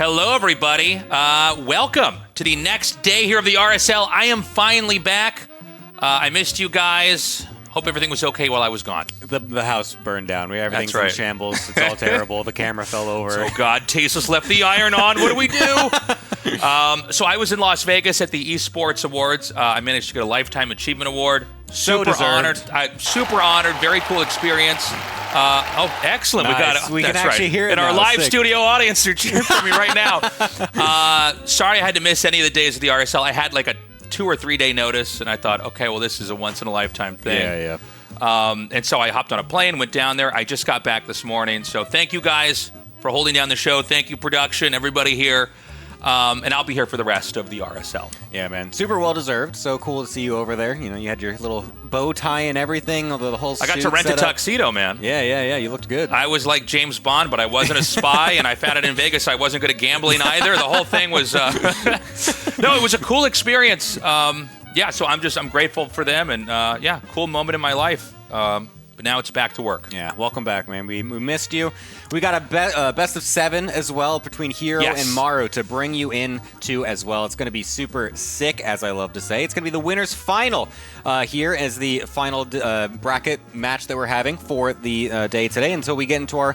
Hello, everybody. Welcome to the next day here of the RSL. I am finally back. I missed you guys. Hope everything was okay while I was gone. The house burned down. Everything's in shambles. It's all terrible. The camera fell over. Oh, God. Tasteless left the iron on. What do we do? So I was in Las Vegas at the Esports Awards. I managed to get a Lifetime Achievement Award. Super honored. Super honored. Very cool experience. Excellent. Nice. We can actually hear it in our now. live studio audience. They're cheering for me right now. Sorry I had to miss any of the days of the RSL. I had like a 2 or 3 day notice, and I thought, okay, well, this is a once-in-a-lifetime thing. Yeah. And so I hopped on a plane, went down there. I just got back this morning. So thank you guys for holding down the show. Thank you, production, everybody here. And I'll be here for the rest of the RSL. Yeah, man. Super well-deserved. So cool to see you over there. You know, you had your little bow tie and everything, the whole suit I got to rent a tuxedo, man. Yeah. You looked good. I was like James Bond, but I wasn't a spy, and I found it in Vegas. I wasn't good at gambling either. The whole thing was... No, it was a cool experience. So I'm grateful for them, and cool moment in my life. But now it's back to work. Yeah, welcome back, man. We missed you. We got a best of 7 as well between herO and Maru to bring you into as well. It's going to be super sick, as I love to say. It's going to be the winner's final here as the final bracket match that we're having for the day today until we get into our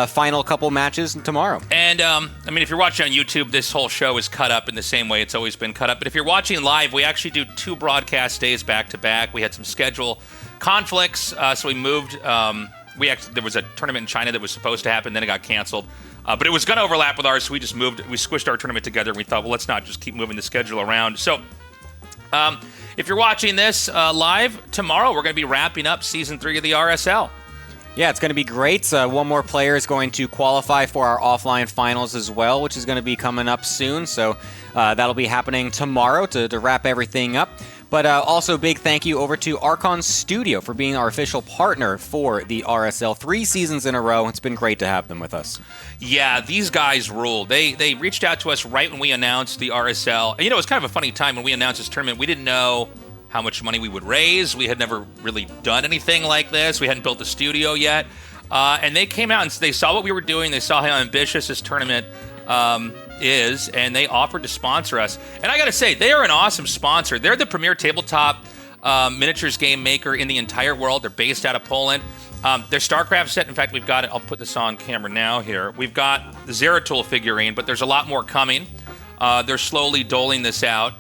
final couple matches tomorrow. And, if you're watching on YouTube, this whole show is cut up in the same way it's always been cut up. But if you're watching live, we actually do 2 broadcast days back-to-back. We had some schedule conflicts, so we moved. There was a tournament in China that was supposed to happen, then it got canceled. But it was going to overlap with ours, so we just moved. We squished our tournament together, and we thought, well, let's not just keep moving the schedule around. So if you're watching this live, tomorrow we're going to be wrapping up Season 3 of the RSL. Yeah, it's going to be great. One more player is going to qualify for our offline finals as well, which is going to be coming up soon. So that'll be happening tomorrow to wrap everything up. But also big thank you over to Archon Studio for being our official partner for the RSL 3 seasons in a row. It's been great to have them with us. Yeah, these guys rule. They reached out to us right when we announced the RSL. And, it's kind of a funny time when we announced this tournament. We didn't know how much money we would raise. We had never really done anything like this. We hadn't built a studio yet. And they came out and they saw what we were doing. They saw how ambitious this tournament is, and they offered to sponsor us. And I got to say, they are an awesome sponsor. They're the premier tabletop miniatures game maker in the entire world. They're based out of Poland. Their StarCraft set, in fact, we've got it. I'll put this on camera now here. We've got the herO figurine, but there's a lot more coming. They're slowly doling this out.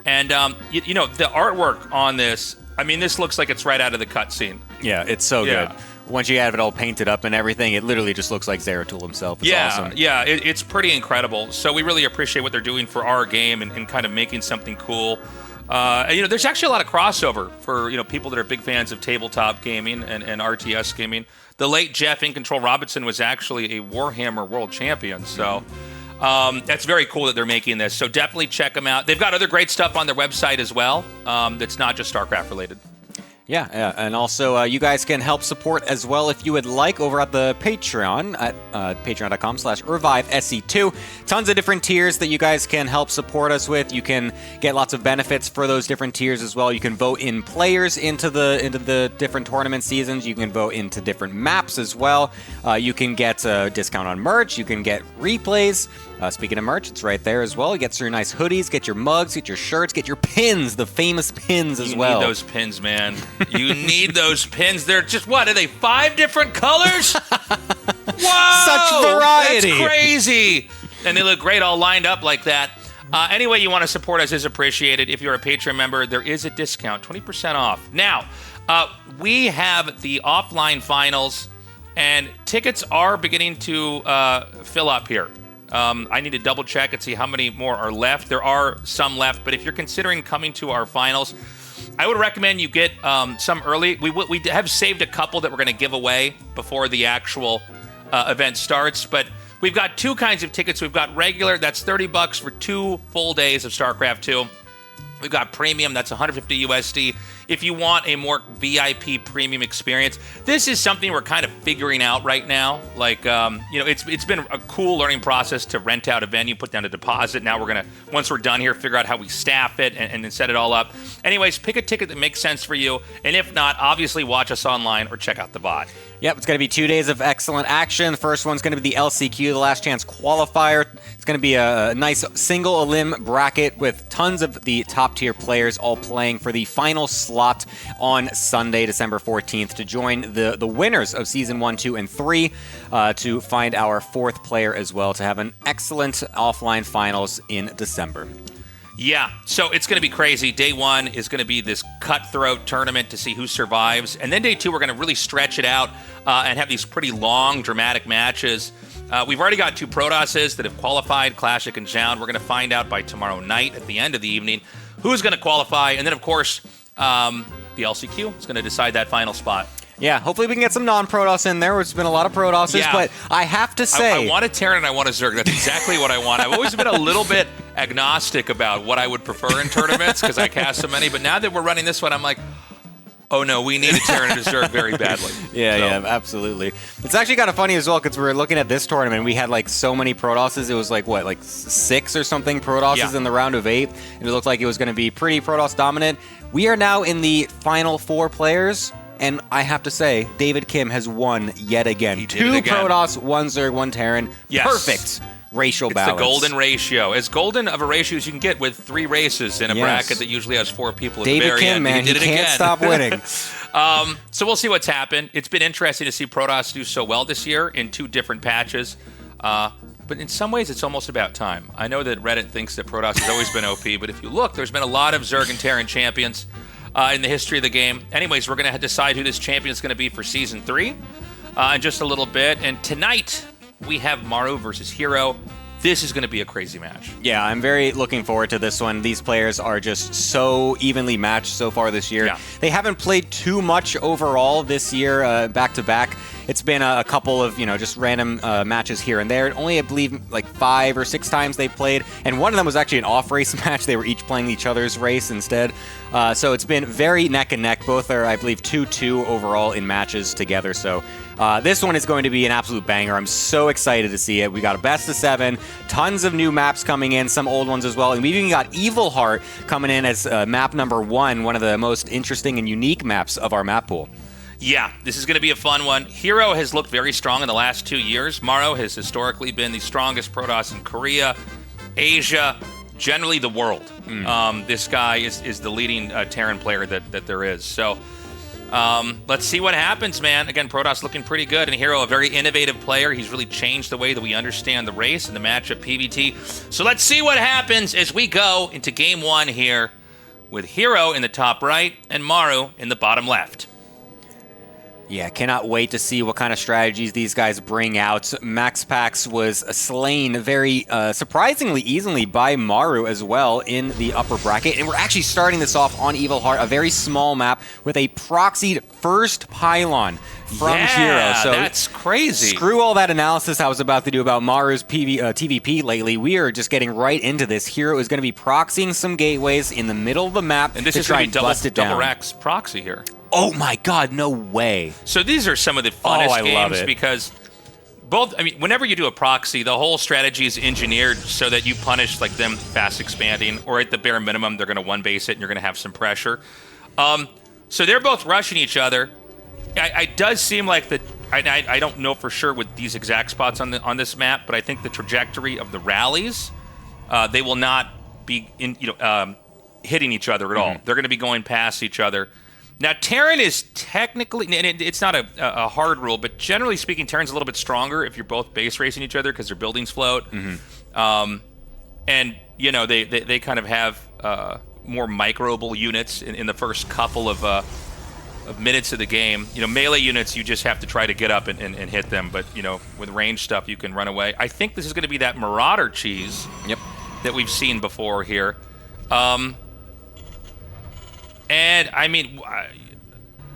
And, the artwork on this, this looks like it's right out of the cutscene. Yeah, it's so good. Once you have it all painted up and everything, it literally just looks like herO himself. It's awesome. Yeah, it's pretty incredible. So we really appreciate what they're doing for our game and kind of making something cool. There's actually a lot of crossover for people that are big fans of tabletop gaming and RTS gaming. The late Jeff In Control Robinson was actually a Warhammer world champion. So that's very cool that they're making this. So definitely check them out. They've got other great stuff on their website as well that's not just StarCraft related. Yeah, and also you guys can help support as well if you would like over at the Patreon at patreon.com/ReviveSC2. Tons of different tiers that you guys can help support us with. You can get lots of benefits for those different tiers as well. You can vote in players into the different tournament seasons. You can vote into different maps as well. You can get a discount on merch. You can get replays. Speaking of merch, it's right there as well. You get your nice hoodies, get your mugs, get your shirts, get your pins, the famous pins as well. You need those pins, man. You need those pins. They're just, what, are they 5 different colors? Whoa! Such variety. That's crazy. And they look great all lined up like that. Any way you want to support us is appreciated. If you're a Patreon member, there is a discount, 20% off. Now, we have the offline finals, and tickets are beginning to fill up here. I need to double check and see how many more are left. There are some left, but if you're considering coming to our finals, I would recommend you get some early. We have saved a couple that we're going to give away before the actual event starts, but we've got 2 kinds of tickets. We've got regular, that's $30 for 2 full days of StarCraft II. We've got premium, that's 150 USD. If you want a more VIP premium experience, this is something we're kind of figuring out right now. Like, it's been a cool learning process to rent out a venue, put down a deposit. Now we're going to, once we're done here, figure out how we staff it and then set it all up. Anyways, pick a ticket that makes sense for you. And if not, obviously watch us online or check out the VOD. Yep, it's going to be 2 days of excellent action. The first one's going to be the LCQ, the Last Chance Qualifier. It's going to be a nice single elim bracket with tons of the top-tier players all playing for the final slot on Sunday, December 14th, to join the winners of Season 1, 2, and 3 to find our 4th player as well, to have an excellent offline finals in December. Yeah, so it's going to be crazy. Day 1 is going to be this cutthroat tournament to see who survives. And then Day 2, we're going to really stretch it out and have these pretty long, dramatic matches. We've already got 2 Protosses that have qualified, Classic and Jound. We're going to find out by tomorrow night at the end of the evening who's going to qualify. And then, of course, the LCQ is going to decide that final spot. Yeah, hopefully we can get some non-Protoss in there. There's been a lot of Protosses, but I have to say... I want a Terran and I want a Zerg. That's exactly what I want. I've always been a little bit agnostic about what I would prefer in tournaments because I cast so many, but now that we're running this one, I'm like, oh no, we need a Terran and a Zerg very badly. Yeah, absolutely. It's actually kind of funny as well because we were looking at this tournament. We had like so many Protosses. It was like, what, like 6 or something Protosses in the round of 8. And it looked like it was going to be pretty Protoss dominant. We are now in the final 4 players. And I have to say, David Kim has won yet again. 2 Protoss, 1 Zerg, 1 Terran. Yes. Perfect racial balance. It's the golden ratio. As golden of a ratio as you can get with 3 races in a bracket that usually has 4 people at the very Kim, end. Man, he can't stop winning. So we'll see what's happened. It's been interesting to see Protoss do so well this year in 2 different patches. But in some ways, it's almost about time. I know that Reddit thinks that Protoss has always been OP, but if you look, there's been a lot of Zerg and Terran champions in the history of the game. Anyways, we're going to decide who this champion is going to be for Season 3 in just a little bit. And tonight, we have Maru versus herO. This is going to be a crazy match. Yeah, I'm very looking forward to this one. These players are just so evenly matched so far this year. Yeah. They haven't played too much overall this year, back-to-back. It's been a couple of, just random matches here and there. Only, I believe, like 5 or 6 times they've played. And one of them was actually an off-race match. They were each playing each other's race instead. So it's been very neck and neck. Both are, I believe, 2-2 overall in matches together. So this one is going to be an absolute banger. I'm so excited to see it. We got a best of 7, tons of new maps coming in, some old ones as well. And we've even got Evil Heart coming in as map number 1, one of the most interesting and unique maps of our map pool. Yeah, this is going to be a fun one. herO has looked very strong in the last 2 years. Maru has historically been the strongest Protoss in Korea, Asia, generally the world. This guy is the leading Terran player that there is. So let's see what happens, man. Again, Protoss looking pretty good, and herO, a very innovative player. He's really changed the way that we understand the race and the matchup PvT. So let's see what happens as we go into Game 1 here with herO in the top right and Maru in the bottom left. Yeah, cannot wait to see what kind of strategies these guys bring out. Max Pax was slain very surprisingly easily by Maru as well in the upper bracket. And we're actually starting this off on Evil Heart, a very small map with a proxied first pylon from herO. So that's crazy. Screw all that analysis I was about to do about Maru's TVP lately. We are just getting right into this. herO is going to be proxying some gateways in the middle of the map and this to is try going to and be double racks proxy here. Oh my God, no way. So these are some of the funnest games because whenever you do a proxy, the whole strategy is engineered so that you punish like them fast expanding, or at the bare minimum, they're going to one base it and you're going to have some pressure. So they're both rushing each other. It does seem like that. I don't know for sure with these exact spots on this map, but I think the trajectory of the rallies, they will not be hitting each other at all. They're going to be going past each other. Now, Terran is technically, and it's not a hard rule, but generally speaking, Terran's a little bit stronger if you're both base racing each other because their buildings float. And, they kind of have more microable units in the first couple of minutes of the game. Melee units, you just have to try to get up and hit them, but, with range stuff, you can run away. I think this is going to be that Marauder cheese that we've seen before here. And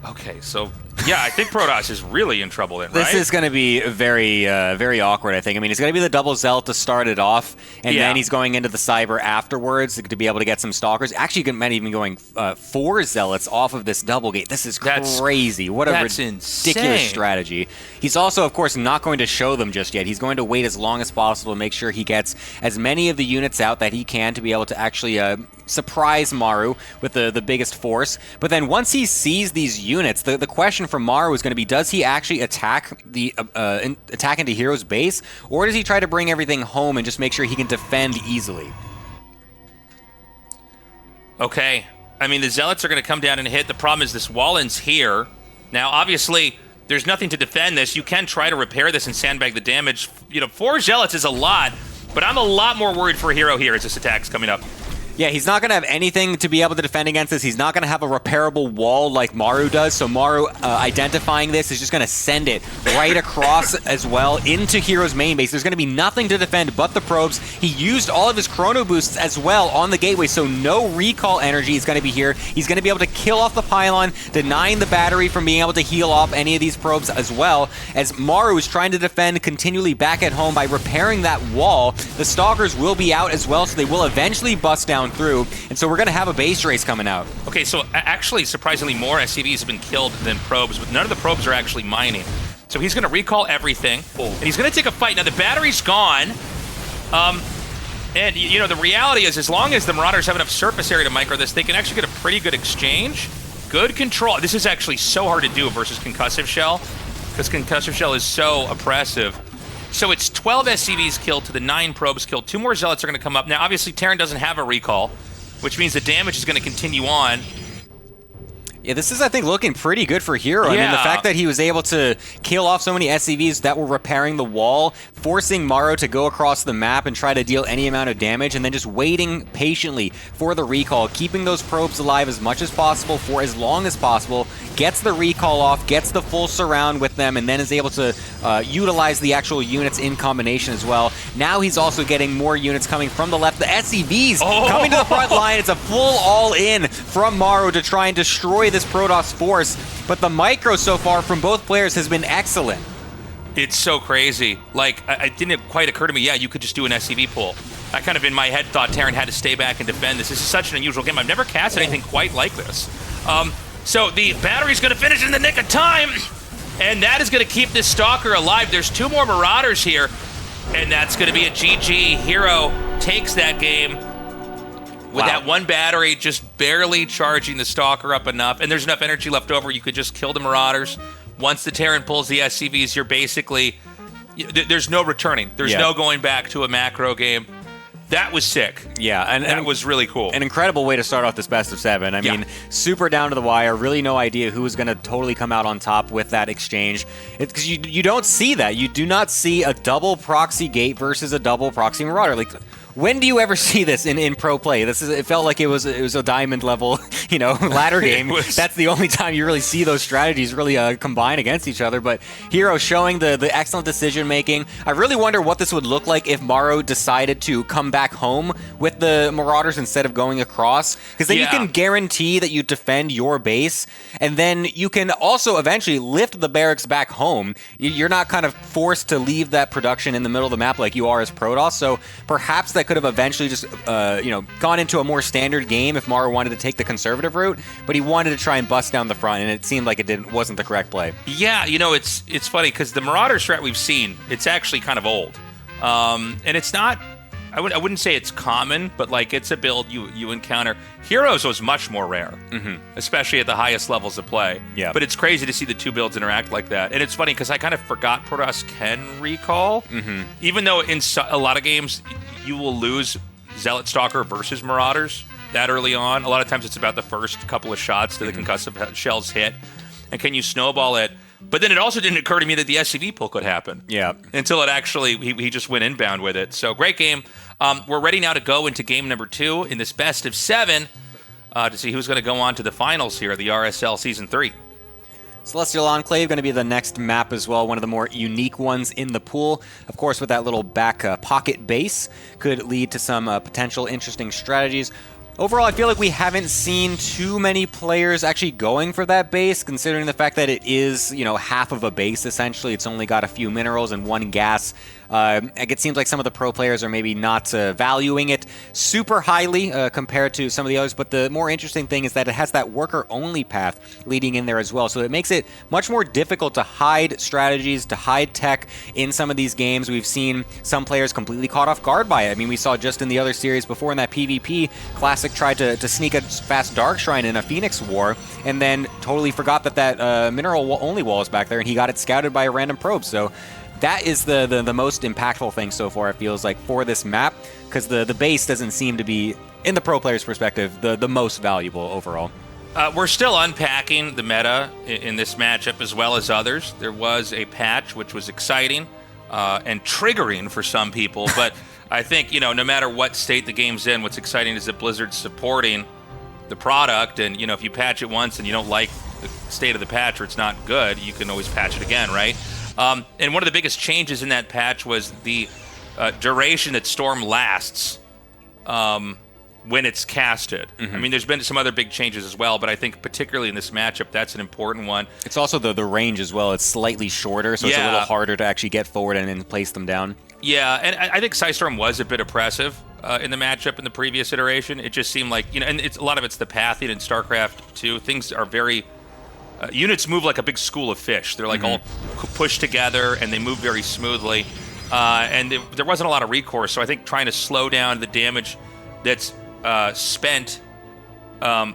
okay, so yeah, I think Protoss is really in trouble then, right? This is going to be very, very awkward, I think. It's going to be the double Zelt to start it off, and then he's going into the Cyber afterwards to be able to get some Stalkers. Actually, he might even going 4 Zealots off of this double gate. This is crazy. What a ridiculous strategy. He's also, of course, not going to show them just yet. He's going to wait as long as possible to make sure he gets as many of the units out that he can to be able to actually surprise Maru with the biggest force. But then once he sees these units, the question for Maru is going to be, does he actually attack into herO's base, or does he try to bring everything home and just make sure he can defend easily? Okay. I mean, the Zealots are going to come down and hit. The problem is this Wallen's here. Now, obviously, there's nothing to defend this. You can try to repair this and sandbag the damage. 4 Zealots is a lot, but I'm a lot more worried for herO here as this attack's coming up. Yeah, he's not going to have anything to be able to defend against this. He's not going to have a repairable wall like Maru does. So Maru, identifying this, is just going to send it right across as well into herO's main base. There's going to be nothing to defend but the probes. He used all of his chrono boosts as well on the gateway, so no recall energy is going to be here. He's going to be able to kill off the pylon, denying the battery from being able to heal off any of these probes as well, as Maru is trying to defend continually back at home by repairing that wall. The Stalkers will be out as well, so they will eventually bust down through, and so we're going to have a base race coming out. Okay, so actually, surprisingly, more SCVs have been killed than probes, but none of the probes are actually mining. So he's going to recall everything, and he's going to take a fight. Now, the battery's gone, and, the reality is, as long as the Marauders have enough surface area to micro this, they can actually get a pretty good exchange. Good control. This is actually so hard to do versus Concussive Shell, because Concussive Shell is so oppressive. So it's 12 SCVs killed to the 9 probes killed. 2 more Zealots are going to come up. Now, obviously, Terran doesn't have a recall, which means the damage is going to continue on. Yeah, this is, I think, looking pretty good for herO. Yeah. I mean, the fact that he was able to kill off so many SCVs that were repairing the wall, forcing Maru to go across the map and try to deal any amount of damage, and then just waiting patiently for the recall, keeping those probes alive as much as possible for as long as possible, gets the recall off, gets the full surround with them, and then is able to utilize the actual units in combination as well. Now he's also getting more units coming from the left. The SCVs coming to the front line. It's a full all-in from Maru to try and destroy this Protoss force, but the micro so far from both players has been excellent. It's so crazy. Like, it didn't quite occur to me, yeah, you could just do an SCV pull. I kind of, in my head, thought Terran had to stay back and defend this. This is such an unusual game. I've never cast anything quite like this. So the battery's going to finish in the nick of time, and that is going to keep this Stalker alive. There's 2 more Marauders here, and that's going to be a GG. herO takes that game with that 1 battery just barely charging the Stalker up enough, and there's enough energy left over. You could just kill the Marauders. Once the Terran pulls the SCVs, you're basically... There's no returning. There's no going back to a macro game. That was sick. Yeah, and that was really cool. An incredible way to start off this best of 7. I mean, super down to the wire. Really no idea who was going to totally come out on top with that exchange. It's because you don't see that. You do not see a double proxy gate versus a double proxy Marauder. Like, when do you ever see this in pro play? It felt like it was a diamond level, ladder game. That's the only time you really see those strategies really combine against each other. But herO showing the excellent decision making. I really wonder what this would look like if Maru decided to come back home with the Marauders instead of going across, because then you can guarantee that you defend your base, and then you can also eventually lift the barracks back home. You're not kind of forced to leave that production in the middle of the map like you are as Protoss. So perhaps that could have eventually just gone into a more standard game if Maru wanted to take the conservative route, but he wanted to try and bust down the front, and it seemed like it wasn't the correct play. Yeah, it's funny because the Marauder strat we've seen, it's actually kind of old, and it's not. I wouldn't say it's common, but like it's a build you encounter. herO's was much more rare, especially at the highest levels of play. Yeah. But it's crazy to see the 2 builds interact like that. And it's funny because I kind of forgot Protoss can recall, even though in a lot of games you will lose Zealot Stalker versus Marauders that early on. A lot of times it's about the first couple of shots that the concussive shells hit, and can you snowball it? But then it also didn't occur to me that the SCV pull could happen. Yeah. Until it actually, he just went inbound with it. So great game. We're ready now to go into game number 2 in this best of 7 to see who's going to go on to the finals here, the RSL Season 3. Celestial Enclave going to be the next map as well, one of the more unique ones in the pool. Of course, with that little back pocket base, could lead to some potential interesting strategies. Overall, I feel like we haven't seen too many players actually going for that base, considering the fact that it is, half of a base, essentially. It's only got a few minerals and 1 gas. It seems like some of the pro players are maybe not valuing it super highly compared to some of the others, but the more interesting thing is that it has that worker-only path leading in there as well, so it makes it much more difficult to hide strategies, to hide tech in some of these games. We've seen some players completely caught off guard by it. I mean, we saw just in the other series before in that PvP, Classic tried to sneak a fast Dark Shrine in a Phoenix War, and then totally forgot that mineral-only wall is back there, and he got it scouted by a random probe. So that is the most impactful thing so far, it feels like, for this map, because the base doesn't seem to be, in the pro player's perspective, the most valuable overall. We're still unpacking the meta in this matchup as well as others. There was a patch which was exciting and triggering for some people, but I think, no matter what state the game's in, what's exciting is that Blizzard's supporting the product, and, if you patch it once and you don't like the state of the patch or it's not good, you can always patch it again, right? And one of the biggest changes in that patch was the duration that Storm lasts when it's casted. I mean, there's been some other big changes as well, but I think particularly in this matchup, that's an important one. It's also the range as well. It's slightly shorter, so it's a little harder to actually get forward and then place them down. Yeah, and I think Psystorm was a bit oppressive in the matchup in the previous iteration. It just seemed like, and a lot of it's the pathing in StarCraft II. Things are very... units move like a big school of fish. They're like all pushed together, and they move very smoothly. And there wasn't a lot of recourse, so I think trying to slow down the damage that's spent... trying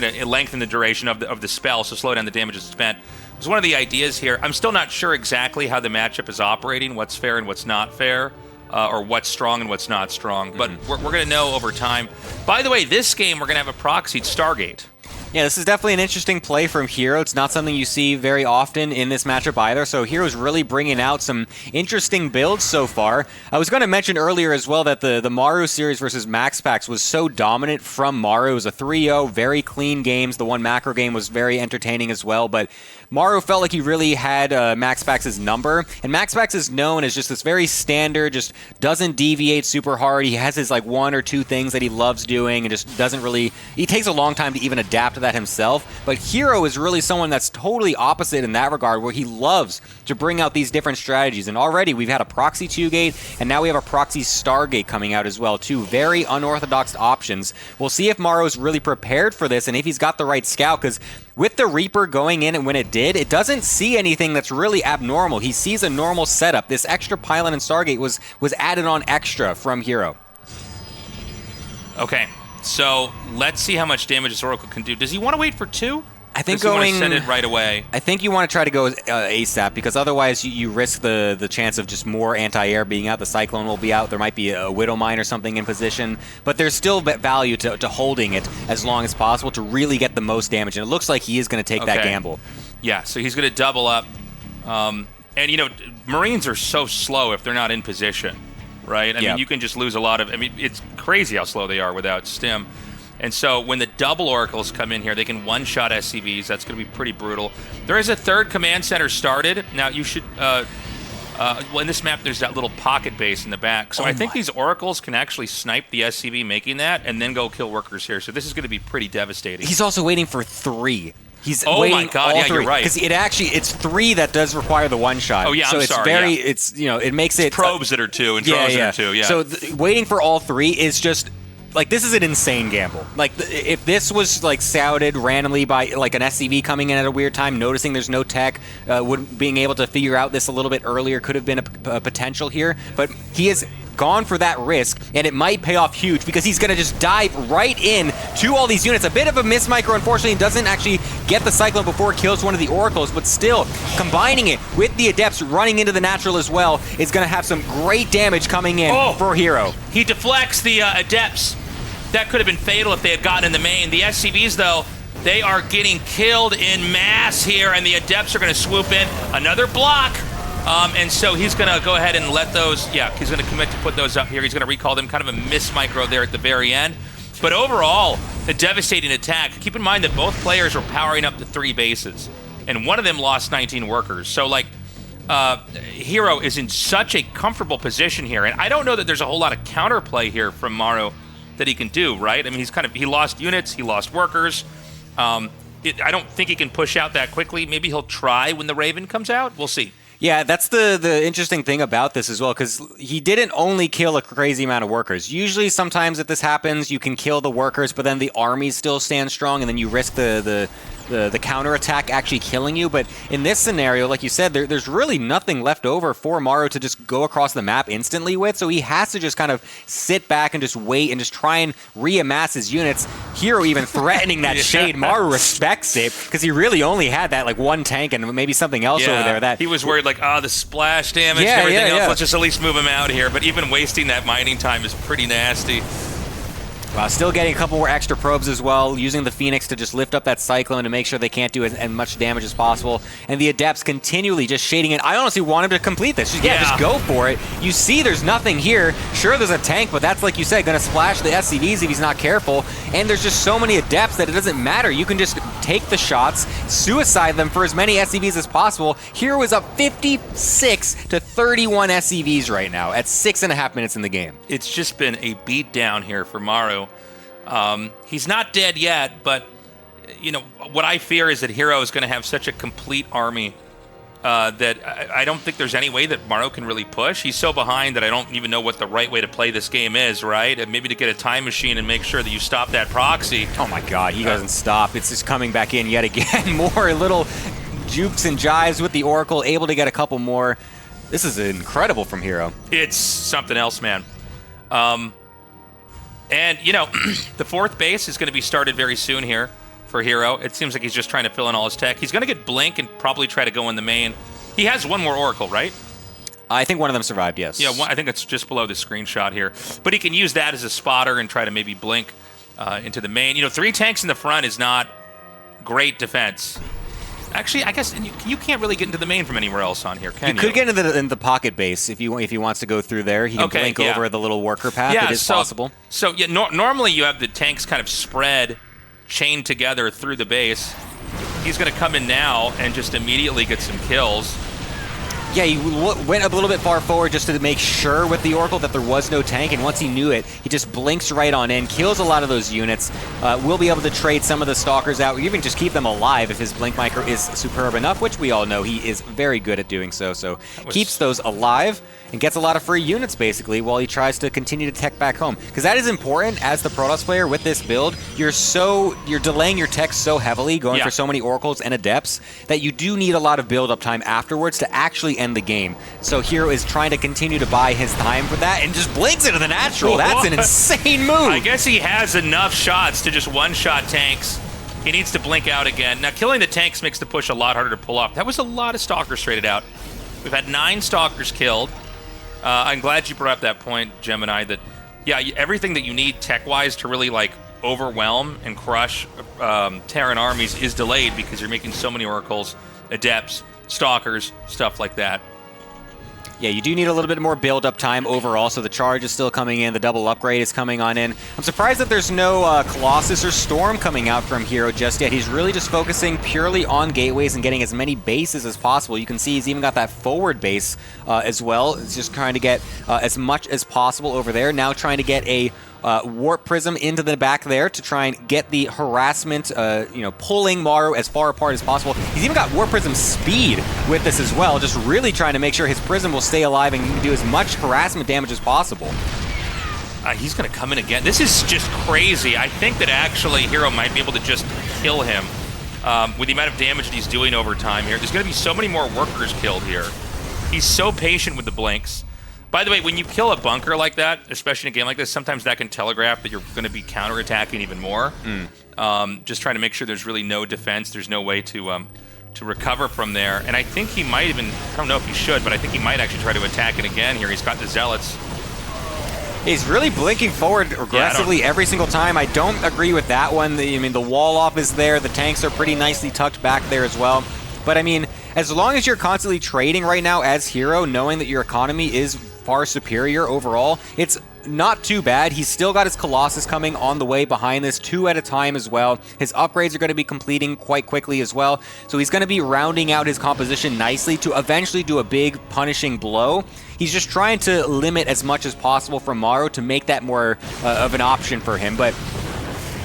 to lengthen the duration of the spell, so slow down the damage that's spent, was one of the ideas here. I'm still not sure exactly how the matchup is operating, what's fair and what's not fair, or what's strong and what's not strong, but we're going to know over time. By the way, this game, we're going to have a proxied Stargate. Yeah, this is definitely an interesting play from herO. It's not something you see very often in this matchup either, so herO's really bringing out some interesting builds so far. I was going to mention earlier as well that the Maru series versus MaxPax was so dominant from Maru. It was a 3-0, very clean games. The one macro game was very entertaining as well, but Maru felt like he really had MaxPax's number, and MaxPax is known as just this very standard, just doesn't deviate super hard. He has his like one or two things that he loves doing and just doesn't really... He takes a long time to even adapt to that himself, but herO is really someone that's totally opposite in that regard, where he loves to bring out these different strategies, and already we've had a proxy 2-gate, and now we have a proxy Stargate coming out as well. Two very unorthodox options. We'll see if Maru's really prepared for this, and if he's got the right scout, because with the Reaper going in and when it did, it doesn't see anything that's really abnormal. He sees a normal setup. This extra pylon and Stargate was added on extra from herO. Okay, so let's see how much damage this Oracle can do. Does he want to wait for 2? I think going... send it right away? I think you want to try to go ASAP, because otherwise you risk the chance of just more anti-air being out. The Cyclone will be out. There might be a Widow Mine or something in position, but there's still value to holding it as long as possible to really get the most damage, and it looks like he is going to take that gamble. Yeah, so he's going to double up. And, Marines are so slow if they're not in position, right? I mean, you can just lose a lot of... I mean, it's crazy how slow they are without stim. And so when the double Oracles come in here, they can one-shot SCVs. That's going to be pretty brutal. There is a third command center started. Now, you should... in this map, there's that little pocket base in the back. So I think these Oracles can actually snipe the SCV making that and then go kill workers here. So this is going to be pretty devastating. He's also waiting for 3. He's oh waiting my god, yeah, 3, you're right. Because it's 3 that does require the one shot. Oh yeah, so I'm it's sorry. Very, yeah. it's it makes it probes that are 2 and drones that are 2. Yeah. So waiting for all 3 is just like, this is an insane gamble. Like, if this was like scouted randomly by like an SCV coming in at a weird time, noticing there's no tech, being able to figure out this a little bit earlier could have been a potential here. But he has gone for that risk, and it might pay off huge, because he's going to just dive right in to all these units. A bit of a miss micro, unfortunately, doesn't actually get the Cyclone before it kills one of the Oracles, but still, combining it with the Adepts running into the Natural as well is going to have some great damage coming in for herO. He deflects the Adepts. That could have been fatal if they had gotten in the main. The SCVs, though, they are getting killed in mass here, and the Adepts are going to swoop in. Another block. And so he's going to go ahead and let those, he's going to commit to put those up here. He's going to recall them, kind of a miss micro there at the very end. But overall, a devastating attack. Keep in mind that both players were powering up to 3 bases, and one of them lost 19 workers. So, like, herO is in such a comfortable position here, and I don't know that there's a whole lot of counterplay here from Maru that he can do, right? I mean, he lost units, he lost workers. I don't think he can push out that quickly. Maybe he'll try when the Raven comes out. We'll see. Yeah, that's the interesting thing about this as well, because he didn't only kill a crazy amount of workers. Usually, sometimes if this happens, you can kill the workers, but then the army still stands strong, and then you risk the counterattack actually killing you. But in this scenario, like you said, there's really nothing left over for Maru to just go across the map instantly with, so he has to just kind of sit back and just wait and just try and reamass his units. herO even threatening that shade. Maru respects it, because he really only had that like one tank and maybe something else over there. That he was worried like, the splash damage and everything else. Let's just at least move him out here. But even wasting that mining time is pretty nasty. Still getting a couple more extra probes as well, using the Phoenix to just lift up that Cyclone to make sure they can't do as much damage as possible. And the Adepts continually just shading it. I honestly want him to complete this. Just go for it. You see there's nothing here. Sure, there's a tank, but that's, like you said, going to splash the SCVs if he's not careful. And there's just so many Adepts that it doesn't matter. You can just take the shots, suicide them for as many SCVs as possible. herO is up 56 to 31 SCVs right now at 6.5 minutes in the game. It's just been a beat down here for Maru. He's not dead yet, but what I fear is that herO is going to have such a complete army that I don't think there's any way that Maru can really push. He's so behind that I don't even know what the right way to play this game is, right? And maybe to get a time machine and make sure that you stop that proxy. Oh my god, he doesn't stop. It's just coming back in yet again. More little jukes and jives with the Oracle, able to get a couple more. This is incredible from herO. It's something else, man. And, the fourth base is going to be started very soon here for herO. It seems like he's just trying to fill in all his tech. He's going to get Blink and probably try to go in the main. He has one more Oracle, right? I think one of them survived, yes. Yeah, I think it's just below the screenshot here. But he can use that as a spotter and try to maybe Blink into the main. 3 tanks in the front is not great defense. Actually, I guess you can't really get into the main from anywhere else on here, can you? You could get into the pocket base if he wants to go through there. He can blink over the little worker path. It is possible. So normally you have the tanks kind of spread, chained together through the base. He's going to come in now and just immediately get some kills. Yeah, he went a little bit far forward just to make sure with the Oracle that there was no tank, and once he knew it, he just blinks right on in, kills a lot of those units. We'll be able to trade some of the Stalkers out, or even just keep them alive if his Blink Micro is superb enough, which we all know he is very good at doing so. So keeps those alive and gets a lot of free units, basically, while he tries to continue to tech back home. Because that is important as the Protoss player with this build. You're delaying your tech so heavily, going for so many Oracles and Adepts, that you do need a lot of build-up time afterwards to actually end the game. So herO is trying to continue to buy his time for that and just blinks into the natural. That's an insane move. I guess he has enough shots to just one-shot tanks. He needs to blink out again. Now, killing the tanks makes the push a lot harder to pull off. That was a lot of Stalkers traded out. We've had 9 Stalkers killed. I'm glad you brought up that point, Gemini, that, everything that you need tech-wise to really, overwhelm and crush Terran armies is delayed because you're making so many Oracles, Adepts, Stalkers, stuff like that. Yeah, you do need a little bit more build-up time overall, so the charge is still coming in, the double upgrade is coming on in. I'm surprised that there's no Colossus or Storm coming out from herO just yet. He's really just focusing purely on gateways and getting as many bases as possible. You can see he's even got that forward base as well. It's just trying to get as much as possible over there. Now trying to get a Warp Prism into the back there to try and get the harassment, pulling Maru as far apart as possible. He's even got Warp Prism speed with this as well, just really trying to make sure his Prism will stay alive and do as much harassment damage as possible. He's going to come in again. This is just crazy. I think that actually herO might be able to just kill him with the amount of damage that he's doing over time here. There's going to be so many more workers killed here. He's so patient with the blinks. By the way, when you kill a bunker like that, especially in a game like this, sometimes that can telegraph that you're going to be counterattacking even more. Just trying to make sure there's really no defense. There's no way to recover from there. And I think he might even, I don't know if he should, but I think he might actually try to attack it again here. He's got the Zealots. He's really blinking forward aggressively every single time. I don't agree with that one. The wall off is there. The tanks are pretty nicely tucked back there as well. But as long as you're constantly trading right now as herO, knowing that your economy is far superior overall, it's not too bad. He's still got his Colossus coming on the way behind this, 2 at a time as well. His upgrades are going to be completing quite quickly as well. So he's going to be rounding out his composition nicely to eventually do a big punishing blow. He's just trying to limit as much as possible from Maru to make that more of an option for him. But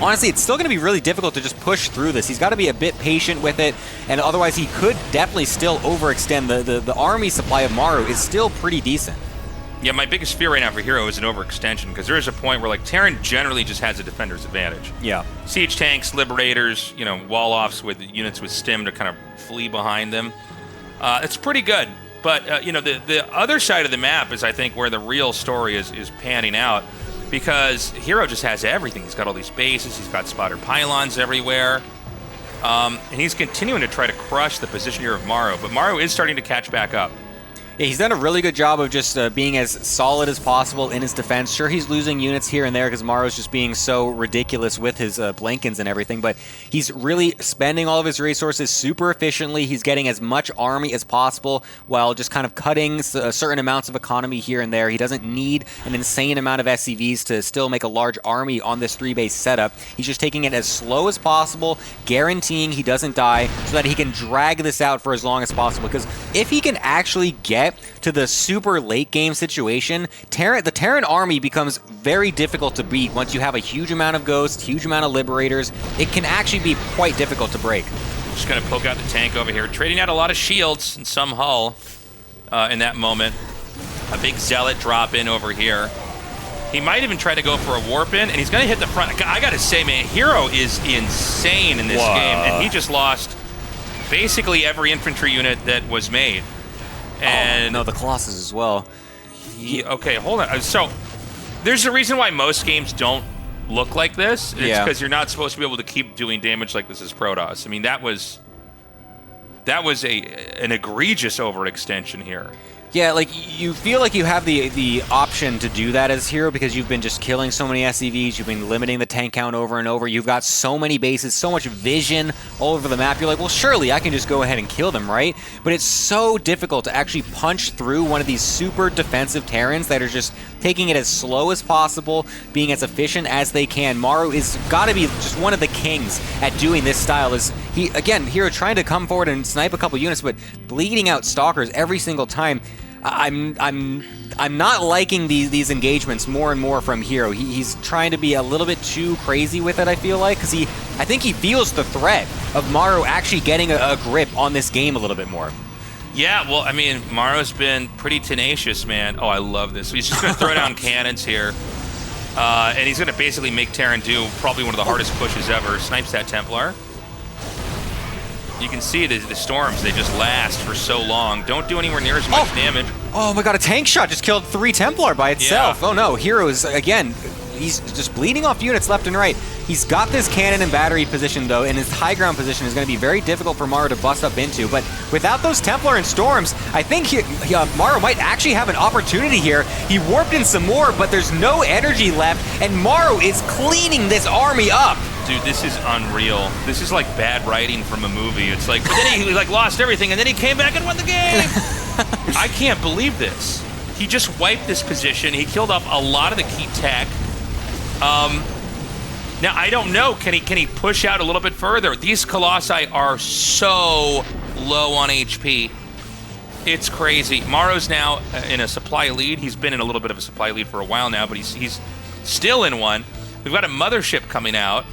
honestly, it's still going to be really difficult to just push through this. He's got to be a bit patient with it, and otherwise he could definitely still overextend. The army supply of Maru is still pretty decent. Yeah, my biggest fear right now for herO is an overextension, because there is a point where, like, Terran generally just has a defender's advantage. Yeah. Siege tanks, Liberators, you know, wall-offs with units with stim to kind of flee behind them. It's pretty good. But, you know, the other side of the map is, I think, where the real story is panning out, because herO just has everything. He's got all these bases. He's got spotter pylons everywhere. And he's continuing to try to crush the position here of Maru. But Maru is starting to catch back up. Yeah, he's done a really good job of just being as solid as possible in his defense. Sure, he's losing units here and there because Maru's just being so ridiculous with his Blinkens and everything, but he's really spending all of his resources super efficiently. He's getting as much army as possible while just kind of cutting certain amounts of economy here and there. He doesn't need an insane amount of SCVs to still make a large army on this 3-base setup. He's just taking it as slow as possible, guaranteeing he doesn't die so that he can drag this out for as long as possible, because if he can actually get to the super late game situation, the Terran army becomes very difficult to beat once you have a huge amount of ghosts, huge amount of liberators. It can actually be quite difficult to break. Just going to poke out the tank over here, trading out a lot of shields and some hull in that moment. A big zealot drop in over here. He might even try to go for a warp in, and he's going to hit the front. I got to say, man, herO is insane in this game, and he just lost basically every infantry unit that was made. And no, the Colossus as well. Okay, hold on. So there's a reason why most games don't look like this. It's because you're not supposed to be able to keep doing damage like this as Protoss. I mean, that was an egregious overextension here. Yeah, like, you feel like you have the option to do that as herO because you've been just killing so many SCVs, you've been limiting the tank count over and over, you've got so many bases, so much vision all over the map. You're like, well, surely I can just go ahead and kill them, right? But it's so difficult to actually punch through one of these super defensive Terrans that are just taking it as slow as possible, being as efficient as they can. Maru is got to be just one of the kings at doing this style. herO trying to come forward and snipe a couple units, but bleeding out Stalkers every single time. I'm not liking these engagements more and more from herO. He's trying to be a little bit too crazy with it, I feel like, because I think he feels the threat of Maru actually getting a grip on this game a little bit more. Yeah, well, I mean, Maru's been pretty tenacious, man. Oh, I love this. He's just going to throw down cannons here. And he's going to basically make Terran do probably one of the hardest pushes ever. Snipes that Templar. You can see the storms, they just last for so long. Don't do anywhere near as much damage. Oh my god, a tank shot just killed 3 Templar by itself. Yeah. Oh no, herO's, again, he's just bleeding off units left and right. He's got this cannon and battery position, though, and his high ground position is going to be very difficult for Maru to bust up into. But without those Templar and Storms, I think Maru might actually have an opportunity here. He warped in some more, but there's no energy left, and Maru is cleaning this army up. Dude, this is unreal. This is like bad writing from a movie. It's like, but then he like lost everything, and then he came back and won the game. I can't believe this. He just wiped this position. He killed off a lot of the key tech. Now, I don't know. Can he push out a little bit further? These Colossi are so low on HP. It's crazy. Maru's now in a supply lead. He's been in a little bit of a supply lead for a while now, but he's still in one. We've got a mothership coming out.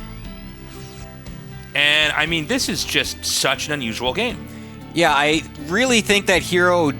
And, I mean, this is just such an unusual game. Yeah, I really think that herO,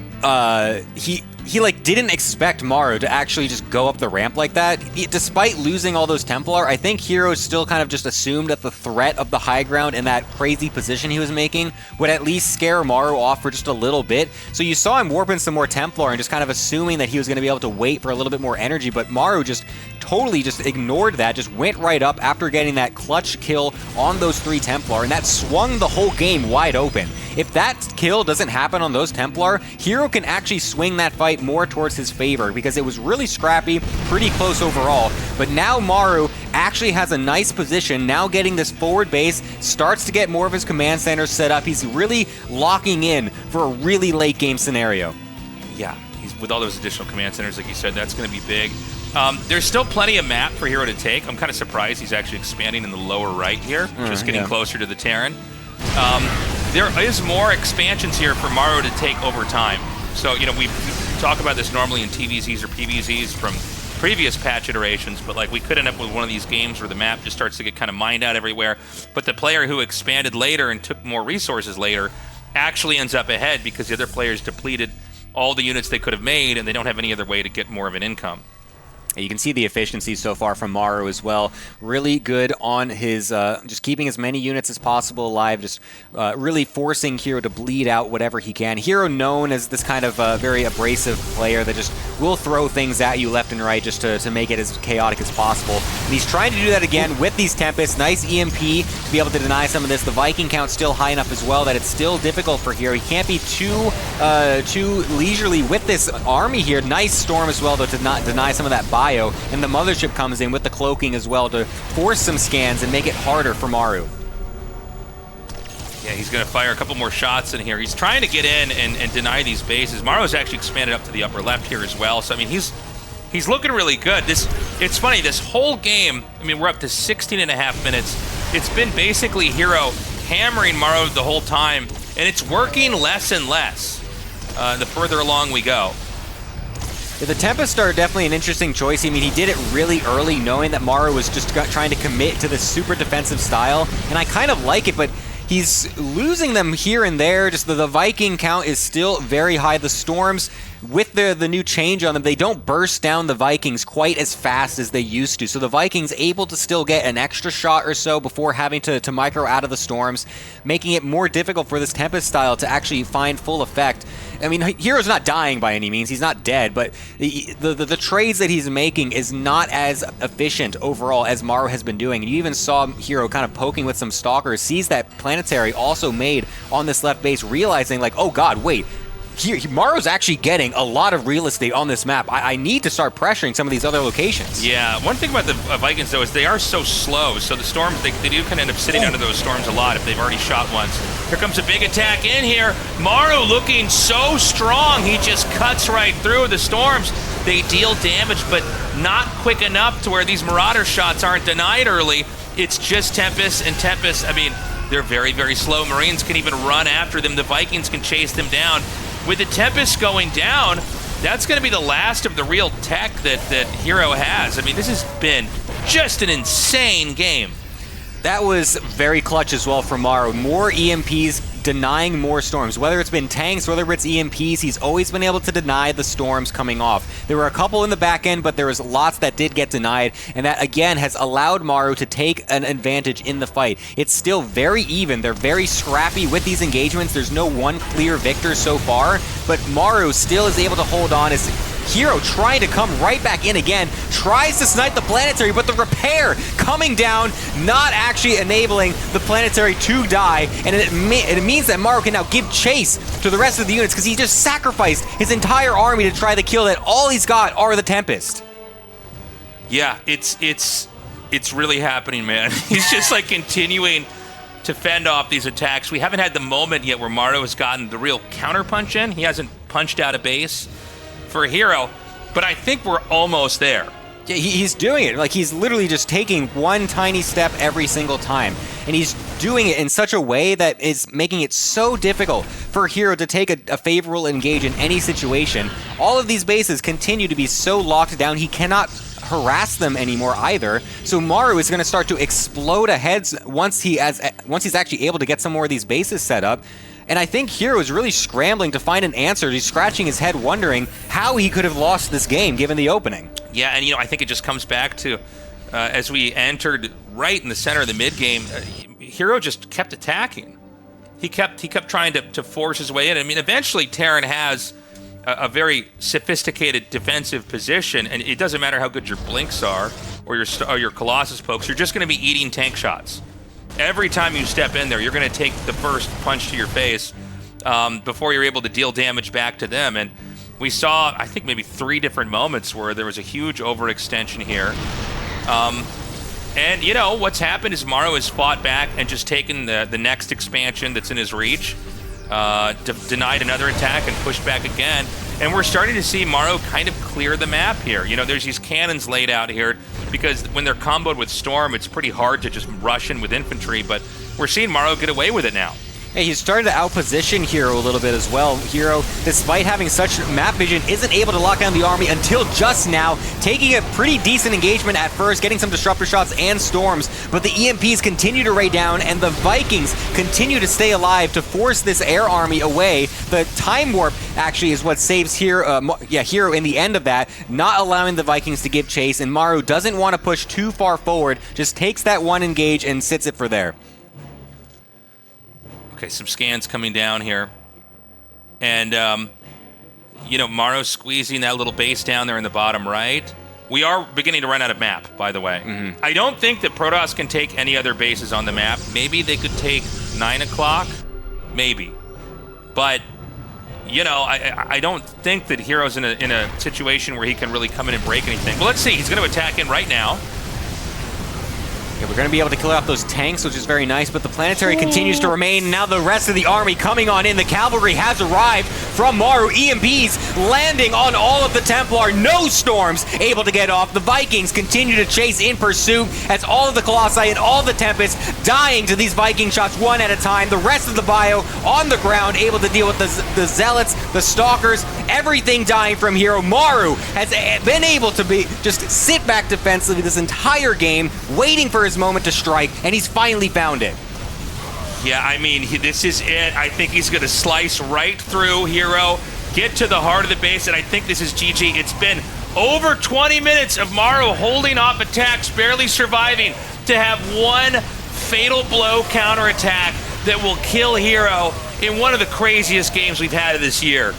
he like didn't expect Maru to actually just go up the ramp like that. Despite losing all those Templar, I think herO still kind of just assumed that the threat of the high ground and that crazy position he was making would at least scare Maru off for just a little bit. So you saw him warping some more Templar and just kind of assuming that he was going to be able to wait for a little bit more energy, but Maru just totally just ignored that, just went right up after getting that clutch kill on those 3 Templar, and that swung the whole game wide open. If that kill doesn't happen on those Templar, herO can actually swing that fight more towards his favor because it was really scrappy, pretty close overall. But now Maru actually has a nice position, now getting this forward base, starts to get more of his command center set up. He's really locking in for a really late game scenario. Yeah, he's with all those additional command centers, like you said, that's going to be big. There's still plenty of map for herO to take. I'm kind of surprised he's actually expanding in the lower right here, just getting closer to the Terran. There is more expansions here for Maru to take over time. So, you know, we talk about this normally in TVZs or PVZs from previous patch iterations, but like we could end up with one of these games where the map just starts to get kind of mined out everywhere, but the player who expanded later and took more resources later actually ends up ahead because the other players depleted all the units they could have made, and they don't have any other way to get more of an income. You can see the efficiency so far from Maru as well. Really good on his, just keeping as many units as possible alive, just really forcing herO to bleed out whatever he can. herO known as this kind of very abrasive player that just will throw things at you left and right just to make it as chaotic as possible. And he's trying to do that again with these Tempests. Nice EMP to be able to deny some of this. The Viking count's still high enough as well that it's still difficult for herO. He can't be too leisurely with this army here. Nice storm as well, though, to not deny some of that bio. And the Mothership comes in with the cloaking as well to force some scans and make it harder for Maru. Yeah, he's going to fire a couple more shots in here. He's trying to get in and deny these bases. Maru's actually expanded up to the upper left here as well. So, I mean, he's looking really good. It's funny, this whole game, I mean, we're up to 16 and a half minutes. It's been basically herO hammering Maru the whole time, and it's working less and less the further along we go. Yeah, the Tempest are definitely an interesting choice. I mean, he did it really early, knowing that Maru was just trying to commit to this super defensive style, and I kind of like it, but he's losing them here and there. Just the Viking count is still very high. The Storms, with the new change on them, they don't burst down the Vikings quite as fast as they used to. So the Vikings able to still get an extra shot or so before having to micro out of the Storms, making it more difficult for this Tempest style to actually find full effect. I mean, herO's not dying by any means. He's not dead, but the trades that he's making is not as efficient overall as Maru has been doing. And you even saw herO kind of poking with some Stalkers, sees that Planetary also made on this left base, realizing like, oh god, wait, Maru's actually getting a lot of real estate on this map. I need to start pressuring some of these other locations. Yeah, one thing about the Vikings, though, is they are so slow. So the Storms, they do kind of end up sitting under those Storms a lot if they've already shot once. Here comes a big attack in here. Maru looking so strong. He just cuts right through the Storms. They deal damage, but not quick enough to where these Marauder shots aren't denied early. It's just Tempest, and Tempest, I mean, they're very, very slow. Marines can even run after them. The Vikings can chase them down. With the Tempest going down, that's going to be the last of the real tech that herO has. I mean, this has been just an insane game. That was very clutch as well for Maru. More EMPs, denying more Storms. Whether it's been tanks, whether it's EMPs, he's always been able to deny the Storms coming off. There were a couple in the back end, but there was lots that did get denied, and that again has allowed Maru to take an advantage in the fight. It's still very even. They're very scrappy with these engagements. There's no one clear victor so far, but Maru still is able to hold on as herO trying to come right back in again, tries to snipe the Planetary, but the repair coming down, not actually enabling the Planetary to die, and it means that Maru can now give chase to the rest of the units because he just sacrificed his entire army to try to kill that. All he's got are the Tempest. Yeah, it's really happening, man. He's just like continuing to fend off these attacks. We haven't had the moment yet where Maru has gotten the real counterpunch in. He hasn't punched out a base for herO, but I think we're almost there. Yeah, he's doing it. Like, he's literally just taking one tiny step every single time. And he's doing it in such a way that is making it so difficult for herO to take a favorable engage in any situation. All of these bases continue to be so locked down, he cannot harass them anymore either. So Maru is going to start to explode ahead once he's actually able to get some more of these bases set up. And I think herO is really scrambling to find an answer. He's scratching his head wondering how he could have lost this game given the opening. Yeah, and I think it just comes back to as we entered right in the center of the mid game, herO just kept attacking. He kept trying to force his way in. I mean, eventually Terran has a very sophisticated defensive position, and it doesn't matter how good your blinks are or your Colossus pokes. You're just going to be eating tank shots. Every time you step in there, you're going to take the first punch to your face before you're able to deal damage back to them. And we saw, I think, maybe 3 different moments where there was a huge overextension here. And, what's happened is Maru has fought back and just taken the next expansion that's in his reach, denied another attack and pushed back again. And we're starting to see Maru kind of clear the map here. There's these cannons laid out here because when they're comboed with Storm, it's pretty hard to just rush in with infantry, but we're seeing Maru get away with it now. Hey, he's starting to outposition herO a little bit as well. herO, despite having such map vision, isn't able to lock down the army until just now, taking a pretty decent engagement at first, getting some disruptor shots and storms, but the EMPs continue to raid down, and the Vikings continue to stay alive to force this air army away. The time warp actually is what saves herO in the end of that, not allowing the Vikings to give chase, and Maru doesn't want to push too far forward, just takes that one engage and sits it for there. Okay, some scans coming down here. And, Maru's squeezing that little base down there in the bottom right. We are beginning to run out of map, by the way. I don't think that Protoss can take any other bases on the map. Maybe they could take 9 o'clock. Maybe. But, I don't think that herO's in a situation where he can really come in and break anything. Well, let's see. He's going to attack in right now. Yeah, we're going to be able to kill off those tanks, which is very nice, but the planetary continues to remain. Now the rest of the army coming on in. The cavalry has arrived from Maru. EMPs landing on all of the Templar. No storms able to get off. The Vikings continue to chase in pursuit as all of the Colossi and all the Tempests dying to these Viking shots one at a time. The rest of the bio on the ground able to deal with the Zealots, the Stalkers, everything dying from herO. Maru has been able to just sit back defensively this entire game, waiting for his moment to strike, and he's finally found it. Yeah, I mean, this is it. I think he's going to slice right through herO, get to the heart of the base, and I think this is GG. It's been over 20 minutes of Maru holding off attacks, barely surviving, to have one fatal blow counterattack that will kill herO in one of the craziest games we've had of this year.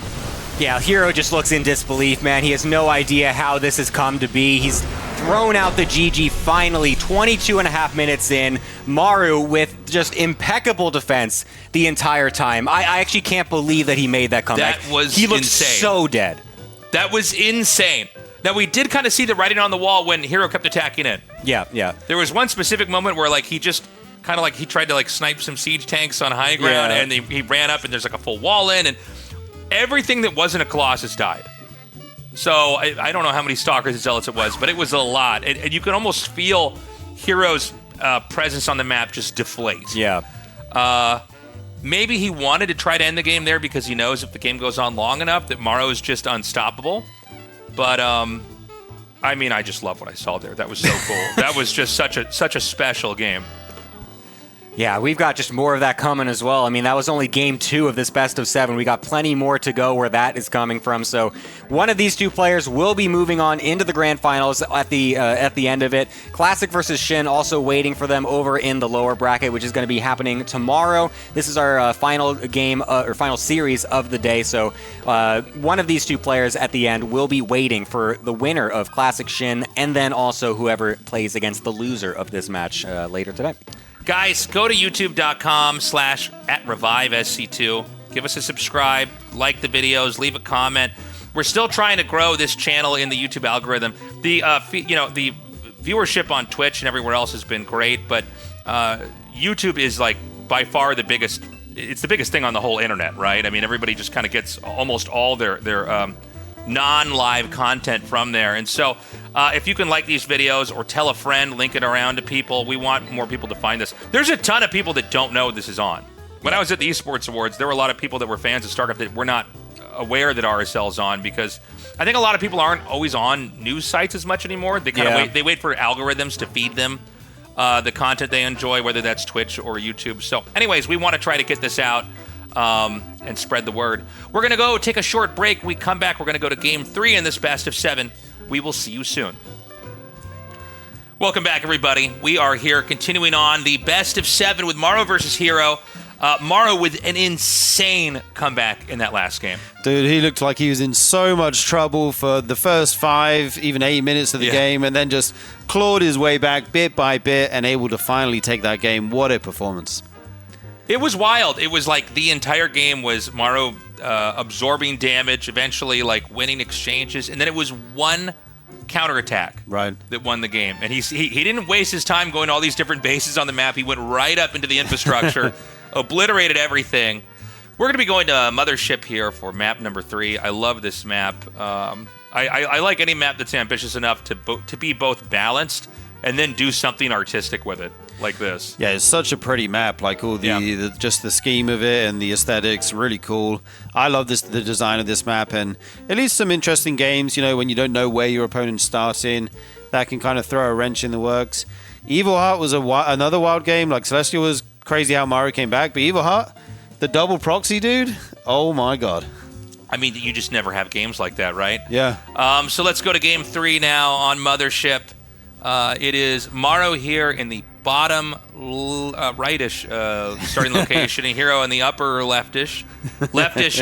Yeah, herO just looks in disbelief, man. He has no idea how this has come to be. He's thrown out the GG finally, 22 and a half minutes in. Maru with just impeccable defense the entire time. I actually can't believe that he made that comeback. That was He looked insane. So dead. That was insane. Now, we did kind of see the writing on the wall when herO kept attacking in. Yeah. There was one specific moment where, he just kind of he tried to, snipe some siege tanks on high ground, and he ran up, and there's, a full wall in, and everything that wasn't a Colossus died. So I don't know how many Stalkers and Zealots it was, but it was a lot. And you can almost feel herO's presence on the map just deflate. Yeah. Maybe he wanted to try to end the game there because he knows if the game goes on long enough that Maru is just unstoppable. But, I just love what I saw there. That was so cool. That was just such a special game. Yeah, we've got just more of that coming as well. I mean, that was only game 2 of this best of 7. We got plenty more to go where that is coming from. So one of these two players will be moving on into the grand finals at the end of it. Classic versus Shin also waiting for them over in the lower bracket, which is going to be happening tomorrow. This is our final game or final series of the day. So one of these two players at the end will be waiting for the winner of Classic Shin, and then also whoever plays against the loser of this match later today. Guys, go to youtube.com/@ReviveSC2. Give us a subscribe, like the videos, leave a comment. We're still trying to grow this channel in the YouTube algorithm. The the viewership on Twitch and everywhere else has been great, but YouTube is by far the biggest. It's the biggest thing on the whole internet, right? I mean, everybody just kind of gets almost all their non-live content from there. And so if you can like these videos or tell a friend, link it around to people, we want more people to find this. There's a ton of people that don't know this is on. When I was at the Esports Awards, there were a lot of people that were fans of StarCraft that were not aware that RSL is on, because I think a lot of people aren't always on news sites as much anymore. They kind of wait for algorithms to feed them the content they enjoy, whether that's Twitch or YouTube. So anyways, we want to try to get this out and spread the word. We're going to go take a short break. We come back. We're going to go to Game 3 in this best of 7. We will see you soon. Welcome back, everybody. We are here continuing on the best of 7 with Maru versus herO. Maru with an insane comeback in that last game. Dude, he looked like he was in so much trouble for the first 5, even 8 minutes of the game, and then just clawed his way back bit by bit and able to finally take that game. What a performance. It was wild. It was the entire game was Maru absorbing damage, eventually winning exchanges, and then it was one counterattack that won the game. And he didn't waste his time going to all these different bases on the map. He went right up into the infrastructure, obliterated everything. We're going to be going to Mothership here for map number 3. I love this map. I like any map that's ambitious enough to be both balanced and then do something artistic with it. like this. Yeah, it's such a pretty map. Like all just the scheme of it and the aesthetics, really cool. I love the design of this map, and at least some interesting games. When you don't know where your opponent's starting, that can kind of throw a wrench in the works. Evil Heart was another wild game. Like Celestial was crazy how Maru came back, but Evil Heart, the double proxy, dude. Oh my god. I mean, you just never have games like that, right? Yeah. So let's go to game 3 now on Mothership. It is Maru here in the bottom rightish starting location, and herO in the upper leftish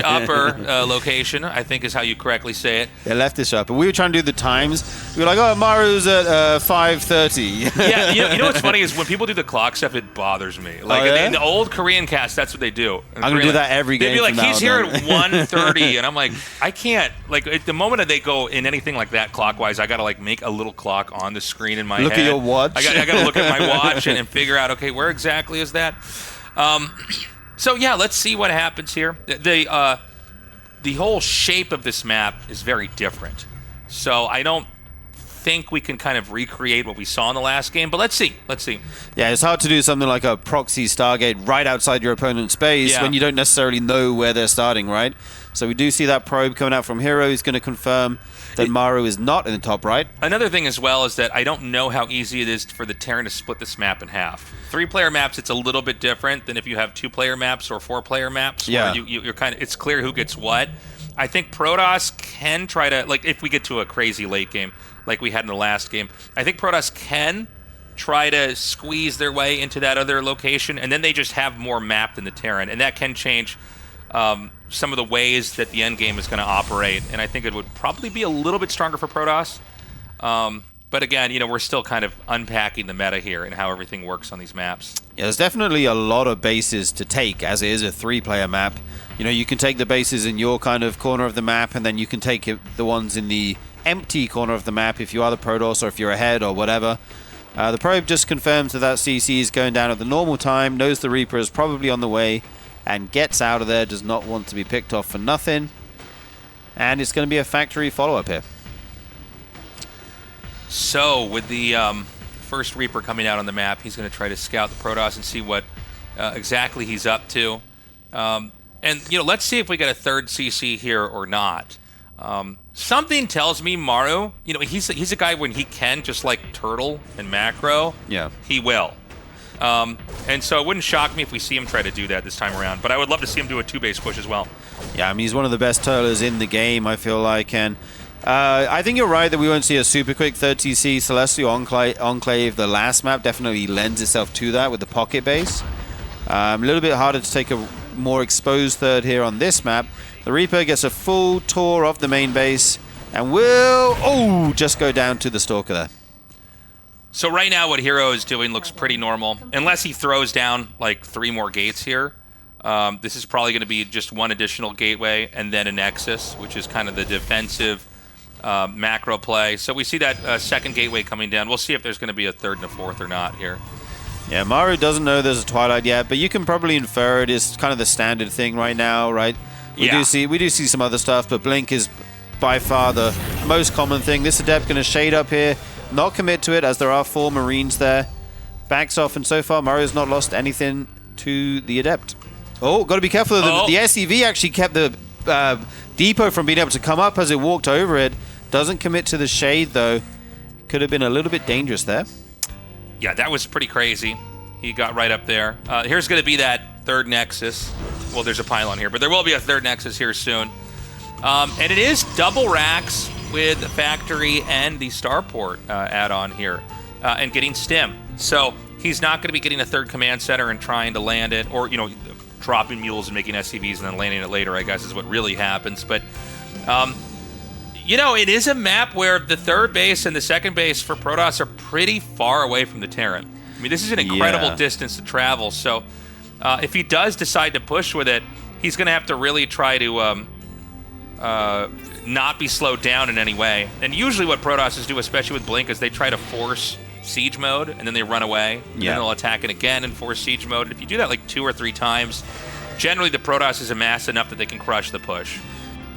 upper location, I think is how you correctly say it. Yeah, leftish upper. We were trying to do the times. We were like, oh, Maru's at 5:30. Yeah, you know what's funny is when people do the clock stuff, it bothers me. Like in the old Korean cast, that's what they do. I'm going to do that every game. They'd be like, he's here at 1:30, and I'm like, I can't. Like, at the moment that they go in anything like that clockwise, I got to like make a little clock on the screen in my head. Look at your watch. I got to look at my watch and figure out, okay, where exactly is that? So yeah, let's see what happens here. The whole shape of this map is very different. So I don't think we can kind of recreate what we saw in the last game, but let's see. Yeah, it's hard to do something like a proxy Stargate right outside your opponent's base when you don't necessarily know where they're starting, right? So we do see that probe coming out from herO. He's going to confirm that Maru is not in the top right. Another thing as well is that I don't know how easy it is for the Terran to split this map in half. 3-player maps, it's a little bit different than if you have 2-player maps or 4-player maps. Yeah. Where you're kind of, it's clear who gets what. I think Protoss can try to, like, if we get to a crazy late game like we had in the last game, I think Protoss can try to squeeze their way into that other location, and then they just have more map than the Terran, and that can change some of the ways that the end game is going to operate, and I think it would probably be a little bit stronger for Protoss. But again, we're still kind of unpacking the meta here and how everything works on these maps. Yeah, there's definitely a lot of bases to take, as it is a 3-player map. You can take the bases in your kind of corner of the map, and then you can take the ones in the empty corner of the map if you are the Protoss or if you're ahead or whatever. The probe just confirms that CC is going down at the normal time, knows the Reaper is probably on the way, and gets out of there, does not want to be picked off for nothing. And it's going to be a factory follow-up here. So, with the first Reaper coming out on the map, he's going to try to scout the Protoss and see what exactly he's up to. And, let's see if we get a third CC here or not. Something tells me Maru, he's a guy when he can, just like Turtle and Macro, he will. And so it wouldn't shock me if we see him try to do that this time around. But I would love to see him do a 2-base push as well. Yeah, I mean, he's one of the best turtlers in the game, I feel like. And I think you're right that we won't see a super quick third TC. Celestial Enclave, the last map, definitely lends itself to that with the pocket base. A little bit harder to take a more exposed third here on this map. The Reaper gets a full tour of the main base and will, just go down to the Stalker there. So right now what herO is doing looks pretty normal. Unless he throws down like 3 more gates here. This is probably going to be just one additional gateway and then a Nexus, which is kind of the defensive macro play. So we see that second gateway coming down. We'll see if there's going to be a third and a fourth or not here. Yeah, Maru doesn't know there's a Twilight yet, but you can probably infer it is kind of the standard thing right now, right? We do see some other stuff, but Blink is by far the most common thing. This Adept going to shade up here, not commit to it as there are 4 Marines there. Backs off, and so far Maru's not lost anything to the Adept. Oh, got to be careful. The SCV actually kept the depot from being able to come up as it walked over it. Doesn't commit to the shade, though. Could have been a little bit dangerous there. Yeah, that was pretty crazy. He got right up there. Here's going to be that third Nexus. Well, there's a pylon here, but there will be a third Nexus here soon. And it is double racks with the factory and the starport add-on here, and getting stim. So he's not going to be getting a third command center and trying to land it, or dropping mules and making SCVs and then landing it later, I guess is what really happens. But it is a map where the third base and the second base for Protoss are pretty far away from the Terran. I mean, this is an incredible distance to travel. So if he does decide to push with it, he's going to have to really try to not be slowed down in any way. And usually what Protosses do, especially with Blink, is they try to force siege mode, and then they run away. And then they'll attack it again and force siege mode. And if you do that like 2 or 3 times, generally the Protosses amass enough that they can crush the push.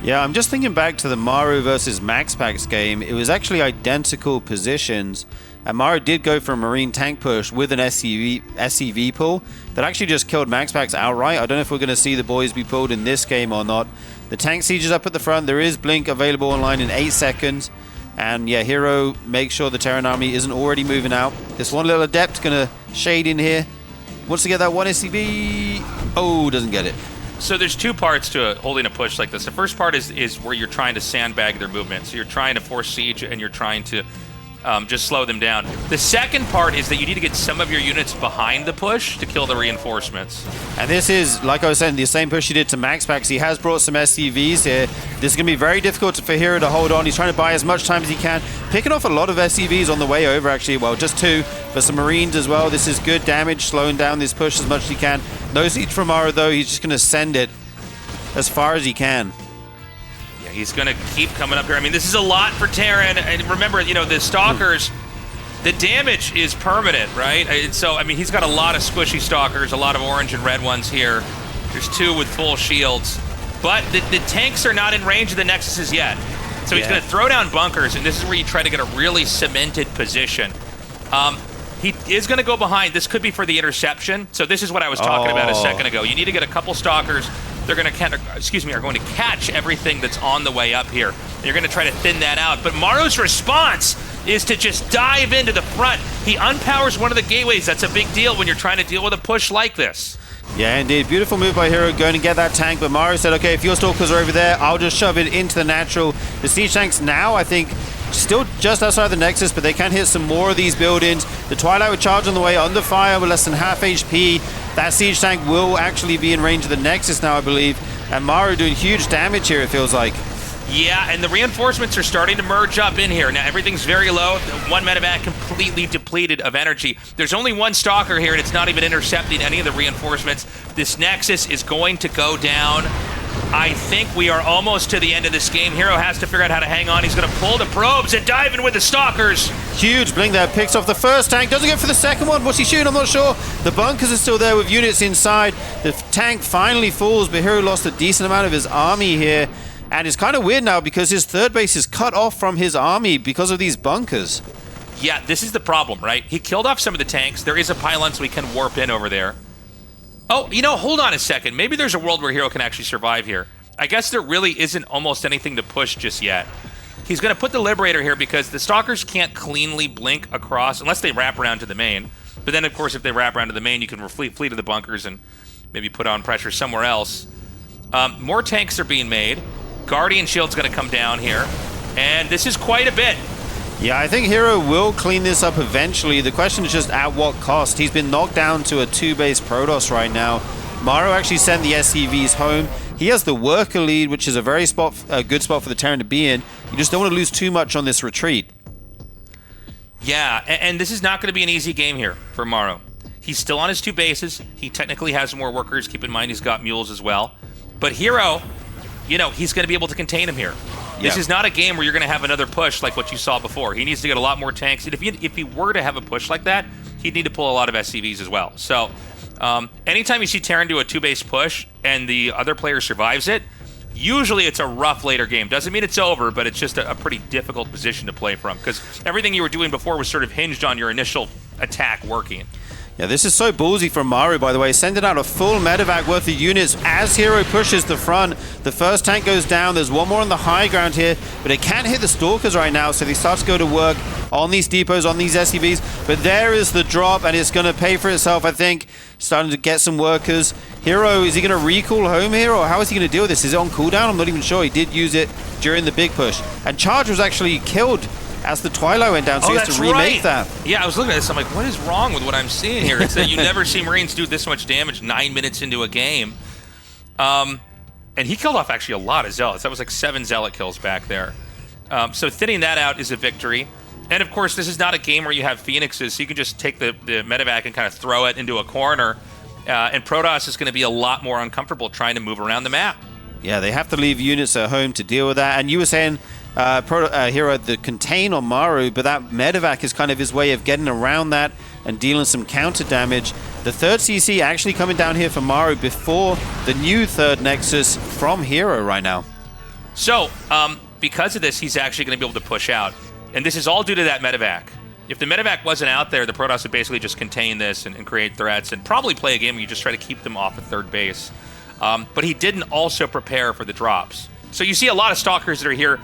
Yeah, I'm just thinking back to the Maru versus MaxPax game. It was actually identical positions, and Maru did go for a Marine tank push with an SCV pull that actually just killed MaxPax outright. I don't know if we're going to see the boys be pulled in this game or not. The tank siege is up at the front. There is Blink available online in 8 seconds. And yeah, herO makes sure the Terran army isn't already moving out. This one little Adept going to shade in here. Wants to get that one SCV. Oh, doesn't get it. So there's two parts to holding a push like this. The first part is where you're trying to sandbag their movement. So you're trying to force siege and you're trying to just slow them down. The second part is that you need to get some of your units behind the push to kill the reinforcements. And this is, like I was saying, the same push he did to MaxPax. He has brought some SCVs here. This is going to be very difficult for herO to hold on. He's trying to buy as much time as he can. Picking off a lot of SCVs on the way over, actually. Well, just 2 for some Marines as well. This is good damage, slowing down this push as much as he can. No siege from Maru, though. He's just going to send it as far as he can. He's going to keep coming up here. I mean, this is a lot for Terran. And remember, you know, the Stalkers, the damage is permanent, right? And so, I mean, he's got a lot of squishy Stalkers, a lot of orange and red ones here. There's 2 with full shields. But the tanks are not in range of the Nexuses yet. So he's going to throw down bunkers, and this is where you try to get a really cemented position. He is going to go behind. This could be for the interception. So this is what I was talking about a second ago. You need to get a couple Stalkers. They're going to, are going to catch everything that's on the way up here. And you're going to try to thin that out. But Maru's response is to just dive into the front. He unpowers one of the gateways. That's a big deal when you're trying to deal with a push like this. Yeah, indeed. Beautiful move by herO going to get that tank. But Maru said, okay, if your Stalkers are over there, I'll just shove it into the natural. The siege tanks now, I think, still just outside the Nexus, but they can hit some more of these buildings. The Twilight would charge on the way, under fire with less than half HP. That siege tank will actually be in range of the Nexus now, I believe. And Maru doing huge damage here, it feels like. Yeah, and the reinforcements are starting to merge up in here. Now, everything's very low. One medevac completely depleted of energy. There's only one Stalker here, and it's not even intercepting any of the reinforcements. This Nexus is going to go down. I think we are almost to the end of this game. herO has to figure out how to hang on. He's going to pull the probes and dive in with the Stalkers. Huge blink there, picks off the first tank, doesn't go for the second one. What's he shooting? I'm not sure. The bunkers are still there with units inside. The tank finally falls, but herO lost a decent amount of his army here. And it's kind of weird now because his third base is cut off from his army because of these bunkers. Yeah, this is the problem, right? He killed off some of the tanks. There is a pylon, so we can warp in over there. Oh, you know, hold on a second. Maybe there's a world where herO can actually survive here. I guess there really isn't almost anything to push just yet. He's going to put the Liberator here because the Stalkers can't cleanly blink across unless they wrap around to the main. But then, of course, if they wrap around to the main, you can flee to the bunkers and maybe put on pressure somewhere else. More tanks are being made. Guardian Shield's going to come down here. And this is quite a bit. Yeah, I think herO will clean this up eventually. The question is just at what cost. He's been knocked down to a 2-base Protoss right now. Maru actually sent the SCVs home. He has the worker lead, which is a very good spot for the Terran to be in. You just don't want to lose too much on this retreat. Yeah, and this is not going to be an easy game here for Maru. He's still on his 2 bases. He technically has more workers. Keep in mind he's got mules as well. But herO, you know, he's going to be able to contain him here. This is not a game where you're going to have another push like what you saw before. He needs to get a lot more tanks. And if he were to have a push like that, he'd need to pull a lot of SCVs as well. So anytime you see Terran do a 2-base push and the other player survives it, usually it's a rough later game. Doesn't mean it's over, but it's just a pretty difficult position to play from because everything you were doing before was sort of hinged on your initial attack working. Yeah, this is so ballsy from Maru, by the way, sending out a full medevac worth of units as herO pushes the front. The first tank goes down. There's one more on the high ground here, but it can't hit the Stalkers right now, so they start to go to work on these depots, on these SCVs. But there is the drop, and it's going to pay for itself, I think. Starting to get some workers. herO, is he going to recall home here, or how is he going to deal with this? Is it on cooldown? I'm not even sure. He did use it during the big push. And Charge was actually killed as the Twilight went down, so he has to remake that. Yeah, I was looking at this. I'm like, what is wrong with what I'm seeing here? It's that you never see Marines do this much damage 9 minutes into a game. And he killed off actually a lot of Zealots. That was like 7 Zealot kills back there. So thinning that out is a victory. And of course, this is not a game where you have Phoenixes, so you can just take the medevac and kind of throw it into a corner. And Protoss is going to be a lot more uncomfortable trying to move around the map. Yeah, they have to leave units at home to deal with that. And you were saying herO the contain on Maru, but that medevac is kind of his way of getting around that and dealing some counter damage. The third CC actually coming down here for Maru before the new third Nexus from herO right now. So, because of this, he's actually going to be able to push out. And this is all due to that medevac. If the medevac wasn't out there, the Protoss would basically just contain this and create threats and probably play a game where you just try to keep them off of third base. But he didn't also prepare for the drops. So you see a lot of Stalkers that are here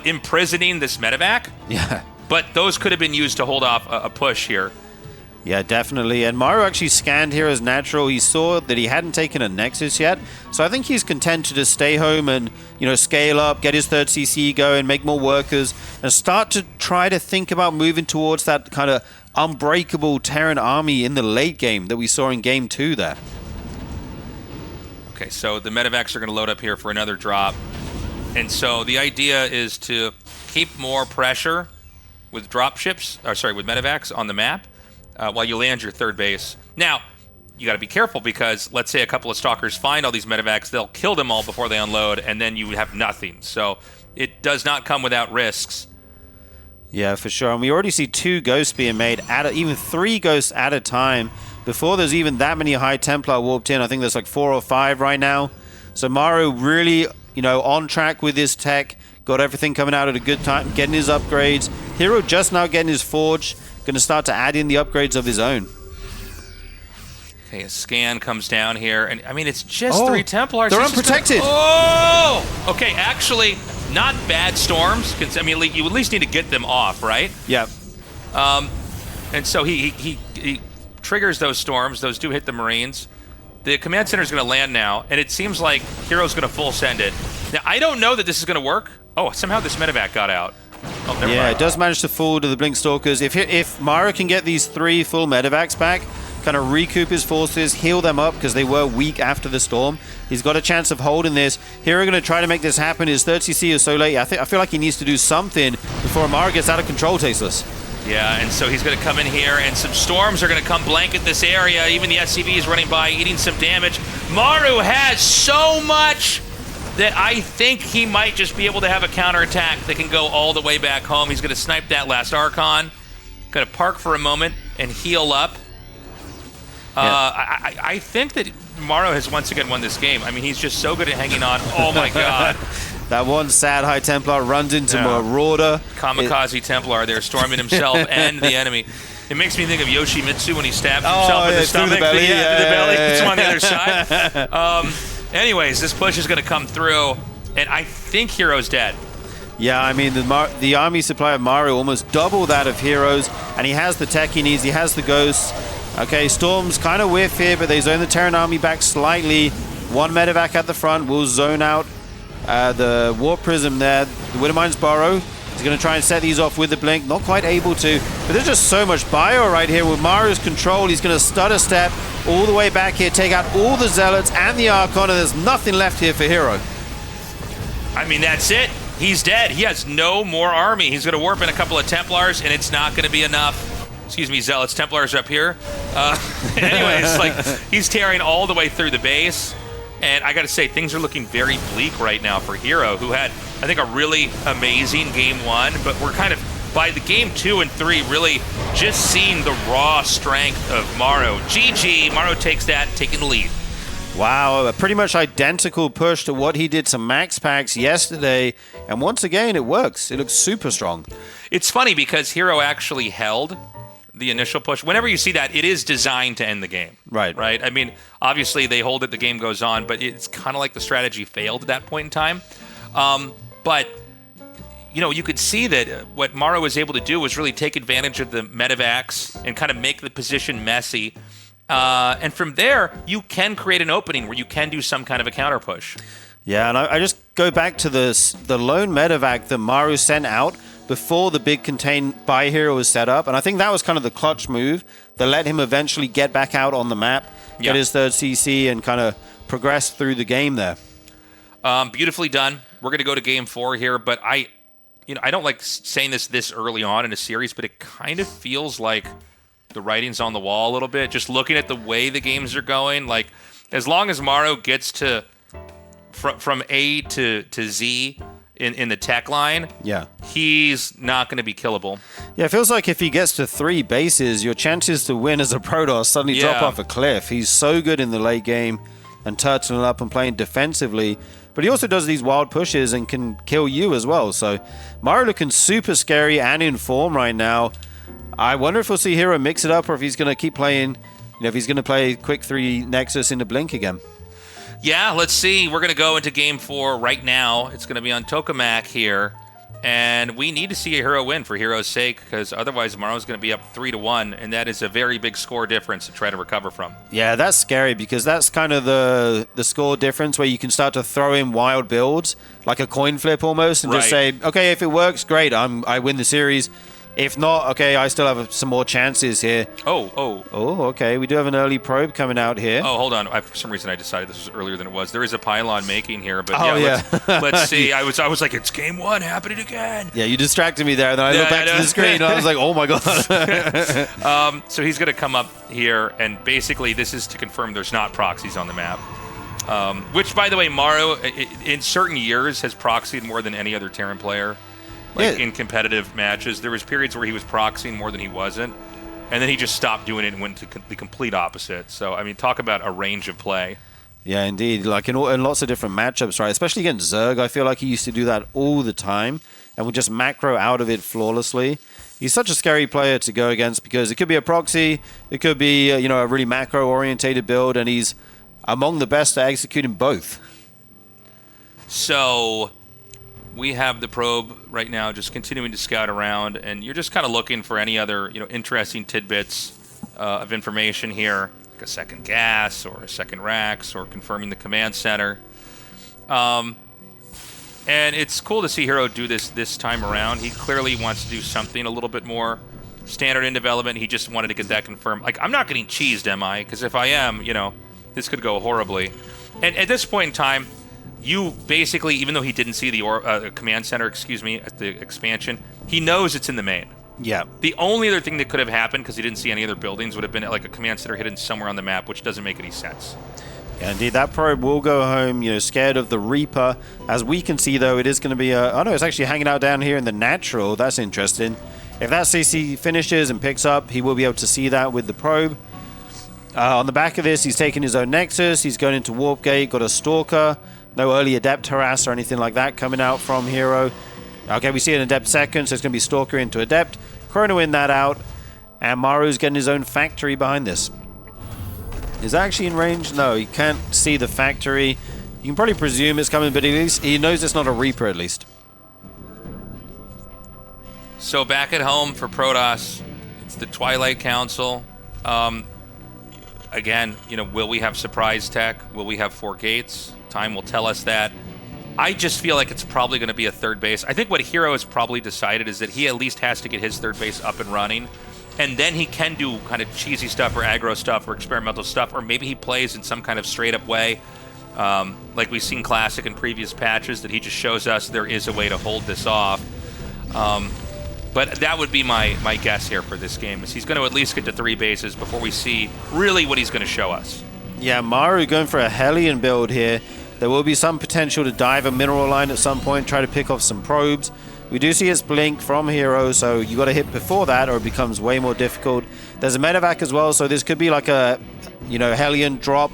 imprisoning this medevac. Yeah. But those could have been used to hold off a push here. Yeah, definitely. And Maru actually scanned here as natural. He saw that he hadn't taken a Nexus yet. So I think he's content to just stay home and, scale up, get his third CC going, make more workers, and start to try to think about moving towards that kind of unbreakable Terran army in the late game that we saw in Game 2 there. Okay, so the medevacs are going to load up here for another drop. And so the idea is to keep more pressure with with medevacs on the map. While you land your third base. Now, you got to be careful because let's say a couple of Stalkers find all these medevacs, they'll kill them all before they unload, and then you have nothing. So it does not come without risks. Yeah, for sure. And we already see 2 ghosts being made, even 3 ghosts at a time. Before there's even that many High Templar warped in, I think there's like 4 or 5 right now. So Maru really, on track with his tech, got everything coming out at a good time, getting his upgrades. herO just now getting his Forge. Going to start to add in the upgrades of his own. Okay, a scan comes down here, and I mean, it's just 3 Templars. They're unprotected. Okay, actually, not bad storms. I mean, you at least need to get them off, right? Yeah. And so he triggers those storms. Those do hit the Marines. The command center is going to land now, and it seems like hero's going to full send it. Now, I don't know that this is going to work. Oh, somehow this medevac got out. Oh, never mind. It does manage to fall to the Blink Stalkers. If Maru can get these 3 full medevacs back, kind of recoup his forces, heal them up because they were weak after the storm, he's got a chance of holding this. herO going to try to make this happen. His third CC is so late. I feel like he needs to do something before Maru gets out of control, Tasteless. Yeah, and so he's going to come in here, and some storms are going to come blanket this area. Even the SCV is running by, eating some damage. Maru has so much that I think he might just be able to have a counterattack that can go all the way back home. He's going to snipe that last Archon. Going to park for a moment and heal up. I think that Maru has once again won this game. I mean, he's just so good at hanging on. Oh, my God. That one sad High Templar runs into Marauder. Kamikaze Templar there, storming himself and the enemy. It makes me think of Yoshimitsu when he stabs himself in the stomach. Through the belly. Through the belly. It's on the other side. Anyways, this push is going to come through, and I think hero's dead. Yeah, I mean, the army supply of Maru almost double that of hero's, and he has the tech he needs. He has the ghosts. Okay, Storm's kind of whiff here, but they zone the Terran army back slightly. 1 medevac at the front will zone out the Warp Prism there. The Widowmine's Burrow. He's going to try and set these off with the Blink. Not quite able to, but there's just so much bio right here with Maru's control. He's going to stutter step all the way back here, take out all the Zealots and the Archon, and there's nothing left here for herO. I mean, that's it. He's dead. He has no more army. He's going to warp in a couple of Templars, and it's not going to be enough. Excuse me, Zealots. Templars are up here. Anyways, he's tearing all the way through the base. And I got to say, things are looking very bleak right now for herO, who had, I think, a really amazing Game 1. But we're kind of, by the Game 2 and 3, really just seeing the raw strength of Maru. GG. Maru takes that, taking the lead. Wow, a pretty much identical push to what he did to Max Packs yesterday. And once again, it works. It looks super strong. It's funny because herO actually held the initial push. Whenever you see that, it is designed to end the game. Right. I mean, obviously they hold it, the game goes on, but it's kind of like the strategy failed at that point in time. But, you could see that what Maru was able to do was really take advantage of the medevacs and kind of make the position messy. And from there, you can create an opening where you can do some kind of a counter push. Yeah, and I just go back to the lone medevac that Maru sent out before the big contain by herO was set up. And I think that was kind of the clutch move that let him eventually get back out on the map, get his third CC, and kind of progress through the game there. Beautifully done. We're going to go to Game 4 here, but I don't like saying this early on in a series, but it kind of feels like the writing's on the wall a little bit. Just looking at the way the games are going, like as long as Maru gets to from A to Z in the tech line, he's not going to be killable. Yeah, it feels like if he gets to 3 bases, your chances to win as a Protoss suddenly drop off a cliff. He's so good in the late game and turtling up and playing defensively. but he also does these wild pushes and can kill you as well. So Maru looking super scary and in form right now. I wonder if we'll see herO mix it up, or if he's going to keep playing, if he's going to play quick 3 Nexus into Blink again. Yeah, let's see. We're going to go into game 4 right now. It's going to be on Tokamak here. And we need to see a herO win for herO's sake, because otherwise Maru's going to be up 3-1, and that is a very big score difference to try to recover from. Yeah, that's scary, because that's kind of the score difference where you can start to throw in wild builds, like a coin flip almost, and just say, okay, if it works, great, I win the series. If not, okay, I still have some more chances here. Oh, okay. We do have an early probe coming out here. Oh, hold on. For some reason, I decided this was earlier than it was. There is a pylon making here, but let's see. I was like, it's game 1 happening again. Yeah, you distracted me there. And then I looked back to the screen, and I was like, oh my god. So he's going to come up here, and basically this is to confirm there's not proxies on the map. Which, by the way, Maru, in certain years, has proxied more than any other Terran player. In competitive matches, there was periods where he was proxying more than he wasn't, and then he just stopped doing it and went to the complete opposite. So, I mean, talk about a range of play. Yeah, indeed. Like in lots of different matchups, right? Especially against Zerg, I feel like he used to do that all the time and would just macro out of it flawlessly. He's such a scary player to go against, because it could be a proxy, it could be a really macro-orientated build, and he's among the best at executing both. So we have the probe right now just continuing to scout around, and you're just kind of looking for any other interesting tidbits of information here, like a second gas or a second racks or confirming the command center. And it's cool to see herO do this time around. He clearly wants to do something a little bit more standard in development. He just wanted to get that confirmed. Like, I'm not getting cheesed, am I? Because if I am, this could go horribly. And at this point in time, you basically, even though he didn't see the command center, at the expansion, he knows it's in the main. Yeah. The only other thing that could have happened, because he didn't see any other buildings, would have been like a command center hidden somewhere on the map, which doesn't make any sense. Yeah, indeed, that probe will go home, scared of the Reaper. As we can see, though, it is going to be oh no, it's actually hanging out down here in the natural. That's interesting. If that CC finishes and picks up, he will be able to see that with the probe. On the back of this, he's taking his own Nexus. He's going into Warp Gate, got a Stalker. No early Adept harass or anything like that coming out from herO. Okay, we see an Adept second, so it's going to be Stalker into Adept. Chrono in that out, and Maru's getting his own factory behind this. Is that actually in range? No, he can't see the factory. You can probably presume it's coming, but at least he knows it's not a Reaper at least. So back at home for Protoss, it's the Twilight Council. Again, will we have surprise tech? Will we have 4 gates? Time will tell us that. I just feel like it's probably going to be a third base. I think what herO has probably decided is that he at least has to get his third base up and running, and then he can do kind of cheesy stuff or aggro stuff or experimental stuff, or maybe he plays in some kind of straight-up way, like we've seen Classic in previous patches, that he just shows us there is a way to hold this off. But that would be my guess here for this game, is he's going to at least get to 3 bases before we see really what he's going to show us. Yeah, Maru going for a Hellion build here. There will be some potential to dive a mineral line at some point, try to pick off some probes. We do see its blink from herO, so you got to hit before that or it becomes way more difficult. There's a medevac as well, so this could be like a, Hellion drop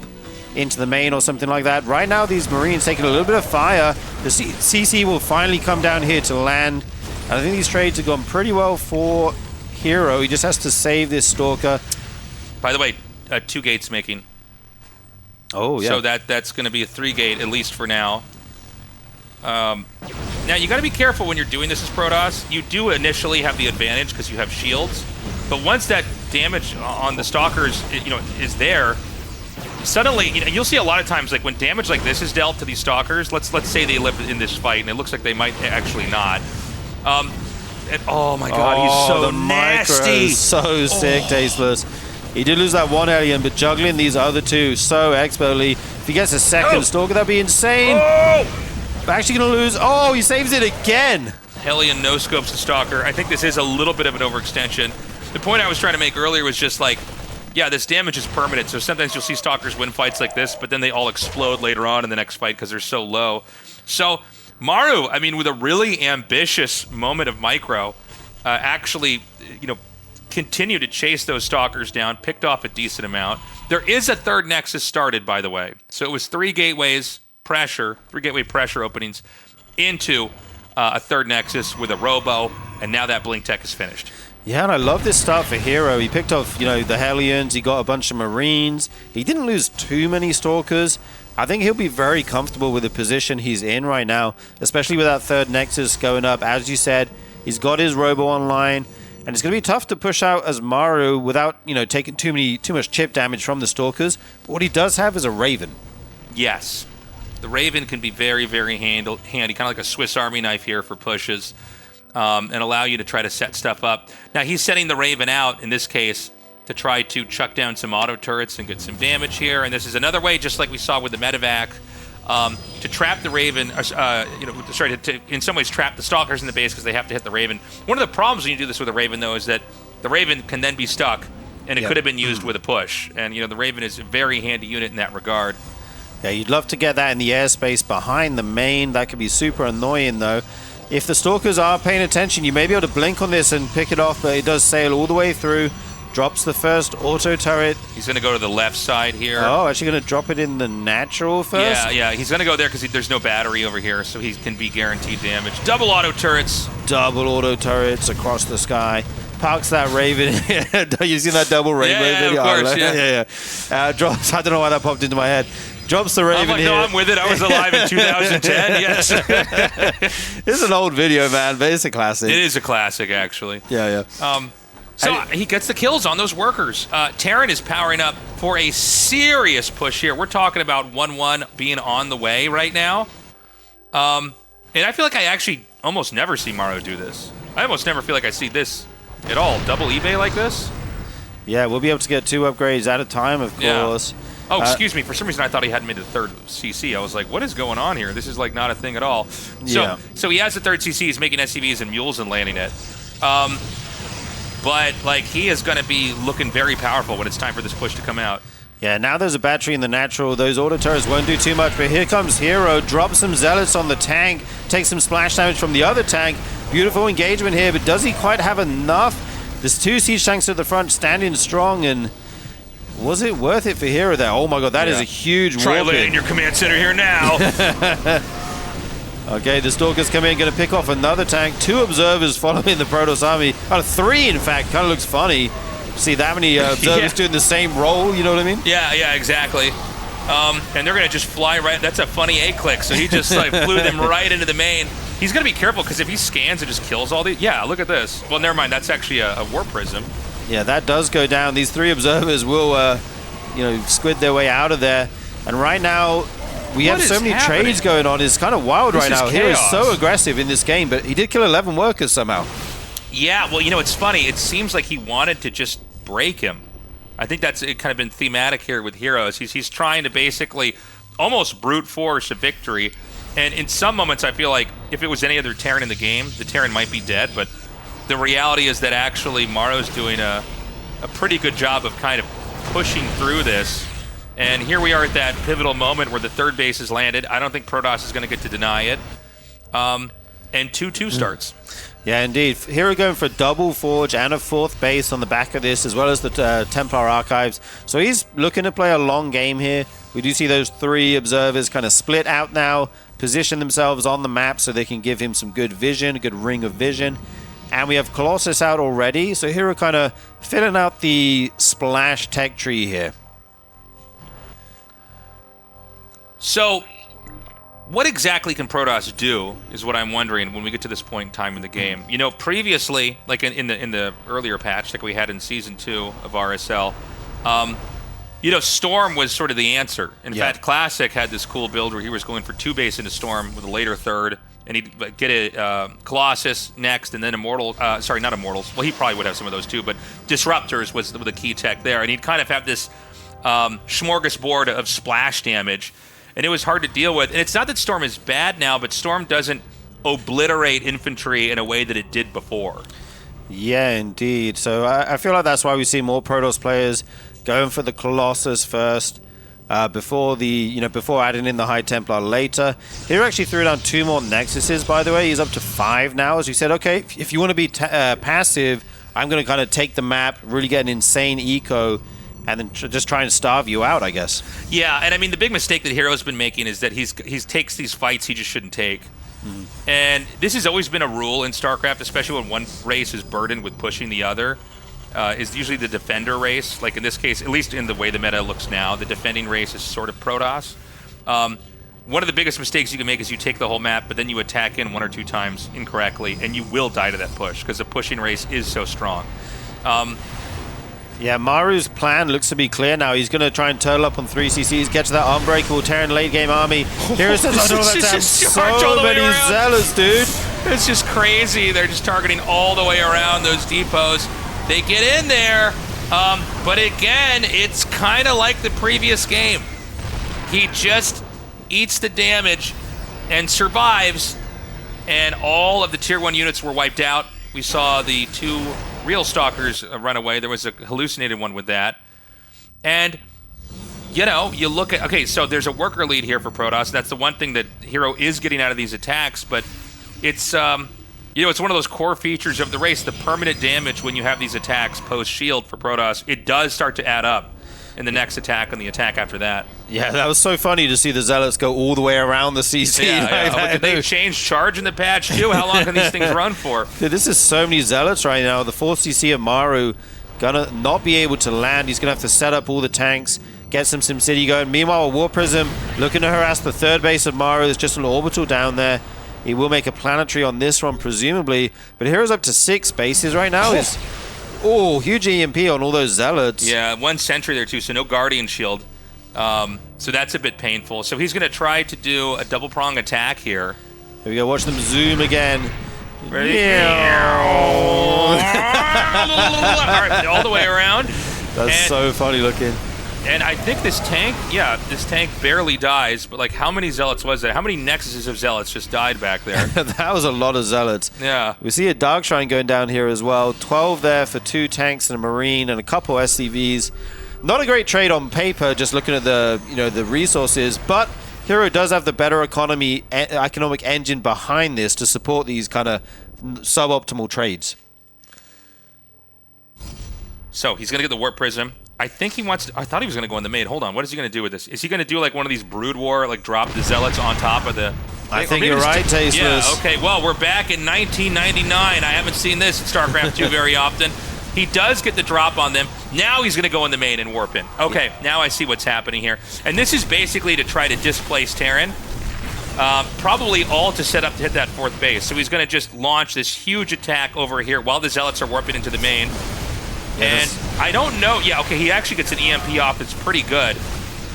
into the main or something like that. Right now, these Marines taking a little bit of fire. The CC will finally come down here to land. And I think these trades have gone pretty well for herO. He just has to save this Stalker. By the way, 2 gates making. Oh, yeah. So that's going to be a 3 gate, at least for now. Now, you got to be careful when you're doing this as Protoss. You do initially have the advantage because you have shields. But once that damage on the Stalkers, is there, suddenly, you'll see a lot of times, like when damage like this is dealt to these Stalkers, let's say they live in this fight, and it looks like they might actually not. Oh my god, he's so the nasty! So sick, Tasteless. He did lose that one alien, but juggling these other 2 so expertly. If he gets a second Stalker, that'd be insane. Actually going to lose. Oh, he saves it again. Hellion no-scopes the Stalker. I think this is a little bit of an overextension. The point I was trying to make earlier was just like, yeah, this damage is permanent, so sometimes you'll see Stalkers win fights like this, but then they all explode later on in the next fight because they're so low. So Maru, I mean, with a really ambitious moment of micro, actually, continued to chase those Stalkers down, picked off a decent amount. There is a 3rd Nexus started, by the way. So it was 3 gateways pressure, 3 gateway pressure openings into a third Nexus with a Robo, and now that Blink Tech is finished. Yeah, and I love this start for herO. He picked off, the Hellions. He got a bunch of Marines. He didn't lose too many Stalkers. I think he'll be very comfortable with the position he's in right now, especially with that third Nexus going up. As you said, he's got his Robo online, and it's going to be tough to push out as Maru without, taking too much chip damage from the Stalkers. But what he does have is a Raven. Yes. The Raven can be very, very handy, kind of like a Swiss Army knife here for pushes, and allow you to try to set stuff up. Now, he's setting the Raven out, in this case, to try to chuck down some auto turrets and get some damage here. And this is another way, just like we saw with the Medevac, to trap the Raven, to in some ways trap the Stalkers in the base because they have to hit the Raven. One of the problems when you do this with a Raven, though, is that the Raven can then be stuck, and it could have been used with a push. And, the Raven is a very handy unit in that regard. Yeah, you'd love to get that in the airspace behind the main. That could be super annoying, though. If the Stalkers are paying attention, you may be able to blink on this and pick it off, but it does sail all the way through. Drops the first auto turret. He's going to go to the left side here. Oh, actually going to drop it in the natural first? Yeah. He's going to go there because there's no battery over here, so he can be guaranteed damage. Double auto turrets. Double auto turrets across the sky. Parks that Raven. You seen that double Raven video? Of course, yeah. Drops. I don't know why that popped into my head. Drops the Raven here. No, I'm with it. I was alive in 2010, yes. It's an old video, man, but it's a classic. It is a classic, actually. Yeah. So he gets the kills on those workers. Terran is powering up for a serious push here. We're talking about 1-1 being on the way right now. And I feel like I actually almost never see Maru do this. I almost never feel like I see this at all. Double eBay like this? Yeah, we'll be able to get 2 upgrades at a time, of course. Yeah. Oh, excuse me. For some reason, I thought he hadn't made the third CC. I was like, what is going on here? This is like not a thing at all. So he has the third CC. He's making SCVs and mules and landing it. But like he is going to be looking very powerful when it's time for this push to come out. Yeah, now there's a battery in the natural. Those auto turrets won't do too much, but here comes herO. Drops some Zealots on the tank. Takes some splash damage from the other tank. Beautiful engagement here, but does he quite have enough? There's 2 siege tanks at the front standing strong, and was it worth it for herO there? Oh my god, that is a huge warp. Try landing your command center here now. Okay, the Stalkers come in, going to pick off another tank. 2 observers following the Protoss army. 3, in fact. Kind of looks funny. See that many observers doing the same role, you know what I mean? Yeah, exactly. And they're going to just fly right. That's a funny A-click. So he just like flew them right into the main. He's going to be careful because if he scans and just kills all these. Yeah, look at this. Well, never mind. That's actually a War Prism. Yeah, that does go down. These 3 observers will, squid their way out of there. And right now, we have so many trades going on. It's kind of wild right now. herO is so aggressive in this game, but he did kill 11 workers somehow. Yeah, well, it's funny. It seems like he wanted to just break him. I think that's kind of been thematic here with herO. He's trying to basically almost brute force a victory. And in some moments, I feel like if it was any other Terran in the game, the Terran might be dead. But the reality is that actually Maru's doing a pretty good job of kind of pushing through this. And here we are at that pivotal moment where the third base is landed. I don't think Protoss is going to get to deny it. And 2-2 starts. Yeah, indeed. herO going for a double forge and a 4th base on the back of this, as well as the Templar Archives. So he's looking to play a long game here. We do see those 3 observers kind of split out now, position themselves on the map so they can give him some good vision, a good ring of vision. And we have Colossus out already, so herO kind of filling out the splash tech tree here. So, what exactly can Protoss do is what I'm wondering when we get to this point in time in the game. Previously, like in the earlier patch like we had in Season 2 of RSL, Storm was sort of the answer. In fact, Classic had this cool build where he was going for 2 base into Storm with a later third, and he'd get a Colossus next, and then Immortal. Sorry, not Immortals. Well, he probably would have some of those too, but Disruptors was the key tech there, and he'd kind of have this smorgasbord of splash damage. And it was hard to deal with. And it's not that Storm is bad now, but Storm doesn't obliterate infantry in a way that it did before. Yeah, indeed. So I feel like that's why we see more Protoss players going for the Colossus first, before adding in the High Templar later. herO actually threw down 2 more Nexuses, by the way. He's up to 5 now. As we said, okay, if you want to be passive, I'm going to kind of take the map, really get an insane eco, and then just try and starve you out, I guess. Yeah, and I mean, the big mistake that herO's been making is that he takes these fights he just shouldn't take. And this has always been a rule in StarCraft, especially when one race is burdened with pushing the other, is usually the defender race. Like in this case, at least in the way the meta looks now, the defending race is sort of Protoss. One of the biggest mistakes you can make is you take the whole map, but then you attack in 1 or 2 times incorrectly, and you will die to that push, because the pushing race is so strong. Yeah, Maru's plan looks to be clear now. He's going to try and turtle up on 3 CCs, get to that unbreakable Terran late game army. Here's so many zealots, dude. It's just crazy. They're just targeting all the way around those depots. They get in there, but again, it's kind of like the previous game. He just eats the damage and survives, and all of the tier 1 units were wiped out. We saw the 2 real stalkers run away. There was a hallucinated one with that. And, you know, you look at... Okay, so there's a worker lead here for Protoss. That's the one thing that herO is getting out of these attacks, but it's, you know, it's one of those core features of the race, the permanent damage when you have these attacks post-shield for Protoss. It does start to add up in the next attack and the attack after that. Yeah, that was so funny to see the Zealots go all the way around the CC. Yeah. Did they change charge in the patch too? How long can these things run for? Dude, this is so many Zealots right now. The 4th CC of Maru gonna not be able to land. He's gonna have to set up all the tanks, get some SimCity going. Meanwhile, War Prism looking to harass the 3rd base of Maru. There's just an orbital down there. He will make a planetary on this one, presumably. But herO's up to 6 bases right now. Huge EMP on all those Zealots. Yeah, 1 sentry there too, so no Guardian Shield. So that's a bit painful. So he's going to try to do a double prong attack here. Here we go. Watch them zoom again. Ready? All right, all the way around. That's so funny looking. And I think this tank, this tank barely dies, but like how many Zealots was that? How many Nexuses of Zealots just died back there? That was a lot of Zealots. Yeah. We see a Dark Shrine going down here as well. 12 there for 2 tanks and a Marine and a couple SCVs. Not a great trade on paper, just looking at the the resources, but herO does have the better economic engine behind this to support these kind of suboptimal trades. So he's going to get the Warp Prism. I think he wants to, I thought he was going to go in the main. Hold on, what is he going to do with this? Is he going to do like one of these Brood War, like drop the Zealots on top of the... I think you're right, Tasteless. Yeah, okay, well, we're back in 1999. I haven't seen this in StarCraft II very often. He does get the drop on them. Now he's going to go in the main and warp in. Okay, now I see what's happening here. And this is basically to try to displace Terran. Probably all to set up to hit that 4th base. So he's going to just launch this huge attack over here while the Zealots are warping into the main. And I don't know. Yeah, okay, he actually gets an EMP off. It's pretty good.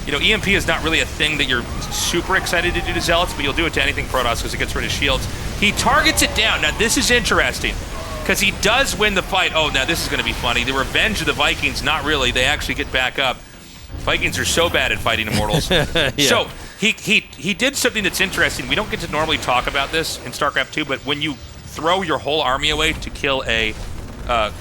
You know, EMP is not really a thing that you're super excited to do to Zealots, but you'll do it to anything Protoss because it gets rid of shields. He targets it down. Now, this is interesting because he does win the fight. Oh, now this is going to be funny. The revenge of the Vikings, not really. They actually get back up. Vikings are so bad at fighting Immortals. Yeah. So he did something that's interesting. We don't get to normally talk about this in StarCraft II, but when you throw your whole army away to kill a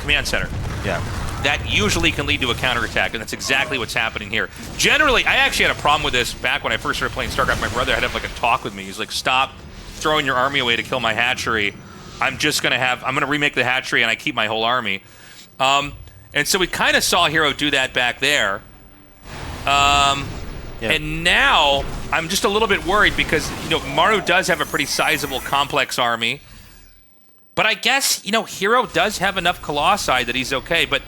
command center, that usually can lead to a counterattack, and that's exactly what's happening here. Generally, I actually had a problem with this back when I first started playing StarCraft. My brother had to have like a talk with me. He's like, stop throwing your army away to kill my hatchery. I'm going to remake the hatchery, and I keep my whole army. And so we kind of saw herO do that back there. And now I'm just a little bit worried because, Maru does have a pretty sizable complex army. But I guess, herO does have enough Colossi that he's okay. But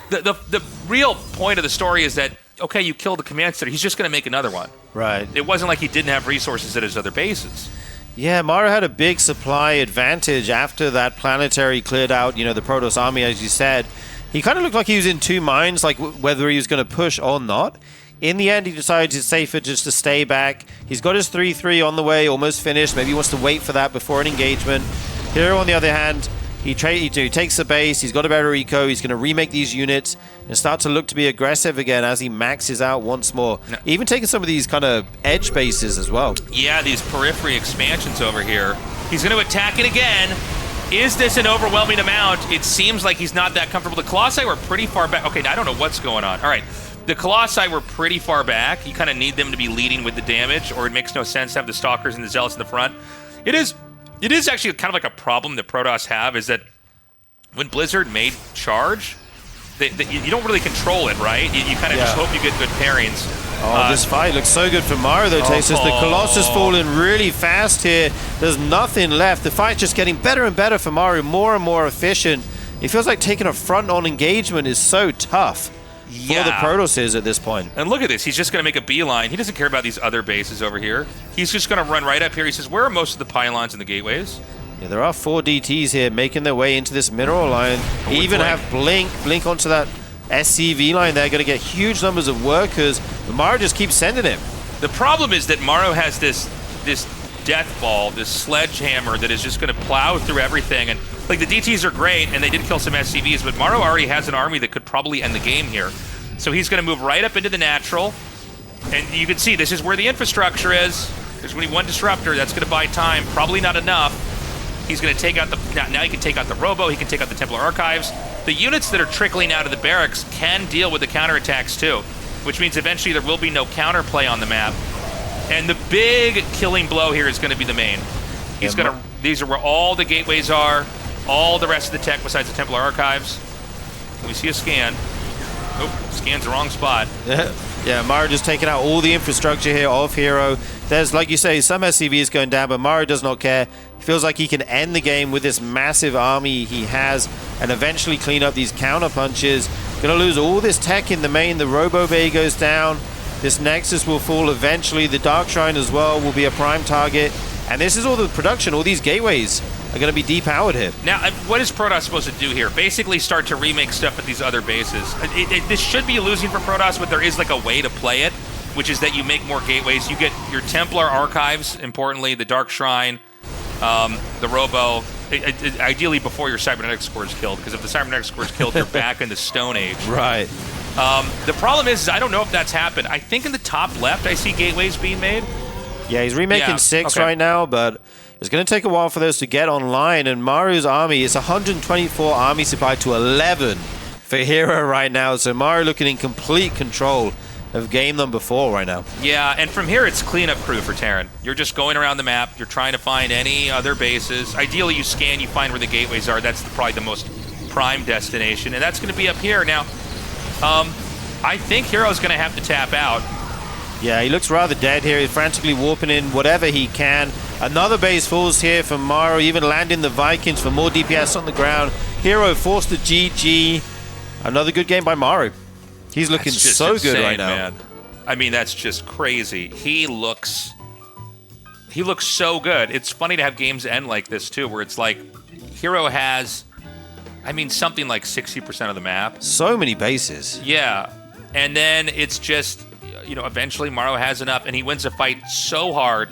the real point of the story is that, okay, you killed the command center. He's just going to make another one. Right. It wasn't like he didn't have resources at his other bases. Yeah, Maru had a big supply advantage after that planetary cleared out, the Protoss army, as you said. He kind of looked like he was in 2 minds, like whether he was going to push or not. In the end, he decides it's safer just to stay back. He's got his 3-3 on the way, almost finished. Maybe he wants to wait for that before an engagement. herO, on the other hand, he takes the base. He's got a better eco. He's going to remake these units and start to look to be aggressive again as he maxes out once more. No. Even taking some of these kind of edge bases as well. Yeah, these periphery expansions over here. He's going to attack it again. Is this an overwhelming amount? It seems like he's not that comfortable. The Colossi were pretty far back. Okay, I don't know what's going on. All right. The Colossi were pretty far back. You kind of need them to be leading with the damage, or it makes no sense to have the Stalkers and the Zealots in the front. It is actually kind of like a problem that Protoss have, is that when Blizzard made charge, you don't really control it, right? You kind of just hope you get good pairings. Oh, this fight looks so good for Maru, though, Tastes. The Colossus falling really fast here. There's nothing left. The fight's just getting better and better for Maru, more and more efficient. It feels like taking a front-on engagement is so tough for the Protosses at this point. And look at this. He's just going to make a beeline. He doesn't care about these other bases over here. He's just going to run right up here. He says, where are most of the pylons and the gateways? Yeah, there are 4 DTs here making their way into this mineral line. Even have Blink onto that SCV line there, going to get huge numbers of workers, but Maru just keeps sending him. The problem is that Maru has this death ball, this sledgehammer that is just going to plow through everything. And like the DTs are great, and they did kill some SCVs, but Maru already has an army that could probably end the game here. So he's going to move right up into the natural, and you can see this is where the infrastructure is. There's only one disruptor. That's going to buy time. Probably not enough. He's going to take out the... Now he can take out the Robo. He can take out the Templar Archives. The units that are trickling out of the barracks can deal with the counterattacks too, which means eventually there will be no counterplay on the map. And the big killing blow here is going to be the main. He's going to... These are where all the gateways are, all the rest of the tech besides the Templar Archives. We see a scan. Oh, scan's the wrong spot. Yeah, Maru just taking out all the infrastructure here of herO. There's, like you say, some SCVs going down, but Maru does not care. He feels like he can end the game with this massive army he has and eventually clean up these counter punches. Gonna lose all this tech in the main. The Robo Bay goes down. This Nexus will fall eventually. The Dark Shrine as well will be a prime target. And this is all the production. All these gateways are going to be depowered here. Now, what is Protoss supposed to do here? Basically start to remake stuff at these other bases. This should be losing for Protoss, but there is like a way to play it, which is that you make more gateways. You get your Templar Archives, importantly, the Dark Shrine, the Robo, ideally before your Cybernetics Core is killed, because if the Cybernetics Core is killed, you're back in the Stone Age. Right. The problem is I don't know if that's happened. I think in the top left I see gateways being made. Yeah, he's remaking 6 right now, but it's going to take a while for those to get online. And Maru's army is 124 army supply to 11 for herO right now. So Maru looking in complete control of game number 4 right now. Yeah, and from here it's cleanup crew for Terran. You're just going around the map. You're trying to find any other bases. Ideally, you scan, you find where the gateways are. That's probably the most prime destination, and that's going to be up here. Now, I think herO's going to have to tap out. Yeah, he looks rather dead here. He's frantically warping in whatever he can. Another base falls here from Maru, even landing the Vikings for more DPS on the ground. herO forced to GG. Another good game by Maru. He's looking so insane, good right now. Man. I mean, that's just crazy. He looks so good. It's funny to have games end like this too, where it's like herO has, I mean, something like 60% of the map. So many bases. Yeah, and then it's just, you know, eventually Maru has enough, and he wins a fight so hard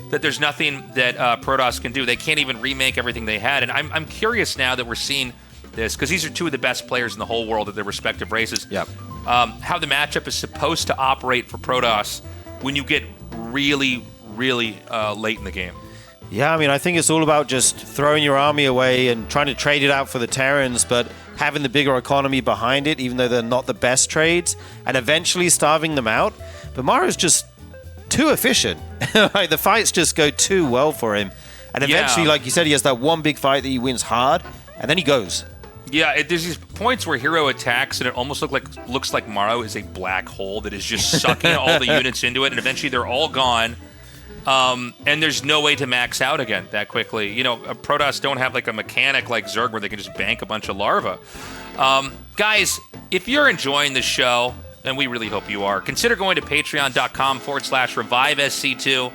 that there's nothing that Protoss can do. They can't even remake everything they had. And I'm curious now that we're seeing this, because these are two of the best players in the whole world at their respective races. Yep. How the matchup is supposed to operate for Protoss when you get really, really late in the game. Yeah, I mean, I think it's all about just throwing your army away and trying to trade it out for the Terrans, but having the bigger economy behind it, even though they're not the best trades, and eventually starving them out. But Maru's just too efficient. Like, the fights just go too well for him. And eventually, like you said, he has that one big fight that he wins hard, and then he goes. Yeah, there's these points where herO attacks, and it almost looks like Maru is a black hole that is just sucking all the units into it, and eventually they're all gone. And there's no way to max out again that quickly. You know, Protoss don't have like a mechanic like Zerg where they can just bank a bunch of larvae. Guys, if you're enjoying the show, and we really hope you are, consider going to patreon.com/Revive SC2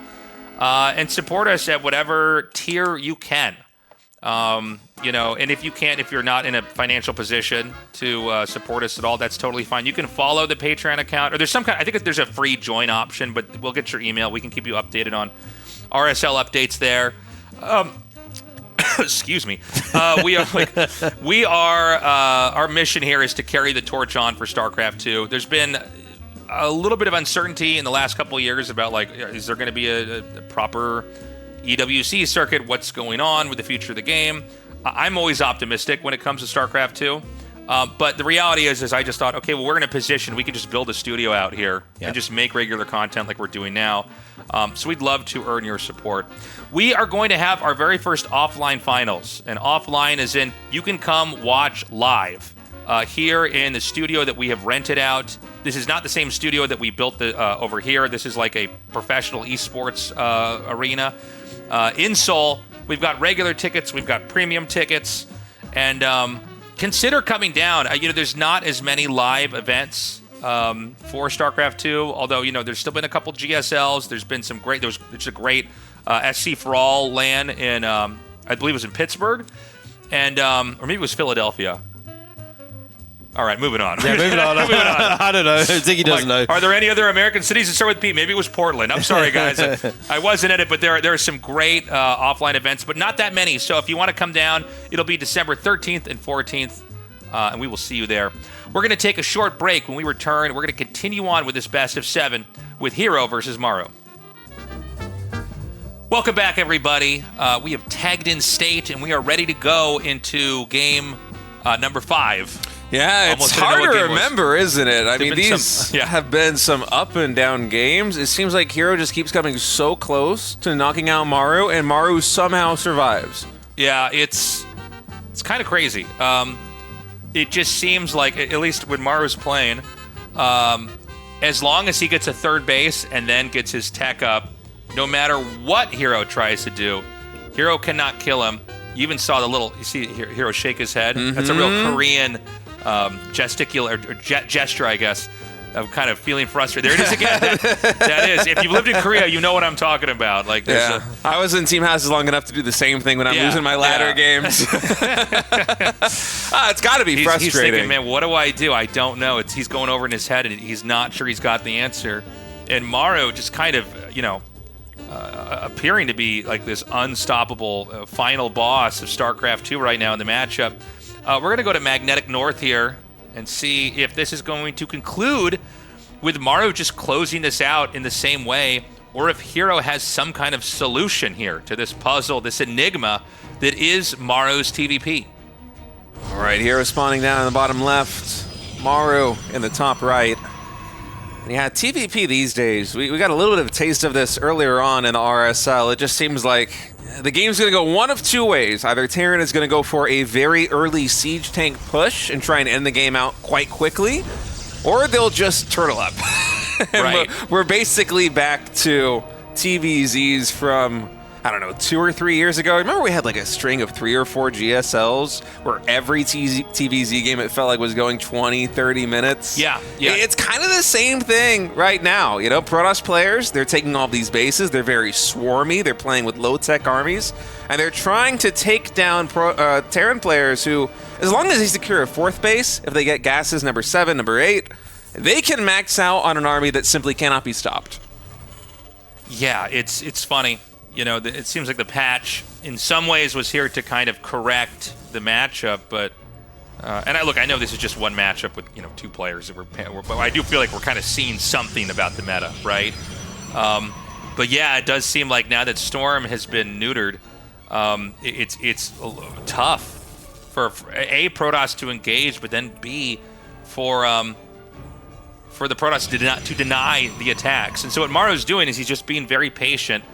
and support us at whatever tier you can. You know, and if you can't, if you're not in a financial position to support us at all, that's totally fine. You can follow the Patreon account, or there's some kind, I think there's a free join option, but we'll get your email. We can keep you updated on RSL updates there. Excuse me. Our mission here is to carry the torch on for StarCraft II. There's been a little bit of uncertainty in the last couple of years about, like, is there going to be a proper EWC circuit? What's going on with the future of the game? I'm always optimistic when it comes to StarCraft II. But the reality is I just thought, okay, well, we're in a position, we can just build a studio out here and just make regular content like we're doing now. So we'd love to earn your support. We are going to have our very first offline finals. And offline is in, you can come watch live here in the studio that we have rented out. This is not the same studio that we built over here. This is like a professional esports arena. In Seoul, we've got regular tickets, we've got premium tickets, and consider coming down. There's not as many live events for StarCraft II, although, there's still been a couple GSLs. There's been some great, there's a great SC for All LAN in, I believe it was in Pittsburgh, and or maybe it was Philadelphia. All right, moving on. Yeah, moving on. I don't know. Ziggy doesn't know. Are there any other American cities that start with P? Maybe it was Portland. I'm sorry, guys. I wasn't in it, but there are some great offline events, but not that many. So if you want to come down, it'll be December 13th and 14th, and we will see you there. We're going to take a short break. When we return, we're going to continue on with this best of 7 with herO versus Maru. Welcome back, everybody. We have tagged in state, and we are ready to go into game number 5. Yeah, it's hard to remember, isn't it? I mean, these yeah. have been some up and down games. It seems like herO just keeps coming so close to knocking out Maru, and Maru somehow survives. Yeah, it's kind of crazy. It just seems like, at least when Maru's playing, as long as he gets a third base and then gets his tech up, no matter what herO tries to do, herO cannot kill him. You even saw you see herO shake his head? Mm-hmm. That's a real Korean gesture, I guess, of kind of feeling frustrated. There it is again. That is. If you've lived in Korea, you know what I'm talking about. Like, I was in Team Houses long enough to do the same thing when I'm losing my ladder games. It's got to be frustrating. He's thinking, man, what do? I don't know. He's going over in his head, and he's not sure he's got the answer. And Maru just kind of, appearing to be like this unstoppable final boss of StarCraft II right now in the matchup. We're going to go to Magnetic North here and see if this is going to conclude with Maru just closing this out in the same way, or if herO has some kind of solution here to this puzzle, this enigma that is Maru's TVP. All right, herO spawning down in the bottom left, Maru in the top right. And yeah, TVP these days, we got a little bit of a taste of this earlier on in the RSL. It just seems like the game's going to go one of two ways. Either Terran is going to go for a very early siege tank push and try and end the game out quite quickly, or they'll just turtle up. Right. We're basically back to TVZs from, I don't know, 2 or 3 years ago. Remember we had like a string of 3 or 4 GSLs where every TVZ game it felt like was going 20, 30 minutes? Yeah. It's kind of the same thing right now. Protoss players, they're taking all these bases. They're very swarmy. They're playing with low-tech armies. And they're trying to take down Terran players who, as long as they secure a 4th base, if they get gases number 7, number 8, they can max out on an army that simply cannot be stopped. Yeah, it's funny. It seems like the patch, in some ways, was here to kind of correct the matchup, but I know this is just one matchup with 2 players, but I do feel like we're kind of seeing something about the meta, right? But yeah, it does seem like now that Storm has been neutered, it's tough for A, Protoss to engage, but then B, for the Protoss to deny the attacks. And so what Maru's doing is he's just being very patient,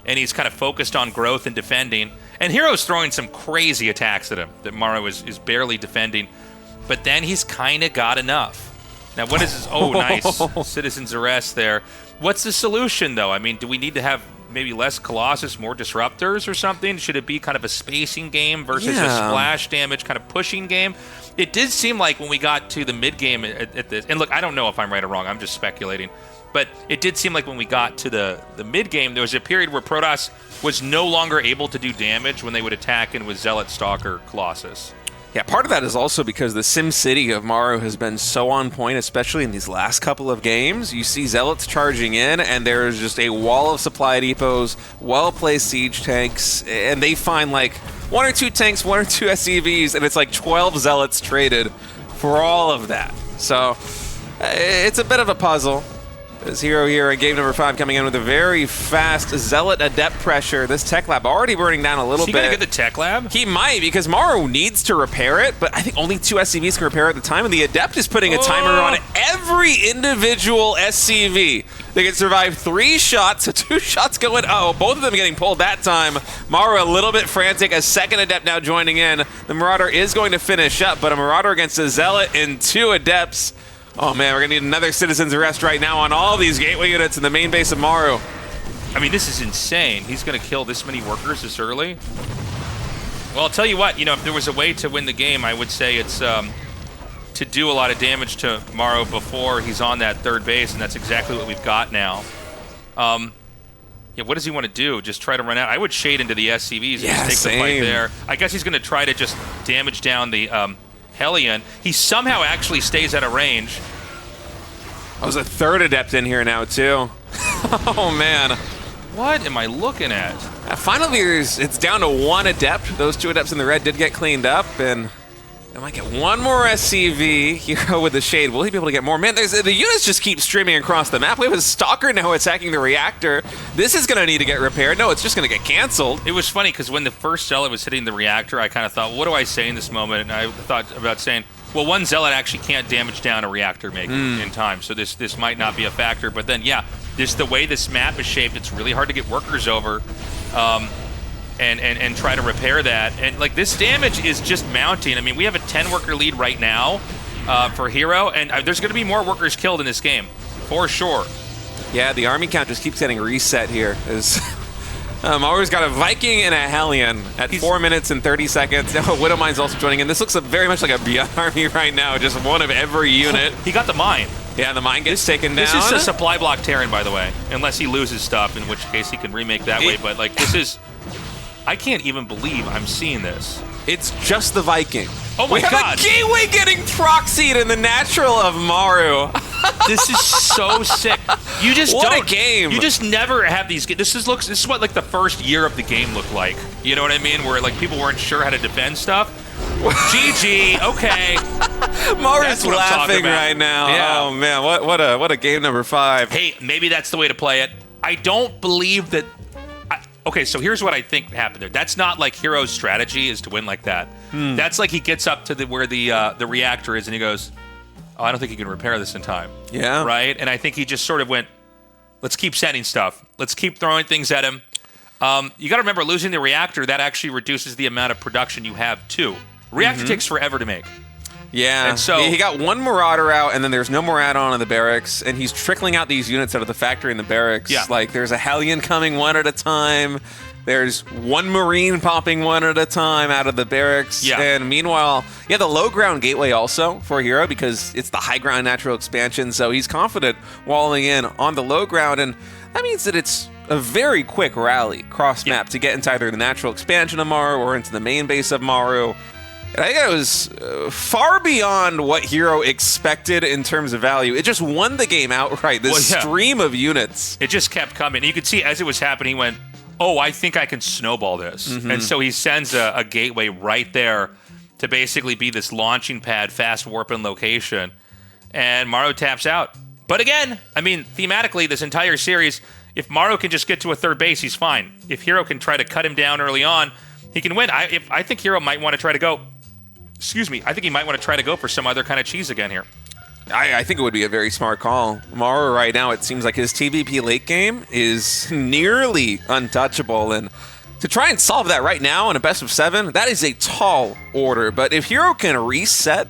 and he's kind of focused on growth and defending. And herO's throwing some crazy attacks at him that Maru is barely defending. But then he's kind of got enough. Now, what is this? Oh, nice. Citizen's arrest there. What's the solution, though? I mean, do we need to have maybe less Colossus, more disruptors or something? Should it be kind of a spacing game versus a splash damage kind of pushing game? It did seem like when we got to the mid-game at this, and look, I don't know if I'm right or wrong. I'm just speculating. But it did seem like when we got to the mid-game, there was a period where Protoss was no longer able to do damage when they would attack in with Zealot, Stalker, Colossus. Yeah, part of that is also because the SimCity of Maru has been so on point, especially in these last couple of games. You see Zealots charging in, and there's just a wall of supply depots, well-placed siege tanks, and they find like 1 or 2 tanks, 1 or 2 SCVs, and it's like 12 Zealots traded for all of that. So it's a bit of a puzzle. As herO here in game number 5 coming in with a very fast Zealot Adept pressure. This Tech Lab already burning down a little bit. Is he going to get the Tech Lab? He might, because Maru needs to repair it, but I think only 2 SCVs can repair it at the time, and the Adept is putting a timer on every individual SCV. They can survive 3 shots, so 2 shots going, both of them getting pulled that time. Maru a little bit frantic, a second Adept now joining in. The Marauder is going to finish up, but a Marauder against a Zealot and 2 Adepts. Oh man, we're gonna need another Citizen's Arrest right now on all these gateway units in the main base of Maru. I mean, this is insane. He's gonna kill this many workers this early. Well, I'll tell you what, if there was a way to win the game, I would say it's to do a lot of damage to Maru before he's on that third base, and that's exactly what we've got now. Yeah, what does he want to do? Just try to run out? I would shade into the SCVs and just take the fight there. I guess he's gonna try to just damage down the Hellion. He somehow actually stays out of range. There's a third Adept in here now, too. Oh, man. What am I looking at? Finally, it's down to 1 Adept. Those 2 Adepts in the red did get cleaned up, and I might get 1 more SCV. herO with the shade. Will he be able to get more? Man, the units just keep streaming across the map. We have a Stalker now attacking the reactor. This is going to need to get repaired. No, it's just going to get canceled. It was funny because when the first Zealot was hitting the reactor, I kind of thought, what do I say in this moment? And I thought about saying, well, 1 Zealot actually can't damage down a reactor making in time, so this might not be a factor. But then, yeah, the way this map is shaped, it's really hard to get workers over. And try to repair that. And like this damage is just mounting. I mean, we have a 10-worker lead right now for herO, and there's going to be more workers killed in this game, for sure. Yeah, the army count just keeps getting reset here. Maru's got a Viking and a Hellion at 4 minutes and 30 seconds. Widowmine's also joining in. This looks very much like a Beyond army right now, just one of every unit. He got the mine. Yeah, the mine gets taken down. This is a supply block Terran, by the way, unless he loses stuff, in which case he can remake that way. But like this is... I can't even believe I'm seeing this. It's just the Viking. Oh my God. We have a gateway getting proxied in the natural of Maru. This is so sick. You just what a game. You just never have these. This is what like the first year of the game looked like. You know what I mean? Where like people weren't sure how to defend stuff. GG. Okay. Maru's laughing right now. Yeah. Oh man, what a game number 5. Hey, maybe that's the way to play it. I don't believe that. Okay, so here's what I think happened there. That's not like herO's strategy is to win like that. That's like he gets up to where the reactor is and he goes, oh, I don't think he can repair this in time. Yeah. Right? And I think he just sort of went, let's keep sending stuff. Let's keep throwing things at him. You got to remember, losing the reactor, that actually reduces the amount of production you have, too. Reactor takes forever to make. Yeah, and so he got 1 Marauder out, and then there's no more add-on in the barracks, and he's trickling out these units out of the factory in the barracks. Yeah. Like, there's a Hellion coming 1 at a time. There's 1 Marine popping 1 at a time out of the barracks. Yeah. And meanwhile, the low ground gateway also for herO, because it's the high ground natural expansion, so he's confident walling in on the low ground, and that means that it's a very quick rally cross-map to get into either the natural expansion of Maru or into the main base of Maru. And I think it was far beyond what herO expected in terms of value. It just won the game outright, this stream of units. It just kept coming. You could see as it was happening, he went, oh, I think I can snowball this. And so he sends a gateway right there to basically be this launching pad, fast warping location. And Maru taps out. But again, I mean, thematically, this entire series, if Maru can just get to a third base, he's fine. If herO can try to cut him down early on, he can win. I think herO might want to try to go... Excuse me. I think he might want to try to go for some other kind of cheese again here. I think it would be a very smart call. Maru right now, it seems like his TVP late game is nearly untouchable. And to try and solve that right now in a best of 7, that is a tall order. But if herO can reset,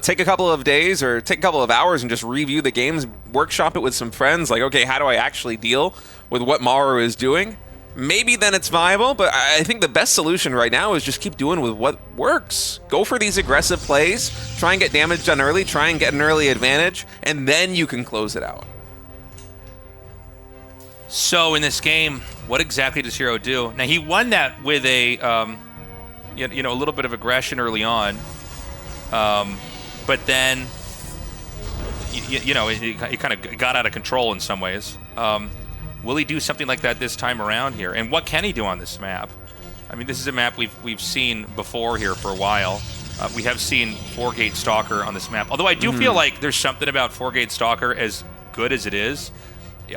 take a couple of days or take a couple of hours and just review the games, workshop it with some friends, like, okay, how do I actually deal with what Maru is doing? Maybe then it's viable, but I think the best solution right now is just keep doing with what works. Go for these aggressive plays, try and get damage done early, try and get an early advantage, and then you can close it out. So in this game, what exactly does herO do? Now, he won that with a little bit of aggression early on, but then he kind of got out of control in some ways. Will he do something like that this time around here? And what can he do on this map? I mean, this is a map we've seen before here for a while. We have seen 4-Gate Stalker on this map. Although I do feel like there's something about 4-Gate Stalker as good as it is,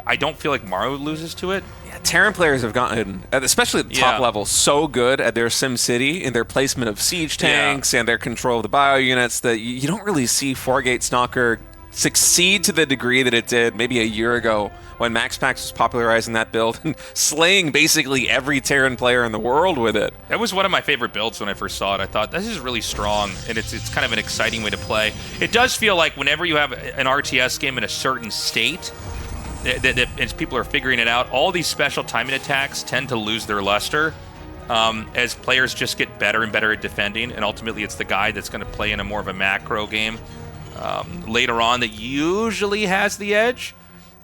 I don't feel like Maru loses to it. Yeah, Terran players have gotten, especially at the top level, so good at their SimCity in their placement of siege tanks and their control of the bio units that you don't really see 4-gate Stalker succeed to the degree that it did maybe a year ago when MaxPax was popularizing that build and slaying basically every Terran player in the world with it. That was one of my favorite builds when I first saw it. I thought, this is really strong, and it's kind of an exciting way to play. It does feel like whenever you have an RTS game in a certain state, as people are figuring it out, all these special timing attacks tend to lose their luster as players just get better and better at defending, and ultimately it's the guy that's going to play in a more of a macro game later on that usually has the edge.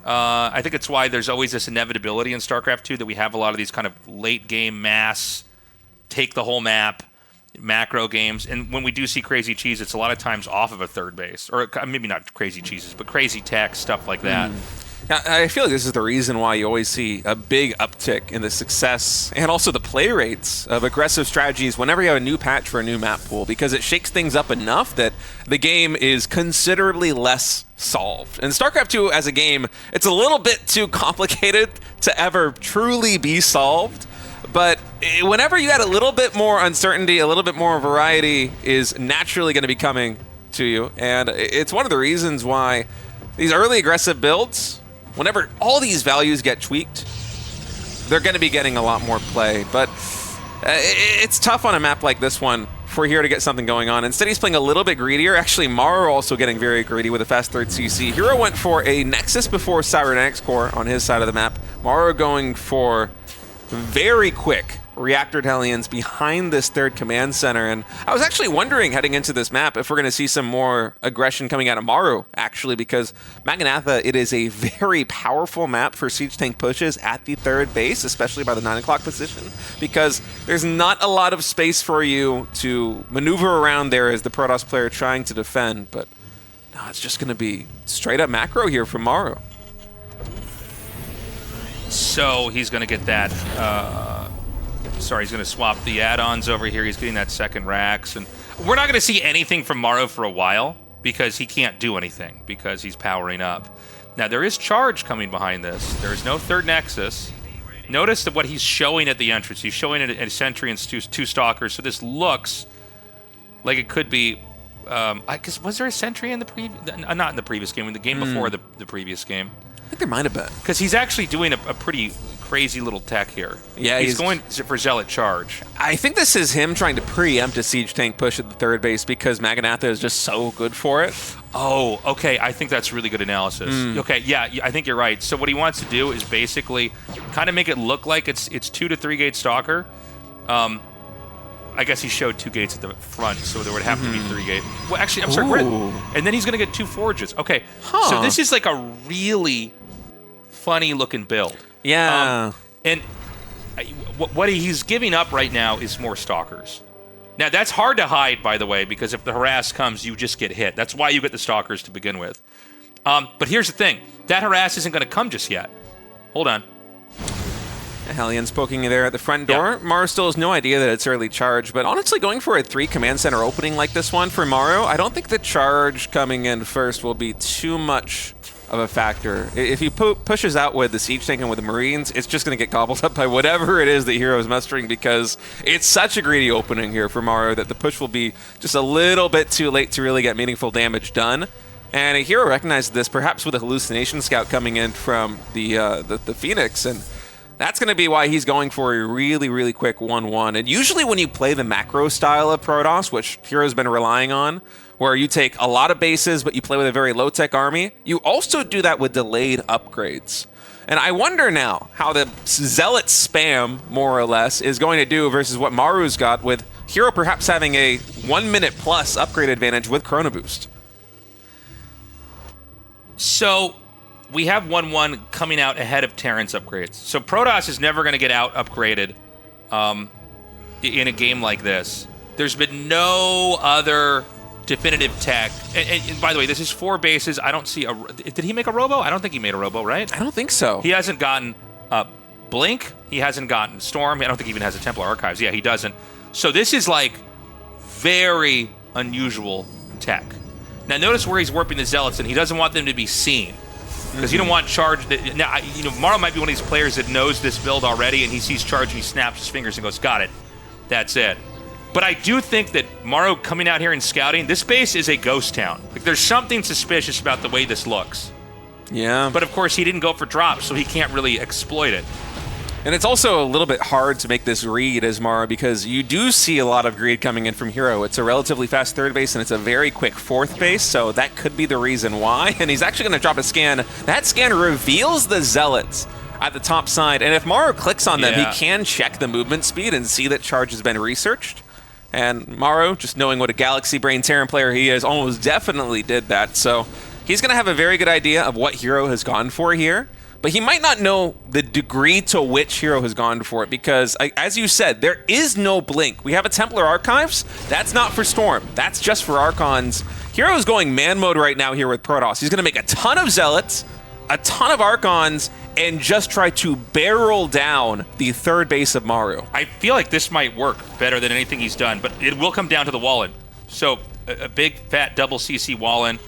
I think it's why there's always this inevitability in StarCraft II that we have a lot of these kind of late-game mass, take the whole map, macro games. And when we do see crazy cheese, it's a lot of times off of a third base. Or maybe not crazy cheeses, but crazy tech, stuff like that. I feel like this is the reason why you always see a big uptick in the success and also the play rates of aggressive strategies whenever you have a new patch for a new map pool, because it shakes things up enough that the game is considerably less solved. And StarCraft II as a game, it's a little bit too complicated to ever truly be solved. But whenever you add a little bit more uncertainty, a little bit more variety is naturally going to be coming to you. And it's one of the reasons why these early aggressive builds, whenever all these values get tweaked, they're going to be getting a lot more play. But it's tough on a map like this one for herO to get something going on. Instead, he's playing a little bit greedier. Actually, Maru also getting very greedy with a fast third CC. herO went for a Nexus before Cybernetics Core on his side of the map. Maru going for very quick reactor Hellions behind this third command center. And I was actually wondering heading into this map if we're going to see some more aggression coming out of Maru, actually, because Maganatha, it is a very powerful map for siege tank pushes at the third base, especially by the 9 o'clock position, because there's not a lot of space for you to maneuver around there as the Protoss player trying to defend. But no, it's just going to be straight up macro here from Maru. So he's going to get that... Sorry, he's going to swap the add-ons over here. He's getting that second Rax. And we're not going to see anything from Maru for a while because he can't do anything because he's powering up. Now, there is charge coming behind this. There is no third Nexus. Notice that what he's showing at the entrance. He's showing a Sentry and two Stalkers. So this looks like it could be... Because was there a Sentry in the previous... Not in the previous game, in the game before the previous game. I think there might have been. Because he's actually doing a pretty... crazy little tech here. Yeah, he's going for Zealot charge. I think this is him trying to preempt a siege tank push at the third base because Maganatha is just so good for it. Oh, okay. I think that's really good analysis. Okay, yeah, I think you're right. So what he wants to do is basically kind of make it look like it's 2 to 3 gate Stalker. I guess he showed 2 gates at the front, so there would have to be 3 gate. Well, actually, I'm sorry. And then he's going to get 2 forges. Okay, so this is like a really funny looking build. Yeah. And what he's giving up right now is more Stalkers. Now, that's hard to hide, by the way, because if the harass comes, you just get hit. That's why you get the Stalkers to begin with. But here's the thing. That harass isn't going to come just yet. Hold on. Hellions poking there at the front door. Yeah. Maru still has no idea that it's early charge, but honestly, going for a 3 command center opening like this one for Maru, I don't think the charge coming in first will be too much of a factor. If he pushes out with the siege tank and with the Marines, it's just going to get gobbled up by whatever it is that herO is mustering, because it's such a greedy opening here for Maru that the push will be just a little bit too late to really get meaningful damage done. And herO recognized this, perhaps with a hallucination scout coming in from the Phoenix, and that's going to be why he's going for a really, really quick 1-1. And usually when you play the macro style of Protoss, which herO's been relying on, where you take a lot of bases, but you play with a very low-tech army, you also do that with delayed upgrades. And I wonder now how the Zealot spam, more or less, is going to do versus what Maru's got, with herO perhaps having a 1-minute plus upgrade advantage with Chrono Boost. So we have 1-1 coming out ahead of Terran's upgrades. So Protoss is never going to get out upgraded in a game like this. There's been no other definitive tech. And by the way, this is 4 bases. I don't see a... Did he make a Robo? I don't think he made a Robo, right? I don't think so. He hasn't gotten Blink. He hasn't gotten Storm. I don't think he even has a Templar Archives. Yeah, he doesn't. So this is like very unusual tech. Now notice where he's warping the Zealots, and he doesn't want them to be seen. because you don't want charge. Now, Maru might be one of these players that knows this build already, and he sees charge and he snaps his fingers and goes, "Got it, that's it." But I do think that Maru coming out here and scouting, this base is a ghost town. Like, there's something suspicious about the way this looks. Yeah. But of course, he didn't go for drops, so he can't really exploit it. And it's also a little bit hard to make this read as Maru because you do see a lot of greed coming in from herO. It's a relatively fast third base and it's a very quick fourth base, so that could be the reason why. And he's actually going to drop a scan. That scan reveals the Zealots at the top side, and if Maru clicks on them, he can check the movement speed and see that charge has been researched. And Maru, just knowing what a Galaxy Brain Terran player he is, almost definitely did that. So he's going to have a very good idea of what herO has gone for here. But he might not know the degree to which herO has gone for it because, as you said, there is no blink. We have a Templar Archives. That's not for Storm. That's just for Archons. herO is going man mode right now here with Protoss. He's going to make a ton of Zealots, a ton of Archons, and just try to barrel down the third base of Maru. I feel like this might work better than anything he's done, but it will come down to the Wallen. So a big, fat double CC Wallen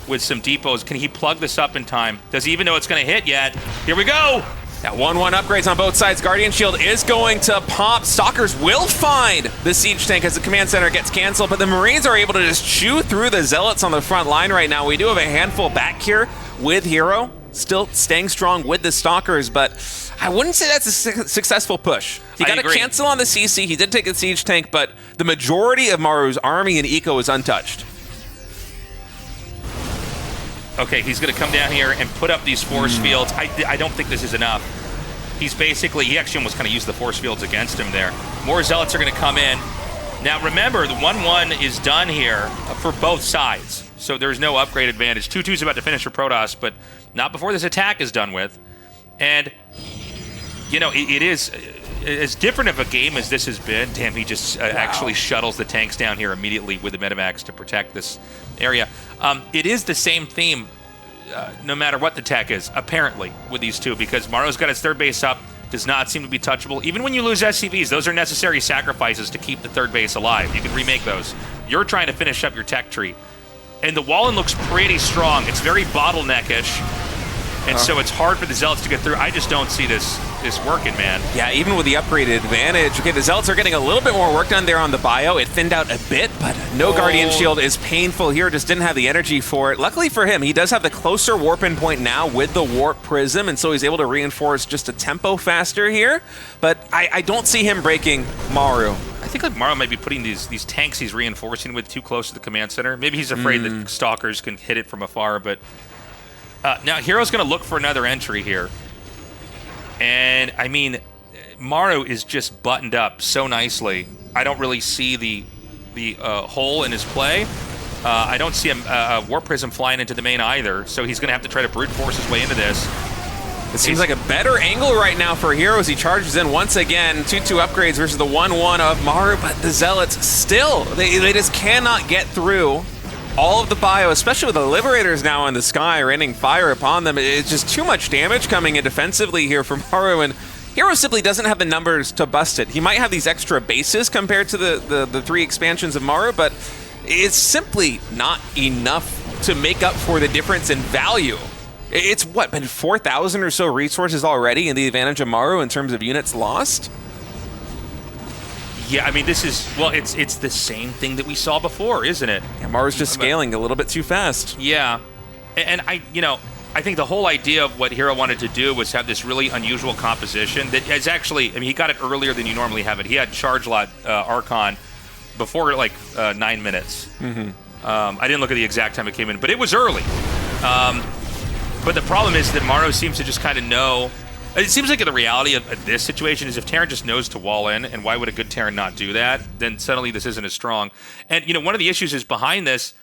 with some depots. Can he plug this up in time? Does he even know it's going to hit yet? Here we go! That 1-1 upgrades on both sides. Guardian Shield is going to pop. Stalkers will find the Siege Tank as the command center gets canceled, but the Marines are able to just chew through the Zealots on the front line right now. We do have a handful back here with herO, still staying strong with the Stalkers, but I wouldn't say that's a successful push. He got a cancel on the CC. He did take a Siege Tank, but the majority of Maru's army and eco is untouched. Okay, he's going to come down here and put up these force fields. I don't think this is enough. He's basically, he actually almost kind of used the force fields against him there. More Zealots are going to come in. Now remember, the 1-1 is done here for both sides. So there's no upgrade advantage. 2-2's about to finish for Protoss, but not before this attack is done with. And, it is as different of a game as this has been. Damn, he just actually shuttles the tanks down here immediately with the Medivacs to protect this area. It is the same theme, no matter what the tech is, apparently, with these two, because Maru's got his third base up, does not seem to be touchable. Even when you lose SCVs, those are necessary sacrifices to keep the third base alive. You can remake those. You're trying to finish up your tech tree. And the Wallen looks pretty strong. It's very bottleneck-ish. And so it's hard for the Zealots to get through. I just don't see this working, man. Yeah, even with the upgraded advantage. Okay, the Zealots are getting a little bit more work done there on the bio. It thinned out a bit, but no Guardian Shield is painful here. Just didn't have the energy for it. Luckily for him, he does have the closer warp in point now with the Warp Prism, and so he's able to reinforce just a tempo faster here. But I don't see him breaking Maru. I think like Maru might be putting these tanks he's reinforcing with too close to the command center. Maybe he's afraid that Stalkers can hit it from afar, but now herO's going to look for another entry here. And, I mean, Maru is just buttoned up so nicely. I don't really see the hole in his play. I don't see a Warp Prism flying into the main either, so he's going to have to try to brute force his way into this. It seems like a better angle right now for herO as he charges in once again. 2-2 upgrades versus the 1-1 of Maru, but the Zealots still, they just cannot get through all of the bio, especially with the Liberators now in the sky raining fire upon them. It's just too much damage coming in defensively here from Maru, and herO simply doesn't have the numbers to bust it. He might have these extra bases compared to the three expansions of Maru, but it's simply not enough to make up for the difference in value. It's, what, been 4,000 or so resources already in the advantage of Maru in terms of units lost? Yeah, I mean, this is, well, it's the same thing that we saw before, isn't it? Yeah, Maru's just scaling a little bit too fast. Yeah, and I think the whole idea of what herO wanted to do was have this really unusual composition that is actually, I mean, he got it earlier than you normally have it. He had Charge Lot Archon before, like, 9 minutes. I didn't look at the exact time it came in, but it was early. But the problem is that Maru seems to just kind of know. It seems like the reality of this situation is if Terran just knows to wall in, and why would a good Terran not do that, then suddenly this isn't as strong. And, one of the issues is behind this,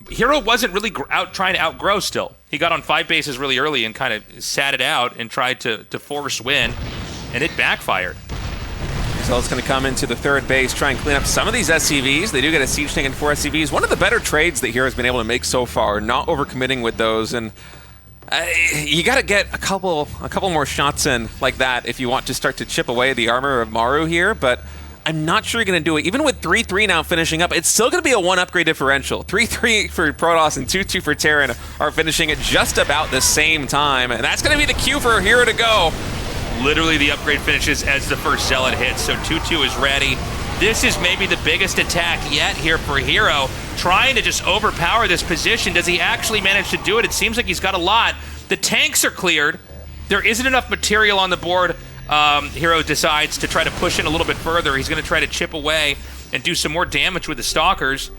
herO wasn't really trying to outgrow still. He got on 5 bases really early and kind of sat it out and tried to force win, and it backfired. So it's going to come into the third base, try and clean up some of these SCVs. They do get a Siege Tank and 4 SCVs. One of the better trades that herO's been able to make so far, not overcommitting with those, and you got to get a couple more shots in like that if you want to start to chip away the armor of Maru here, but I'm not sure you're going to do it. Even with 3-3 now finishing up, it's still going to be a 1 upgrade differential. 3-3 for Protoss and 2-2 for Terran are finishing at just about the same time. And that's going to be the cue for herO to go. Literally, the upgrade finishes as the first Zealot hits, so 2-2 is ready. This is maybe the biggest attack yet here for herO, trying to just overpower this position. Does he actually manage to do it? It seems like he's got a lot. The tanks are cleared. There isn't enough material on the board. herO decides to try to push in a little bit further. He's going to try to chip away and do some more damage with the Stalkers.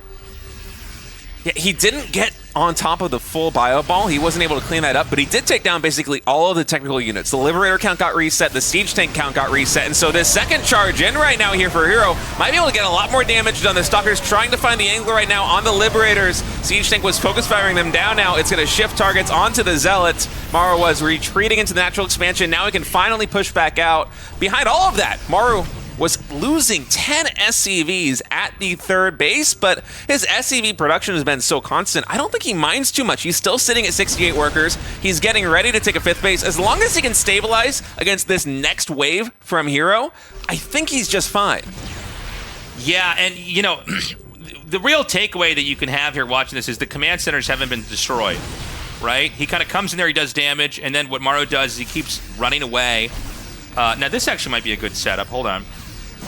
Yeah, he didn't get on top of the full bio ball. He wasn't able to clean that up, but he did take down basically all of the technical units. The Liberator count got reset, the Siege Tank count got reset, and so this second charge in right now here for herO might be able to get a lot more damage done. The Stalkers trying to find the angle right now on the Liberators. Siege Tank was focus firing them down now. It's going to shift targets onto the Zealots. Maru was retreating into the natural expansion. Now he can finally push back out. Behind all of that, Maru was losing 10 SCVs at the third base, but his SCV production has been so constant, I don't think he minds too much. He's still sitting at 68 workers. He's getting ready to take a 5th base. As long as he can stabilize against this next wave from herO, I think he's just fine. Yeah, and you know, the real takeaway that you can have here watching this is the command centers haven't been destroyed, right? He kind of comes in there, he does damage, and then what Maru does is he keeps running away. Now this actually might be a good setup. Hold on.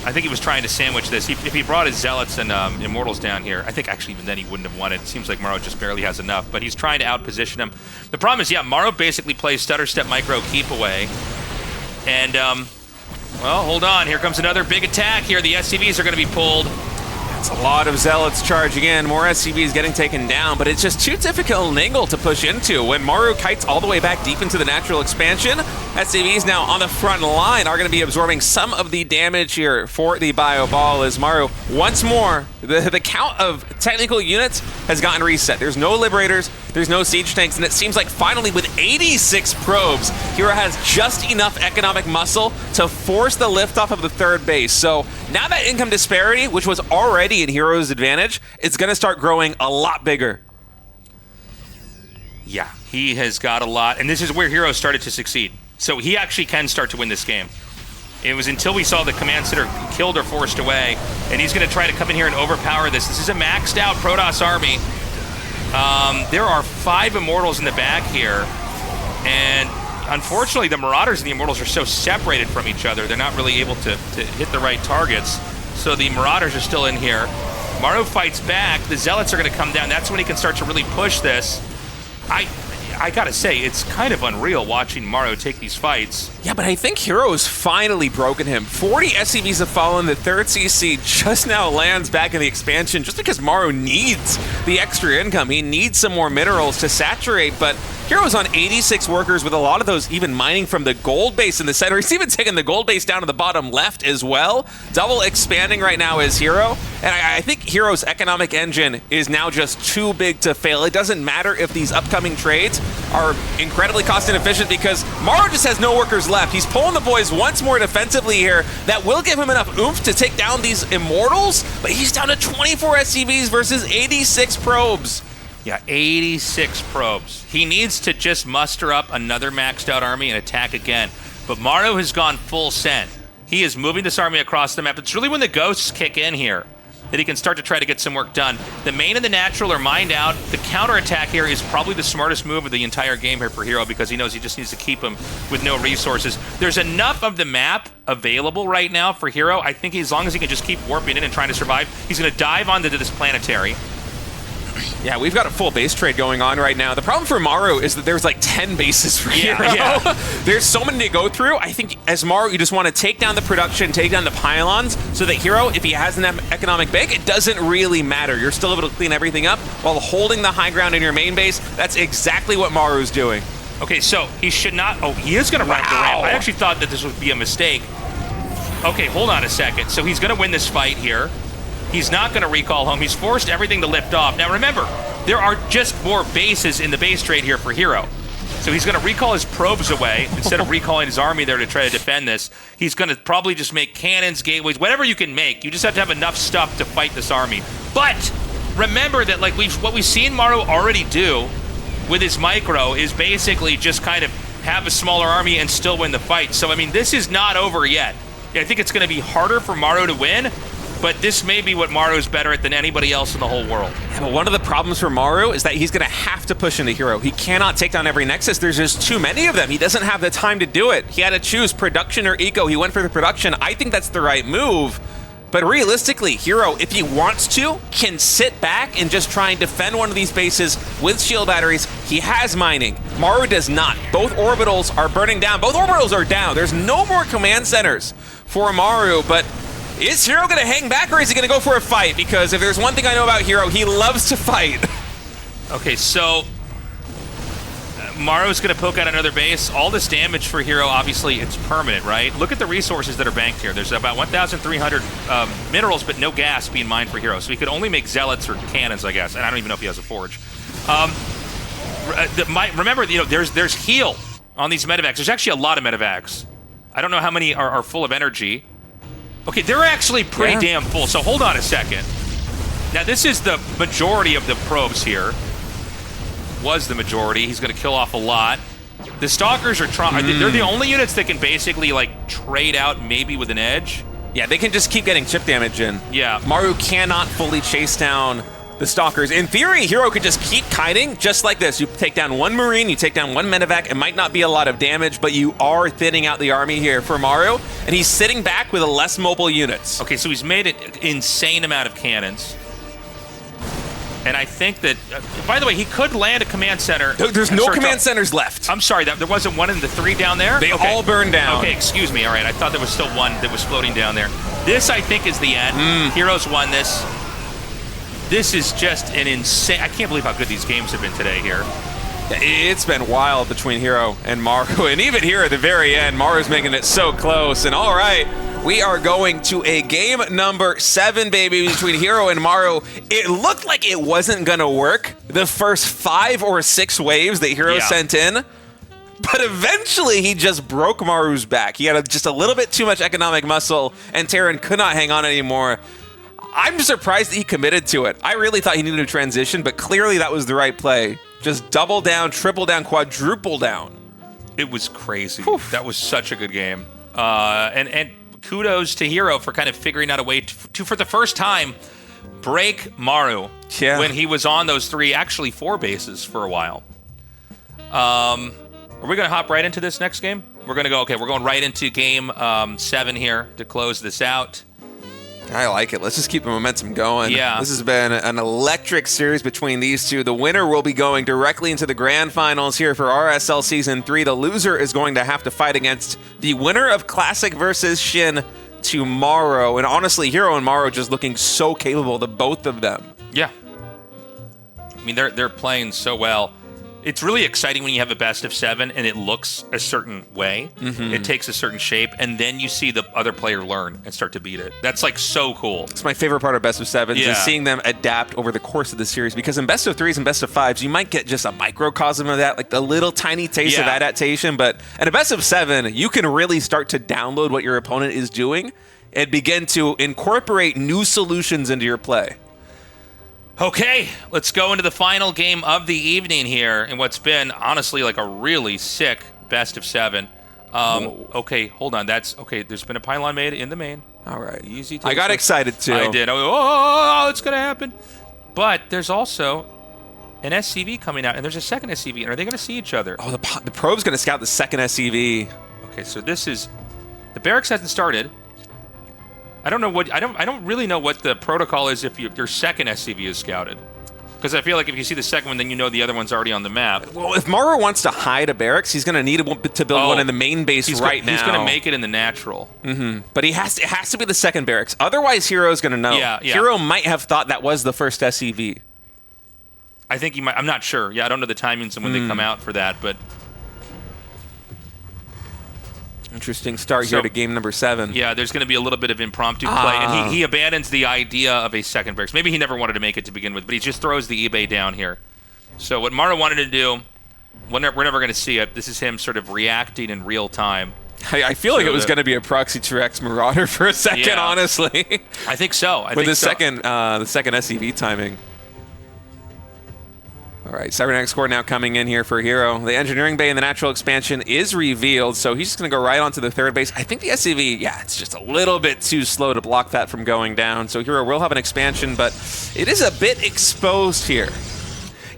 I think he was trying to sandwich this. If he brought his Zealots and Immortals down here, I think actually even then he wouldn't have won it. It seems like Maru just barely has enough, but he's trying to outposition him. The problem is, yeah, Maru basically plays stutter step micro keep away. And, well, hold on. Here comes another big attack here. The SCVs are going to be pulled. It's a lot of Zealots charging in, more SCVs getting taken down, but it's just too difficult an angle to push into. When Maru kites all the way back deep into the natural expansion, SCVs now on the front line are going to be absorbing some of the damage here for the bio ball as Maru, once more, the count of technical units has gotten reset. There's no Liberators, there's no Siege Tanks, and it seems like finally with 86 probes, herO has just enough economic muscle to force the liftoff of the third base. So now that income disparity, which was already in herO's advantage, it's going to start growing a lot bigger. Yeah, he has got a lot, and this is where herO started to succeed. So he actually can start to win this game. It was until we saw the command center killed or forced away, and he's going to try to come in here and overpower this. This is a maxed out Protoss army. There are 5 Immortals in the back here, and unfortunately the Marauders and the Immortals are so separated from each other, they're not really able to hit the right targets. So the Marauders are still in here. Maru fights back. The Zealots are going to come down. That's when he can start to really push this. I gotta say, it's kind of unreal watching Maru take these fights. Yeah, but I think herO has finally broken him. 40 SCVs have fallen. The third CC just now lands back in the expansion just because Maru needs the extra income. He needs some more minerals to saturate, but herO's on 86 workers with a lot of those even mining from the gold base in the center. He's even taking the gold base down to the bottom left as well. Double expanding right now is herO, and I think herO's economic engine is now just too big to fail. It doesn't matter if these upcoming trades are incredibly cost inefficient because Maru just has no workers left. He's pulling the boys once more defensively here. That will give him enough oomph to take down these Immortals, but he's down to 24 SCVs versus 86 probes. Yeah, 86 probes. He needs to just muster up another maxed out army and attack again. But Maru has gone full send. He is moving this army across the map. It's really when the ghosts kick in here that he can start to try to get some work done. The main and the natural are mined out. The counterattack here is probably the smartest move of the entire game here for herO because he knows he just needs to keep him with no resources. There's enough of the map available right now for herO. I think as long as he can just keep warping in and trying to survive, he's going to dive onto this planetary. Yeah, we've got a full base trade going on right now. The problem for Maru is that there's like 10 bases for herO. Yeah. There's so many to go through. I think as Maru, you just want to take down the production, take down the pylons, so that herO, if he has an economic bank, it doesn't really matter. You're still able to clean everything up while holding the high ground in your main base. That's exactly what Maru's doing. Okay, so he should not... Oh, he is going to ramp the ramp. I actually thought that this would be a mistake. Okay, hold on a second. So he's going to win this fight here. He's not going to recall home. He's forced everything to lift off. Now remember, there are just more bases in the base trade here for herO. So he's going to recall his probes away instead of recalling his army there to try to defend this. He's going to probably just make cannons, gateways, whatever you can make. You just have to have enough stuff to fight this army. But remember that like what we've seen Maru already do with his micro is basically just kind of have a smaller army and still win the fight. So I mean, this is not over yet. I think it's going to be harder for Maru to win, but this may be what Maru's better at than anybody else in the whole world. Yeah, but one of the problems for Maru is that he's going to have to push into herO. He cannot take down every Nexus. There's just too many of them. He doesn't have the time to do it. He had to choose production or eco. He went for the production. I think that's the right move. But realistically, herO, if he wants to, can sit back and just try and defend one of these bases with shield batteries. He has mining. Maru does not. Both orbitals are burning down. Both orbitals are down. There's no more command centers for Maru, but is herO going to hang back, or is he going to go for a fight? Because if there's one thing I know about herO, he loves to fight. Okay, so Maru's going to poke out another base. All this damage for herO, obviously, it's permanent, right? Look at the resources that are banked here. There's about 1,300 minerals, but no gas being mined for herO. So he could only make zealots or cannons, I guess. And I don't even know if he has a forge. Remember, you know, there's heal on these medevacs. There's actually a lot of medevacs. I don't know how many are full of energy. Okay, they're actually pretty damn full. So hold on a second. Now, this is the majority of the probes here. Was the majority. He's going to kill off a lot. The Stalkers are trying. They're the only units that can basically, like, trade out maybe with an edge. Yeah, they can just keep getting chip damage in. Yeah. Maru cannot fully chase down the Stalkers. In theory, herO could just keep kiting just like this. You take down one Marine, you take down one medevac. It might not be a lot of damage, but you are thinning out the army here for Maru, and he's sitting back with less mobile units. Okay, so he's made an insane amount of cannons. And I think that, by the way, he could land a command center. There's no command centers left. I'm sorry, there wasn't one in the 3 down there? They all burned down. Okay, excuse me. All right, I thought there was still one that was floating down there. This, I think, is the end. herO's won this. This is just an insane... I can't believe how good these games have been today here. It's been wild between herO and Maru. And even here at the very end, Maru's making it so close. And all right, we are going to a game number 7, baby, between herO and Maru. It looked like it wasn't going to work the first 5 or 6 waves that herO sent in. But eventually, he just broke Maru's back. He had just a little bit too much economic muscle, and Terran could not hang on anymore. I'm surprised that he committed to it. I really thought he needed a transition, but clearly that was the right play. Just double down, triple down, quadruple down. It was crazy. That was such a good game. And kudos to herO for kind of figuring out a way to for the first time, break Maru when he was on those 3, actually 4 bases for a while. Are we going to hop right into this next game? We're going to go, okay, we're going right into game 7 here to close this out. I like it. Let's just keep the momentum going. Yeah. This has been an electric series between these two. The winner will be going directly into the grand finals here for RSL Season 3. The loser is going to have to fight against the winner of Classic versus Shin tomorrow. And honestly, herO and Maru just looking so capable, the both of them. Yeah. I mean, they're playing so well. It's really exciting when you have a best of 7 and it looks a certain way. It takes a certain shape, and then you see the other player learn and start to beat it. That's like so cool. It's my favorite part of best of 7s is seeing them adapt over the course of the series, because in best of 3s and best of 5s, you might get just a microcosm of that, like the little tiny taste of adaptation. But at a best of 7, you can really start to download what your opponent is doing and begin to incorporate new solutions into your play. Okay, let's go into the final game of the evening here in what's been, honestly, like a really sick best of 7. Okay, hold on. There's been a pylon made in the main. All right. Easy. I got excited, too. I did. Oh, it's going to happen. But there's also an SCV coming out, and there's a second SCV. And are they going to see each other? Oh, the probe's going to scout the second SCV. Okay, so this is... The barracks hasn't started. I don't know what I don't really know what the protocol is if your second SCV is scouted, because I feel like if you see the second one, then you know the other one's already on the map. Well, if Maru wants to hide a barracks, he's going to need to build one in the main base now. He's going to make it in the natural. But it has to be the second barracks. Otherwise, herO's going to know. Yeah. herO might have thought that was the first SCV. I think he might. I'm not sure. Yeah, I don't know the timings and when they come out for that, but. Interesting start here to game number 7. Yeah, there's going to be a little bit of impromptu play, and he abandons the idea of a second barracks. Maybe he never wanted to make it to begin with, but he just throws the eBay down here. So what Maru wanted to do, we're never going to see it. This is him sort of reacting in real time. I feel like it was going to be a Proxy 2X Marauder for a second, honestly. I think so. With the second SCV timing. All right, cybernetics core now coming in here for herO. The engineering bay in the natural expansion is revealed, so he's just going to go right onto the third base. I think the SCV, yeah, it's just a little bit too slow to block that from going down. So herO will have an expansion, but it is a bit exposed here.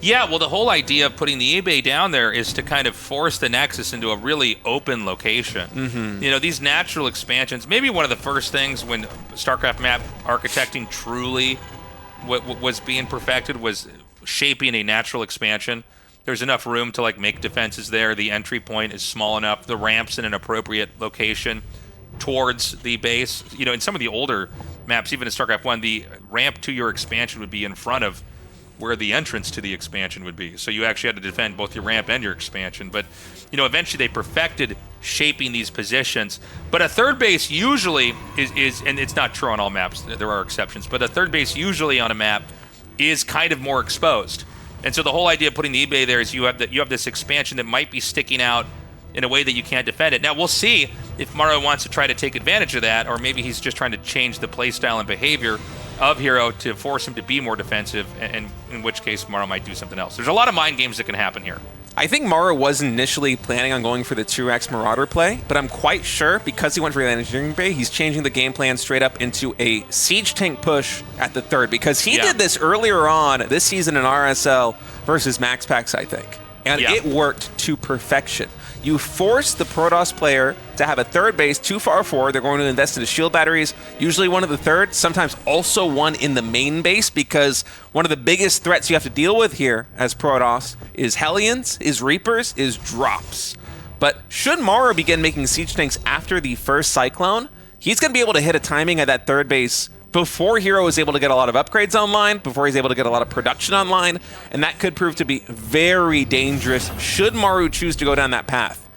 Yeah, well, the whole idea of putting the E-Bay down there is to kind of force the Nexus into a really open location. Mm-hmm. You know, these natural expansions, maybe one of the first things when StarCraft map architecting truly was being perfected was shaping a natural expansion. There's enough room to like make defenses there. The entry point is small enough. The ramp's in an appropriate location towards the base. You know, in some of the older maps, even in StarCraft 1, the ramp to your expansion would be in front of where the entrance to the expansion would be. So you actually had to defend both your ramp and your expansion. But, you know, eventually they perfected shaping these positions. But a third base usually is and it's not true on all maps, there are exceptions, but a third base usually on a map is kind of more exposed. And so the whole idea of putting the E-Bay there is you have this expansion that might be sticking out in a way that you can't defend it. Now, we'll see if Maru wants to try to take advantage of that, or maybe he's just trying to change the playstyle and behavior of herO to force him to be more defensive, and in which case Maru might do something else. There's a lot of mind games that can happen here. I think Maru was initially planning on going for the 2x Marauder play, but I'm quite sure because he went for the engineering bay, he's changing the game plan straight up into a siege tank push at the third, because he did this earlier on this season in RSL versus Max Pax, I think, and it worked to perfection. You force the Protoss player to have a third base too far forward. They're going to invest into shield batteries, usually one of the third, sometimes also one in the main base, because one of the biggest threats you have to deal with here as Protoss is Hellions, is Reapers, is drops. But should Maru begin making siege tanks after the first Cyclone, he's going to be able to hit a timing at that third base before herO is able to get a lot of upgrades online, before he's able to get a lot of production online, and that could prove to be very dangerous should Maru choose to go down that path.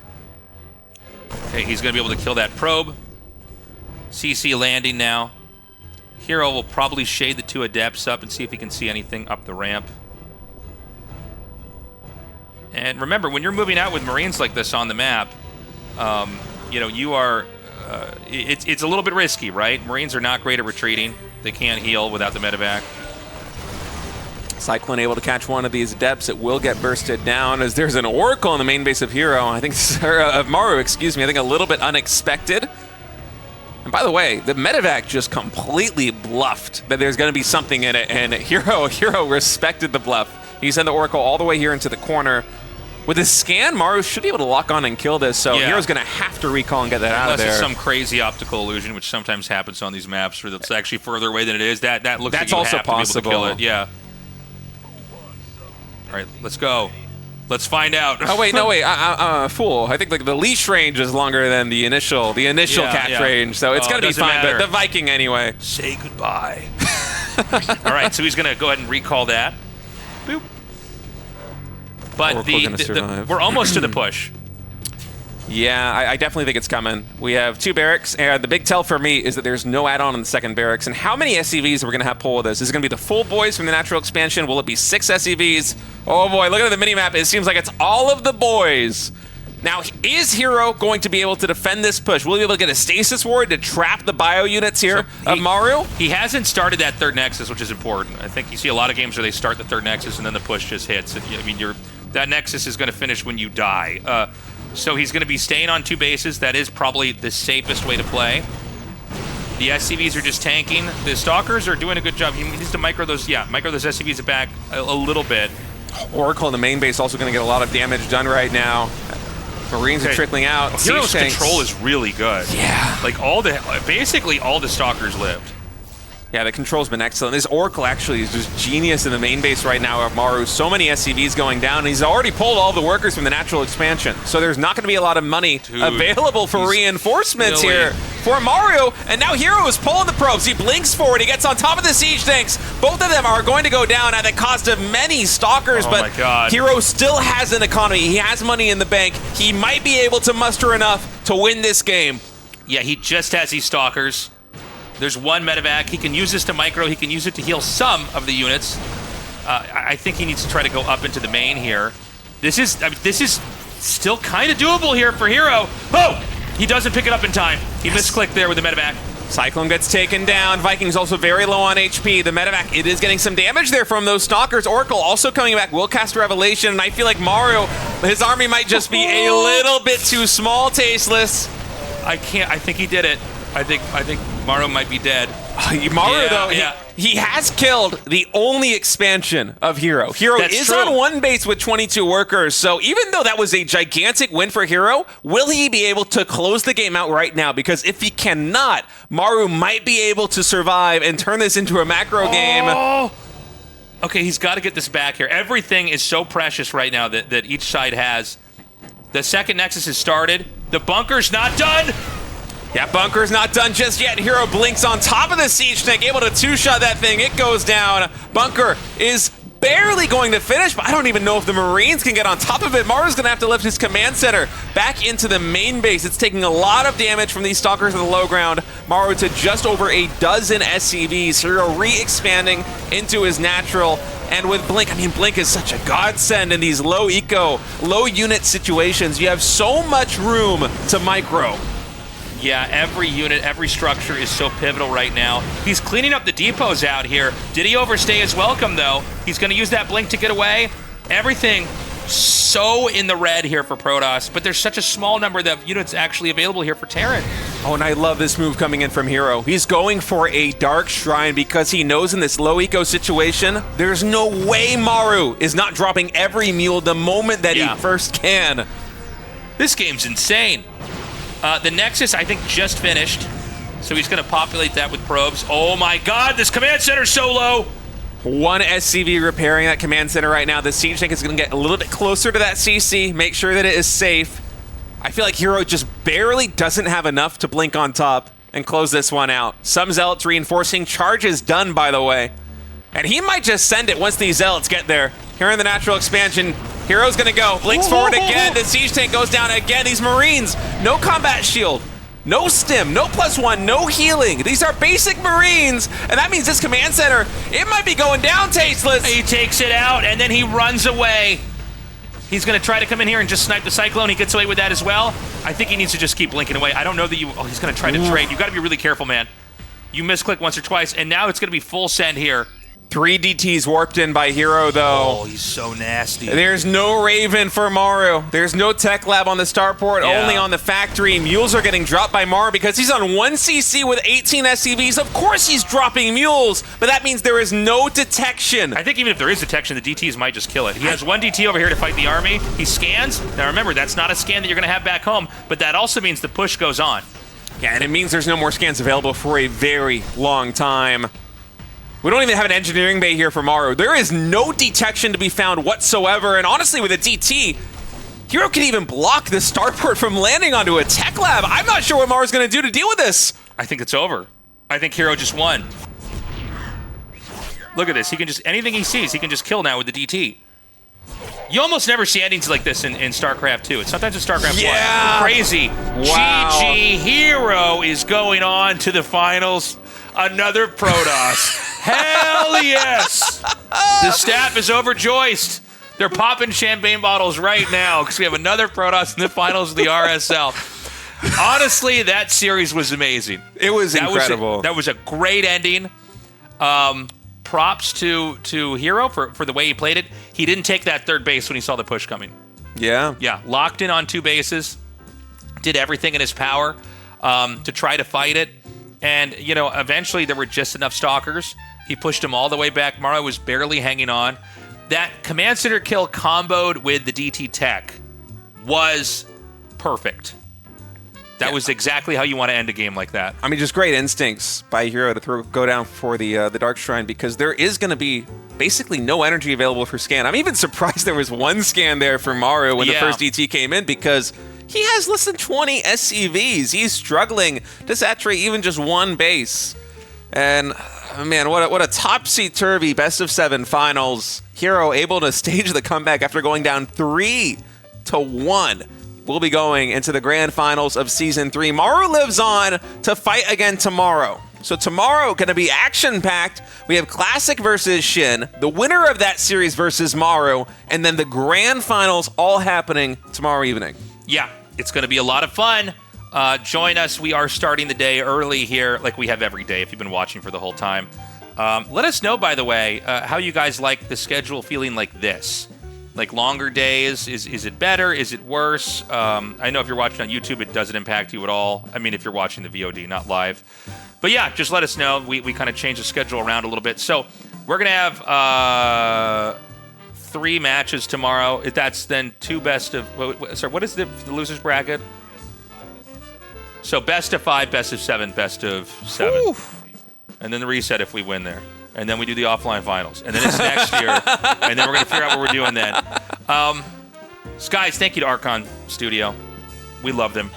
Okay, he's going to be able to kill that probe. CC landing now. herO will probably shade the two Adepts up and see if he can see anything up the ramp. And remember, when you're moving out with Marines like this on the map, you know, you are... it's a little bit risky, right? Marines are not great at retreating. They can't heal without the medevac. Cyclone able to catch one of these Adepts. It will get bursted down as there's an Oracle on the main base of herO. I think, of Maru, excuse me. I think a little bit unexpected. And by the way, the medevac just completely bluffed that there's going to be something in it, and herO respected the bluff. He sent the Oracle all the way here into the corner. With his scan, Maru should be able to lock on and kill this, so herO's going to have to recall and get that out of there. Unless it's some crazy optical illusion, which sometimes happens on these maps, where it's actually further away than it is. That looks like you also have to be able to kill it. Yeah. All right, let's go. Let's find out. Oh wait, no wait, fool. I think like the leash range is longer than the initial catch range, so it's gonna be fine. But the Viking anyway. Say goodbye. All right, so he's gonna go ahead and recall that. Boop. But we're almost to the push. Yeah, I definitely think it's coming. We have 2 barracks, and the big tell for me is that there's no add-on in the second barracks. And how many SCVs are we going to have pull with this? Is it going to be the full boys from the natural expansion? Will it be 6 SCVs? Oh boy, look at the mini-map. It seems like it's all of the boys. Now, is herO going to be able to defend this push? Will he be able to get a stasis ward to trap the bio units here of Maru? He hasn't started that third Nexus, which is important. I think you see a lot of games where they start the third Nexus and then the push just hits. I mean, that Nexus is going to finish when you die. So he's going to be staying on 2 bases. That is probably the safest way to play. The SCVs are just tanking. The Stalkers are doing a good job. He needs to micro those SCVs back a little bit. Oracle in the main base also going to get a lot of damage done right now. Marines are trickling out. herO's control is really good. Yeah. Like basically all the Stalkers lived. Yeah, the control's been excellent. This Oracle actually is just genius in the main base right now of Maru. So many SCVs going down, and he's already pulled all the workers from the natural expansion. So there's not going to be a lot of money available for reinforcements here for Maru. And now herO is pulling the probes. He blinks forward. He gets on top of the siege tanks. Both of them are going to go down at the cost of many Stalkers, but herO still has an economy. He has money in the bank. He might be able to muster enough to win this game. Yeah, he just has these Stalkers. There's 1 medevac. He can use this to micro. He can use it to heal some of the units. I think he needs to try to go up into the main here. This is still kind of doable here for herO. Oh! He doesn't pick it up in time. He misclicked there with the medevac. Cyclone gets taken down. Vikings also very low on HP. The medevac, it is getting some damage there from those Stalkers. Oracle also coming back, will cast Revelation, and I feel like Maru, his army might just be a little bit too small, Tasteless. I think he did it. I think Maru might be dead. Maru, though, he has killed the only expansion of herO. herO That's is true. on one base with 22 workers, so even though that was a gigantic win for herO, will he be able to close the game out right now? Because if he cannot, Maru might be able to survive and turn this into a macro game. Okay, he's got to get this back here. Everything is so precious right now that each side has. The second Nexus has started. The bunker's not done. Yeah, bunker's not done just yet. herO blinks on top of the siege tank, able to two-shot that thing. It goes down. Bunker is barely going to finish, but I don't even know if the Marines can get on top of it. Maru's going to have to lift his command center back into the main base. It's taking a lot of damage from these Stalkers in the low ground. Maru to just over a dozen SCVs. herO re-expanding into his natural. And with Blink, I mean, Blink is such a godsend in these low eco, low unit situations. You have so much room to micro. Yeah, every unit, every structure is so pivotal right now. He's cleaning up the depots out here. Did he overstay his welcome, though? He's going to use that blink to get away. Everything so in the red here for Protoss, but there's such a small number of units actually available here for Terran. Oh, and I love this move coming in from herO. He's going for a Dark Shrine because he knows in this low eco situation, there's no way Maru is not dropping every mule the moment that he first can. This game's insane. The Nexus, I think, just finished. So he's going to populate that with probes. Oh my god, this command center's so low! One SCV repairing that command center right now. The siege tank is going to get a little bit closer to that CC, make sure that it is safe. I feel like herO just barely doesn't have enough to blink on top and close this one out. Some Zealots reinforcing. Charge is done, by the way. And he might just send it once these Zealots get there. Here in the natural expansion, herO's gonna go. Blinks forward again. The siege tank goes down again. These Marines, no combat shield, no stim, no +1, no healing. These are basic Marines, and that means this command center, it might be going down, Tasteless. He takes it out, and then he runs away. He's gonna try to come in here and just snipe the Cyclone. He gets away with that as well. I think he needs to just keep blinking away. I don't know that you... Oh, he's gonna try to trade. You gotta be really careful, man. You misclick once or twice, and now it's gonna be full send here. 3 DTs warped in by herO, though. Oh, he's so nasty. There's no Raven for Maru. There's no tech lab on the starport, only on the factory. Mules are getting dropped by Maru because he's on 1 CC with 18 SCVs. Of course he's dropping mules, but that means there is no detection. I think even if there is detection, the DTs might just kill it. He has 1 DT over here to fight the army. He scans. Now remember, that's not a scan that you're going to have back home, but that also means the push goes on. Yeah, and it means there's no more scans available for a very long time. We don't even have an engineering bay here for Maru. There is no detection to be found whatsoever, and honestly, with a DT, herO can even block the starport from landing onto a tech lab. I'm not sure what Maru's going to do to deal with this. I think it's over. I think herO just won. Look at this. He can just, anything he sees, he can just kill now with the DT. You almost never see endings like this in StarCraft II. It's sometimes in StarCraft 1. Crazy. Wow. GG. herO is going on to the finals. Another Protoss. Hell yes! The staff is overjoyed. They're popping champagne bottles right now because we have another Protoss in the finals of the RSL. Honestly, that series was amazing. It was incredible. That was a great ending. Props to herO for the way he played it. He didn't take that third base when he saw the push coming. Yeah. Yeah, locked in on 2 bases. Did everything in his power to try to fight it. And, you know, eventually there were just enough Stalkers. He pushed him all the way back. Maru was barely hanging on. That command center kill comboed with the DT tech was perfect. That was exactly how you want to end a game like that. I mean, just great instincts by herO to go down for the Dark Shrine, because there is going to be basically no energy available for scan. I'm even surprised there was 1 scan there for Maru when the first DT came in, because he has less than 20 SCVs. He's struggling to saturate even just 1 base. And man, what a topsy-turvy best-of-7 finals. herO able to stage the comeback after going down 3-1. We'll be going into the grand finals of Season 3. Maru lives on to fight again tomorrow. So tomorrow going to be action-packed. We have Classic versus Shin, the winner of that series versus Maru, and then the grand finals all happening tomorrow evening. Yeah, it's going to be a lot of fun. Join us. We are starting the day early here, like we have every day if you've been watching for the whole time. Let us know, by the way, how you guys like the schedule feeling like this. Like longer days, is it better? Is it worse? I know if you're watching on YouTube, it doesn't impact you at all. I mean, if you're watching the VOD, not live. But yeah, just let us know. We kind of change the schedule around a little bit. So we're going to have 3 matches tomorrow. That's then 2 best of... Sorry, what is the losers bracket? So best of 5, best of 7, best of 7. Oof. And then the reset if we win there. And then we do the offline finals. And then it's next year. And then we're going to figure out what we're doing then. Guys, thank you to Archon Studio. We love them.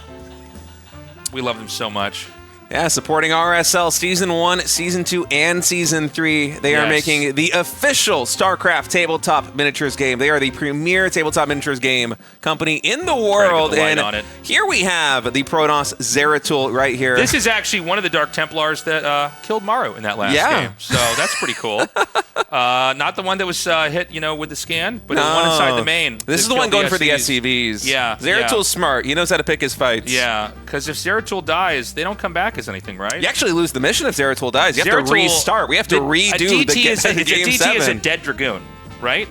We love them so much. Yeah, supporting RSL Season 1, Season 2, and Season 3. They are making the official StarCraft tabletop miniatures game. They are the premier tabletop miniatures game company in the world. And here we have the Protoss Zeratul right here. This is actually one of the Dark Templars that killed Maru in that last game. So that's pretty cool. Not the one that was hit, with the scan, but the one inside the main. This is the one going for the SCVs. Yeah. Zeratul's smart. He knows how to pick his fights. Yeah, because if Zeratul dies, they don't come back as anything, right? You actually lose the mission if Zeratul dies. You have to restart. We have to redo the game 7. A DT is a dead Dragoon, right?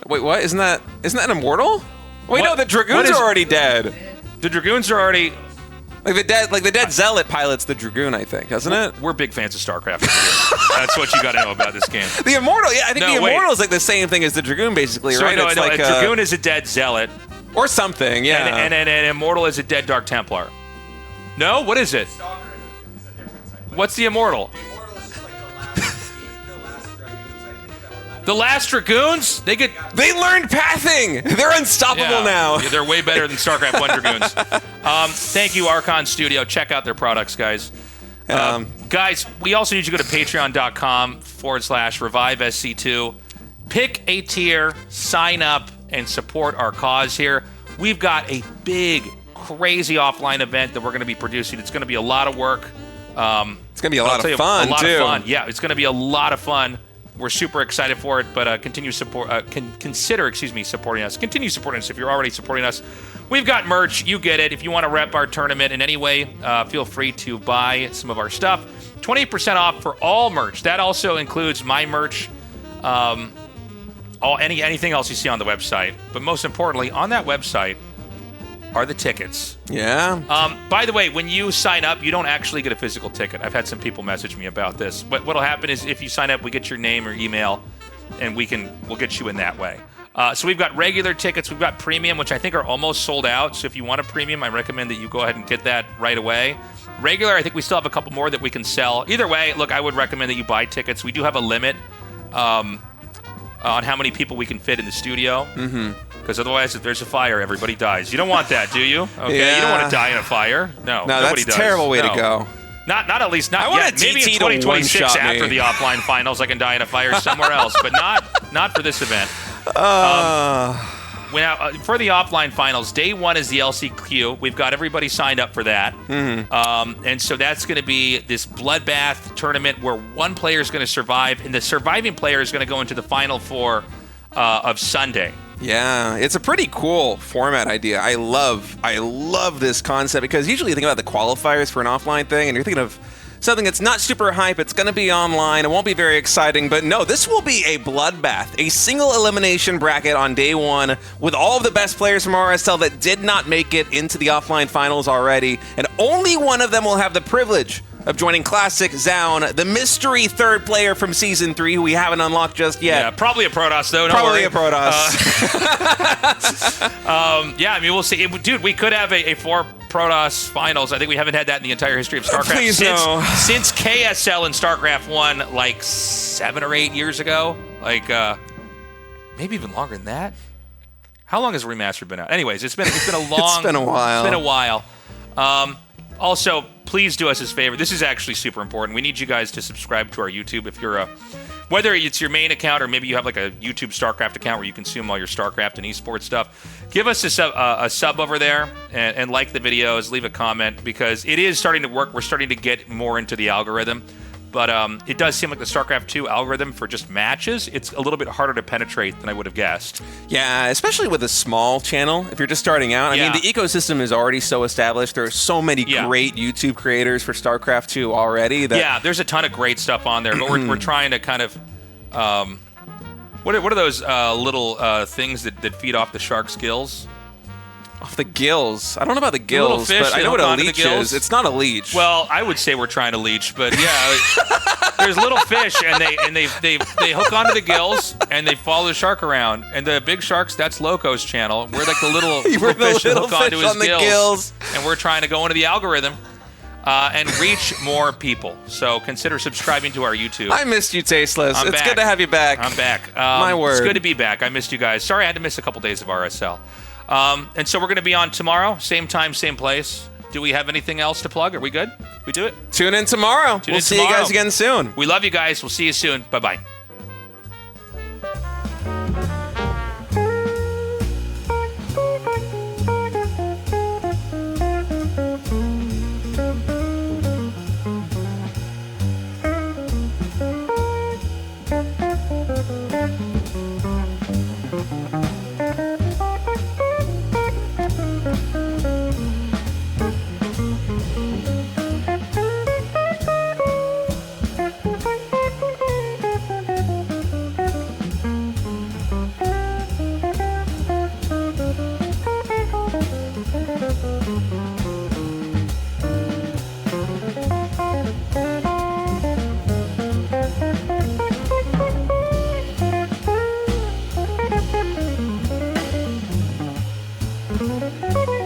Wait, what? Isn't that immortal? Wait, no, the Dragoons are already dead. The Dragoons are already... Like the dead Zealot pilots the Dragoon, I think, doesn't it? We're big fans of StarCraft II. That's what you got to know about this game. The Immortal, I think the Immortal is like the same thing as the Dragoon, basically, right? No, a Dragoon is a dead Zealot. Or something, yeah. And an Immortal is a dead Dark Templar. No? What is it? What's the Immortal? The last Dragoons? They learned pathing! They're unstoppable now! Yeah, they're way better than StarCraft 1 Dragoons. Thank you, Archon Studio. Check out their products, guys. Guys, we also need you to go to patreon.com/Revive SC2. Pick a tier, sign up, and support our cause here. We've got a big, crazy offline event that we're going to be producing. It's going to be a lot of work. It's going to be a lot of fun, too. Yeah, it's going to be a lot of fun. We're super excited for it, but consider supporting us. Continue supporting us if you're already supporting us. We've got merch. You get it. If you want to rep our tournament in any way, feel free to buy some of our stuff. 20% off for all merch. That also includes my merch, anything else you see on the website. But most importantly, on that website are the tickets. Yeah. By the way, when you sign up, you don't actually get a physical ticket. I've had some people message me about this. But what'll happen is if you sign up, we get your name or email, and we'll get you in that way. So we've got regular tickets. We've got premium, which I think are almost sold out. So if you want a premium, I recommend that you go ahead and get that right away. Regular, I think we still have a couple more that we can sell. Either way, look, I would recommend that you buy tickets. We do have a limit on how many people we can fit in the studio. Mm-hmm. Because otherwise, if there's a fire, everybody dies. You don't want that, do you? Okay, yeah. You don't want to die in a fire. No, nobody that's a terrible way to go. Not yet. Maybe in 2026 after the offline finals, I can die in a fire somewhere else, but not for this event. For the offline finals, day 1 is the LCQ. We've got everybody signed up for that. Mm-hmm. And so that's going to be this bloodbath tournament where one player is going to survive, and the surviving player is going to go into the Final Four of Sunday. Yeah, it's a pretty cool format idea. I love this concept because usually you think about the qualifiers for an offline thing and you're thinking of something that's not super hype. It's going to be online. It won't be very exciting. But no, this will be a bloodbath, a single elimination bracket on day 1 with all of the best players from RSL that did not make it into the offline finals already. And only one of them will have the privilege of joining Classic Zaun, the mystery third player from Season 3 who we haven't unlocked just yet. Yeah, probably a Protoss, though. Probably a Protoss. Yeah, I mean, we'll see. Dude, we could have a 4 Protoss finals. I think we haven't had that in the entire history of StarCraft. Please no. Since KSL and StarCraft 1, like 7 or 8 years ago. Like, maybe even longer than that. How long has Remastered been out? Anyways, it's been a long... It's been a while. It's been a while. Also, please do us this favor. This is actually super important. We need you guys to subscribe to our YouTube if you're whether it's your main account or maybe you have like a YouTube StarCraft account where you consume all your StarCraft and esports stuff. Give us a sub over there and like the videos, leave a comment because it is starting to work. We're starting to get more into the algorithm. But it does seem like the StarCraft II algorithm for just matches, it's a little bit harder to penetrate than I would have guessed. Yeah, especially with a small channel. If you're just starting out, I mean, the ecosystem is already so established. There are so many great YouTube creators for StarCraft II already. That there's a ton of great stuff on there, but we're trying to kind of... what are those little things that feed off the shark's gills? Off the gills. I don't know about the gills, fish but I know what a leech is. It's not a leech. Well, I would say we're trying to leech, but yeah, there's little fish, and they hook onto the gills, and they follow the shark around. And the big sharks, that's Loco's channel. We're like the little fish that hook onto his gills, and we're trying to go into the algorithm and reach more people. So consider subscribing to our YouTube. I missed you, Tasteless. It's good to have you back. I'm back. My word. It's good to be back. I missed you guys. Sorry I had to miss a couple days of RSL. And so we're going to be on tomorrow, same time, same place. Do we have anything else to plug? Are we good? We do it? Tune in tomorrow. We'll see you guys again soon. We love you guys. We'll see you soon. Bye-bye. Thank you.